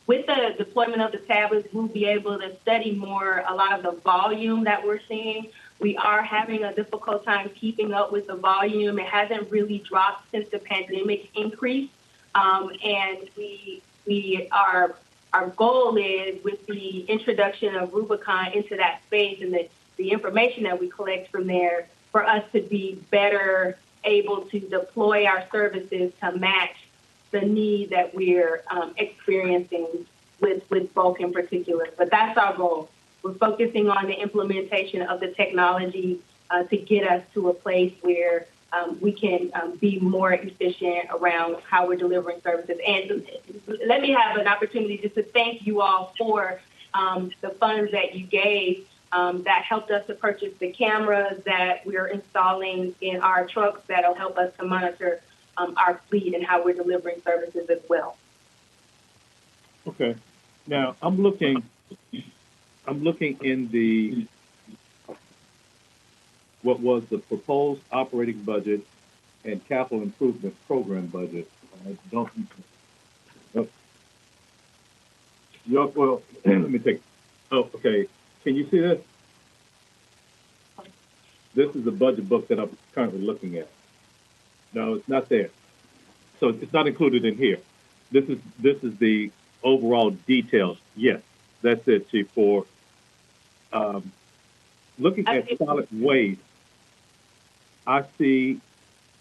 with the deployment of the tablets, we'll be able to study more a lot of the volume that we're seeing. We are having a difficult time keeping up with the volume. It hasn't really dropped since the pandemic increase. And our goal is, with the introduction of Rubicon into that space and the information that we collect from there, for us to be better able to deploy our services to match the need that we're experiencing with bulk in particular. But that's our goal. We're focusing on the implementation of the technology to get us to a place where we can be more efficient around how we're delivering services. And let me have an opportunity just to thank you all for the funds that you gave that helped us to purchase the cameras that we're installing in our trucks that'll help us to monitor our fleet and how we're delivering services as well.
Okay. Now I'm looking in the what was the proposed operating budget and capital improvement program budget. I don't. Well, let me take. Oh, okay. Can you see this? This is the budget book that I'm currently looking at. No, it's not there. So it's not included in here. This is the overall details. Yes, that's it, Chief. For looking at solid waste, I see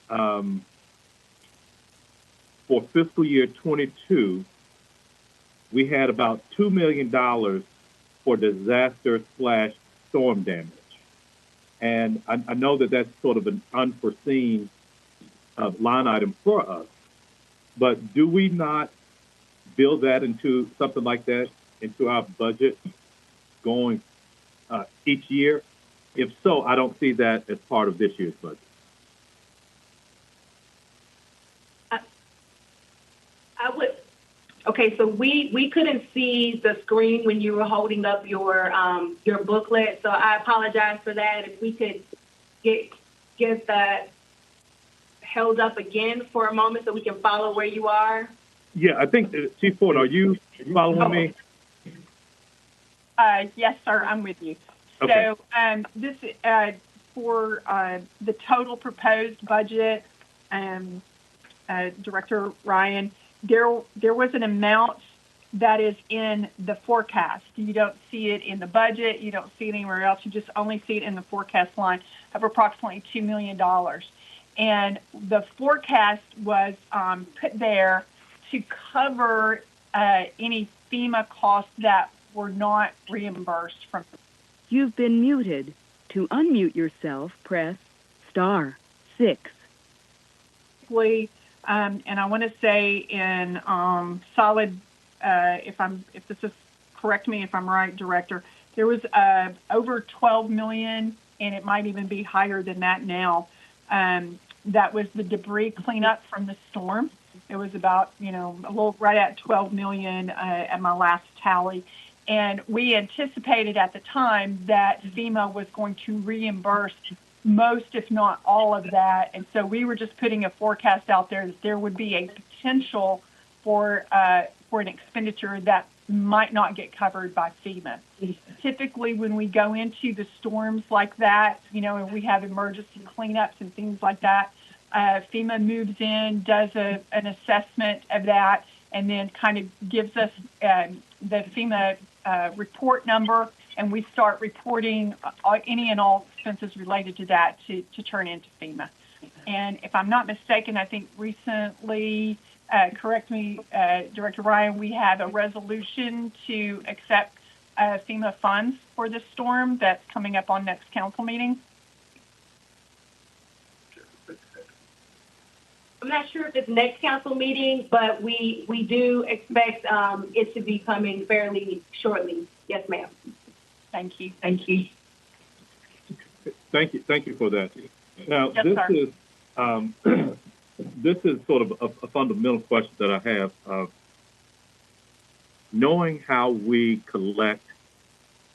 for fiscal year 22, we had about $2 million for disaster/storm damage. And I know that that's sort of an unforeseen line item for us, but do we not build that into something like that into our budget going each year? If so, I don't see that as part of this year's budget.
I would. Okay, so we couldn't see the screen when you were holding up your booklet, so I apologize for that. If we could get that held up again for a moment so we can follow where you are.
Yeah, I think, Chief Ford, are you following me?
Yes, sir, I'm with you.
Okay.
So this for the total proposed budget, Director Ryan, there was an amount that is in the forecast. You don't see it in the budget. You don't see it anywhere else. You just only see it in the forecast line of approximately $2 million. And the forecast was put there to cover any FEMA costs that were not reimbursed from.
You've been muted. To unmute yourself, press *6.
And I want to say in solid, if this is, correct me if I'm right, Director, there was over 12 million, and it might even be higher than that now. That was the debris cleanup from the storm. It was about, a little right at 12 million at my last tally. And we anticipated at the time that FEMA was going to reimburse most, if not all of that. And so we were just putting a forecast out there that there would be a potential for an expenditure that might not get covered by FEMA. Typically, when we go into the storms like that, and we have emergency cleanups and things like that, FEMA moves in, does an assessment of that, and then kind of gives us the FEMA report number, and we start reporting any and all expenses related to that to turn into FEMA. And if I'm not mistaken, I think recently, correct me, Director Ryan, we have a resolution to accept FEMA funds for this storm that's coming up on next council meeting.
I'm not sure if it's next council meeting, but we do expect it to be coming fairly shortly. Yes, ma'am.
Thank you.
Thank you for that. Now,
yes,
this is sort of a fundamental question that I have. Knowing how we collect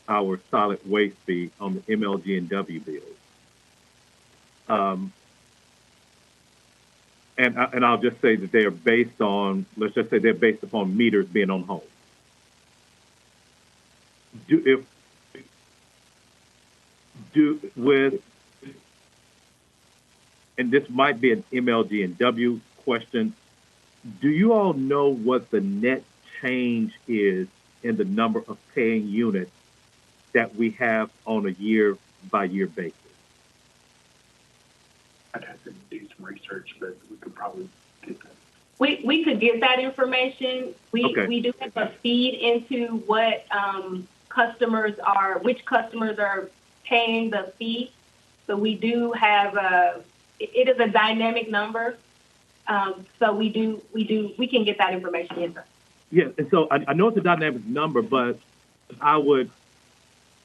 our solid waste fee on the MLG and W bills, and I'll just say that they are based on, let's just say they're based upon meters being on home. And this might be an MLG and W question, do you all know what the net change is in the number of paying units that we have on a year-by-year basis?
I'd have to do some research, but we could probably get that.
We could get that information. We do have a feed into what which customers are paying the fee. So we do have it is a dynamic number. So we can get that information in.
Yeah, and so I know it's a dynamic number, but I would,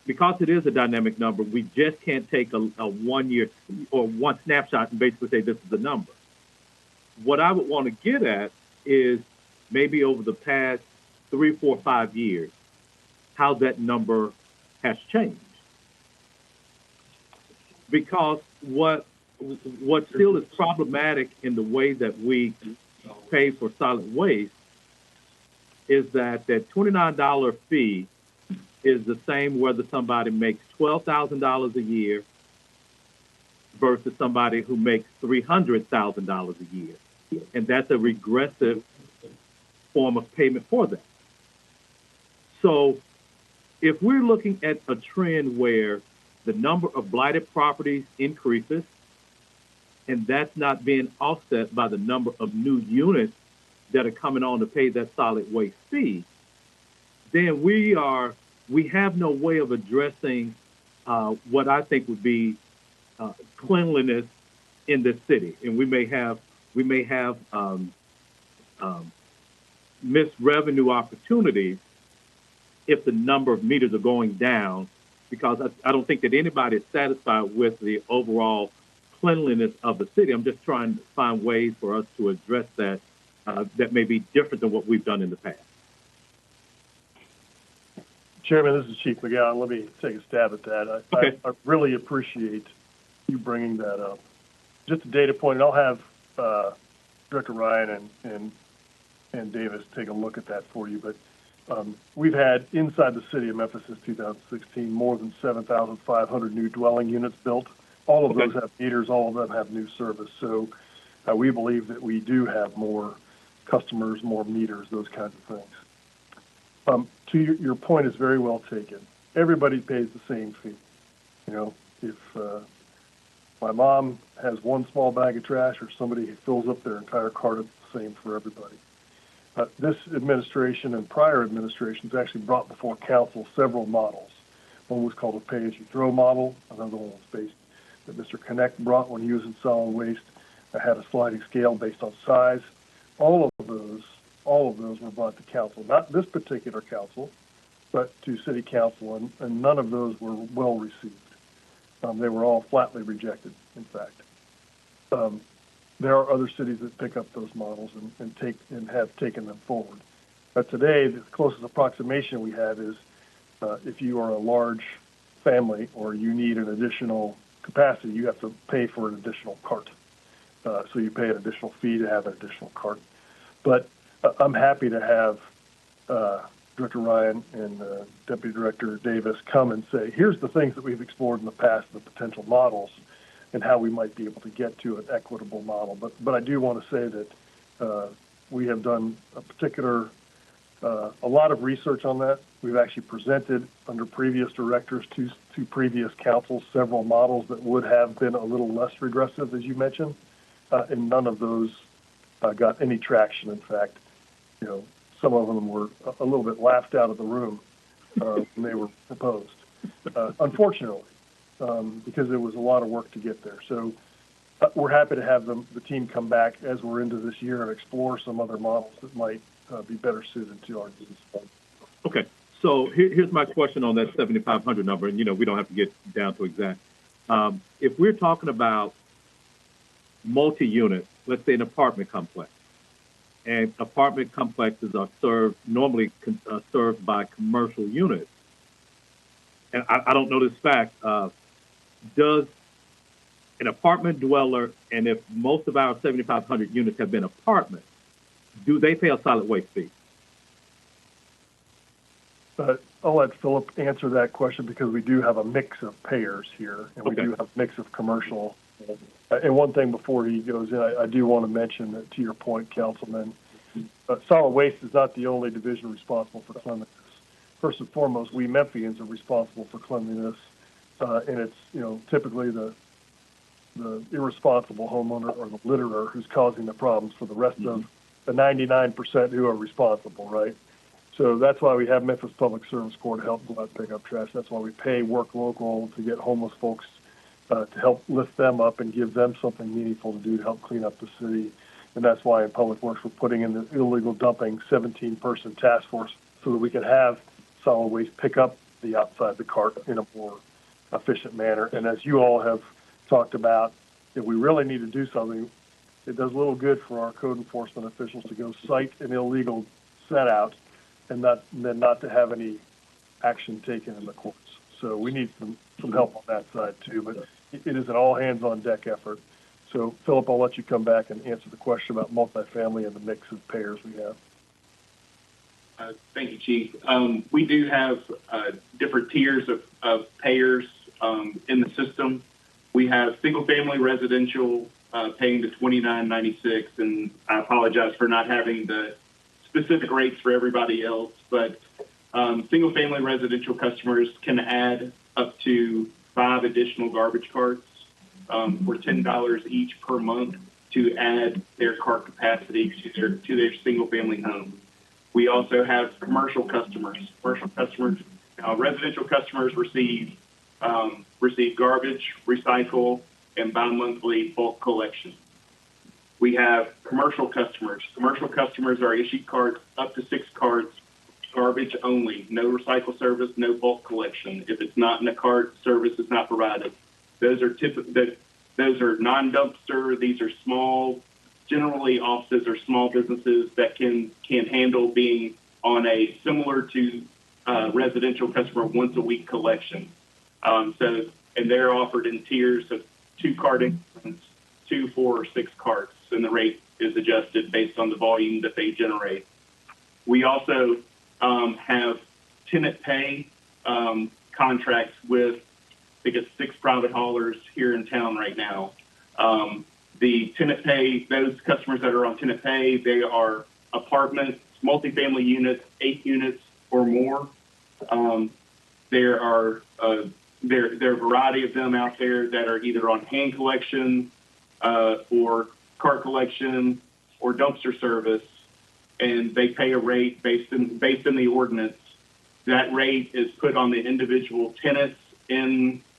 because it is a dynamic number, we just can't take a 1 year or one snapshot and basically say this is the number. What I would want to get at is maybe over the past 3, 4, 5 years, how that number has changed. Because what still is problematic in the way that we pay for solid waste is that $29 fee is the same whether somebody makes $12,000 a year versus somebody who makes $300,000 a year. And that's a regressive form of payment for that. So if we're looking at a trend where the number of blighted properties increases, and that's not being offset by the number of new units that are coming on to pay that solid waste fee, then we have no way of addressing what I think would be cleanliness in this city, and we may have missed revenue opportunities if the number of meters are going down, because I don't think that anybody is satisfied with the overall cleanliness of the city. I'm just trying to find ways for us to address that that may be different than what we've done in the past.
Chairman, this is Chief McGowan. Let me take a stab at that.
Okay.
I really appreciate you bringing that up. Just a data point, and I'll have Director Ryan and Davis take a look at that for you. But we've had inside the city of Memphis since 2016 more than 7,500 new dwelling units built. All of those have meters. All of them have new service. So we believe that we do have more customers, more meters, those kinds of things. To your point is very well taken. Everybody pays the same fee. You know, if my mom has one small bag of trash or somebody fills up their entire cart, it's the same for everybody. This administration and prior administrations actually brought before council several models. One was called a pay-as-you-throw model. Another one was based that Mr. Connect brought when he was in solid waste. That had a sliding scale based on size. All of those were brought to council, not this particular council, but to city council, and none of those were well received. They were all flatly rejected, in fact. There are other cities that pick up those models and have taken them forward. But today, the closest approximation we have is if you are a large family or you need an additional capacity, you have to pay for an additional cart. So you pay an additional fee to have an additional cart. But I'm happy to have Director Ryan and Deputy Director Davis come and say, here's the things that we've explored in the past, the potential models, and how we might be able to get to an equitable model. But I do want to say that we have done a lot of research on that. We've actually presented under previous directors to previous councils several models that would have been a little less regressive, as you mentioned, and none of those got any traction. In fact, you know, some of them were a little bit laughed out of the room when they were proposed, unfortunately, because there was a lot of work to get there. So we're happy to have the team come back as we're into this year and explore some other models that might be better suited to our needs.
Okay, so here's my question on that 7,500 number, and we don't have to get down to exact. If we're talking about multi-unit, let's say an apartment complex, and apartment complexes are normally served by commercial units. And I don't know this fact. Does an apartment dweller, and if most of our 7,500 units have been apartments, do they pay a solid waste fee?
I'll let Philip answer that question because we do have a mix of payers here, and we do have a mix of commercial. And one thing before he goes in, I do want to mention that, to your point, Councilman, solid waste is not the only division responsible for cleanliness. First and foremost, we Memphians are responsible for cleanliness, and it's typically the irresponsible homeowner or the litterer who's causing the problems for the rest of the 99% who are responsible, right? So that's why we have Memphis Public Service Corps to help go out and pick up trash. That's why we pay Work Local to get homeless folks to help lift them up and give them something meaningful to do to help clean up the city. And that's why in Public Works we're putting in the illegal dumping 17-person task force so that we can have solid waste pick up the outside the cart in a more efficient manner. And as you all have talked about, if we really need to do something, it does little good for our code enforcement officials to go cite an illegal set out and then not to have any action taken in the courts. So we need some help on that side too, but it is an all hands on deck effort. So Philip, I'll let you come back and answer the question about multifamily and the mix of payers we have.
Thank you, Chief. We do have different tiers of payers in the system. We have single-family residential paying to $29.96, and I apologize for not having the specific rates for everybody else, but single-family residential customers can add up to 5 additional garbage carts for $10 each per month to add their cart capacity to their single-family home. We also have commercial customers. Residential customers receive garbage, recycle, and bi-monthly bulk collection. We have commercial customers. Commercial customers are issued carts up to 6 carts, garbage only, no recycle service, no bulk collection. If it's not in a cart, service is not provided. Those are non-dumpster. These are small, generally offices or small businesses that can handle being on a similar to residential customer once a week collection. And they're offered in tiers of 2 cart increments, 2, 4, or 6 carts, and the rate is adjusted based on the volume that they generate. We also have tenant pay contracts with, I think it's 6 private haulers here in town right now. The tenant pay, those customers that are on tenant pay, they are apartments, multifamily units, 8 units or more. There are a variety of them out there that are either on hand collection or cart collection or dumpster service, and they pay a rate based in the ordinance. That rate is put on the individual tenants that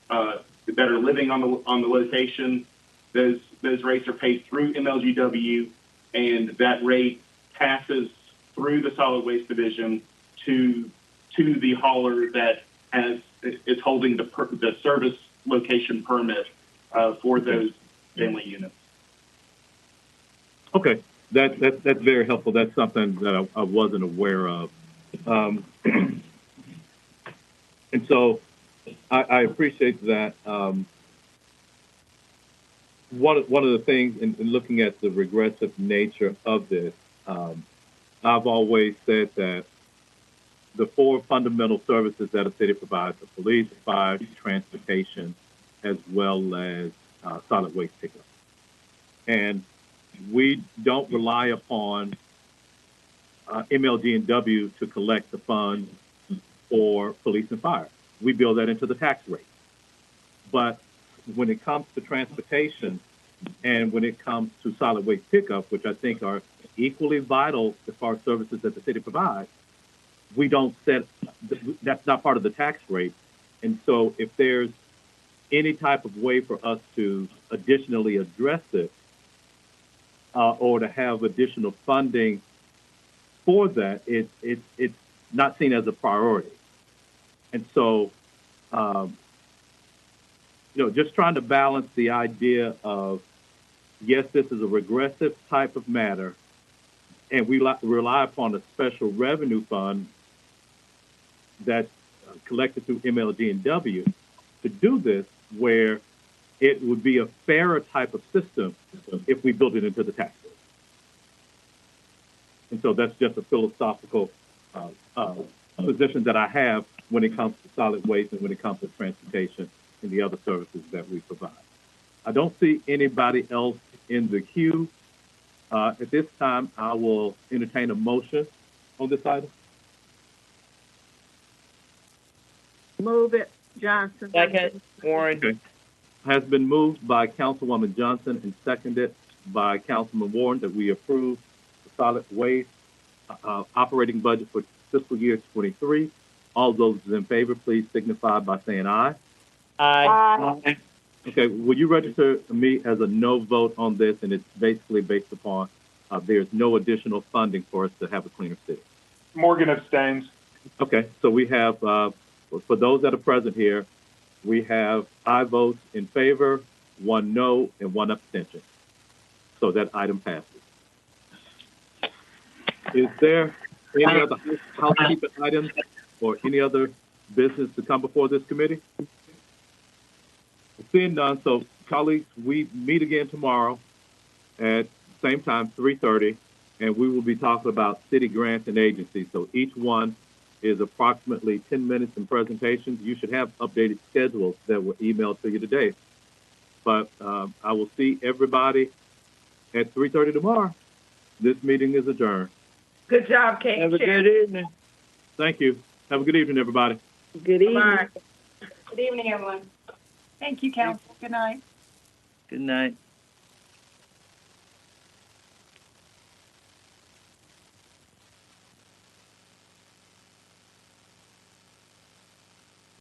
are living on the location. Those rates are paid through MLGW, and that rate passes through the solid waste division to the hauler that is holding the service location permit for those family units.
Okay, that's very helpful. That's something that I wasn't aware of. And so I appreciate that. One of the things in looking at the regressive nature of this, I've always said that the 4 fundamental services that a city provides: the police, fire, transportation, as well as solid waste pickup. And we don't rely upon MLG&W to collect the funds for police and fire. We build that into the tax rate. But when it comes to transportation and when it comes to solid waste pickup, which I think are equally vital as far as services that the city provides, we don't set, that's not part of the tax rate. And so if there's any type of way for us to additionally address it or to have additional funding for that, it's not seen as a priority. And so, just trying to balance the idea of, yes, this is a regressive type of matter, and we rely upon a special revenue fund that's collected through MLG&W to do this, where it would be a fairer type of system if we built it into the tax code. And so that's just a philosophical position that I have when it comes to solid waste and when it comes to transportation and the other services that we provide. I don't see anybody else in the queue. At this time, I will entertain a motion on this item.
Move it, Johnson.
Second, Warren.
Okay. Has been moved by Councilwoman Johnson and seconded by Councilman Warren that we approve the solid waste operating budget for fiscal year 23. All those in favor, please signify by saying aye.
Aye.
Okay, will you register me as a no vote on this? And it's basically based upon there's no additional funding for us to have a cleaner city.
Morgan abstains.
Okay, so we have, for those that are present here, we have 5 votes in favor, 1 no, and 1 abstention. So that item passes. Is there any other housekeeping items or any other business to come before this committee? Seeing none, so colleagues, we meet again tomorrow at same time, 3:30, and we will be talking about city grants and agencies. So each one is approximately 10 minutes in presentations. You should have updated schedules that were emailed to you today. But I will see everybody at 3:30 tomorrow. This meeting is adjourned.
Good job, Kate.
Have a good evening.
Thank you. Have a good evening, everybody.
Good evening.
Bye. Good evening, everyone.
Thank you, council. Good night.
Good night.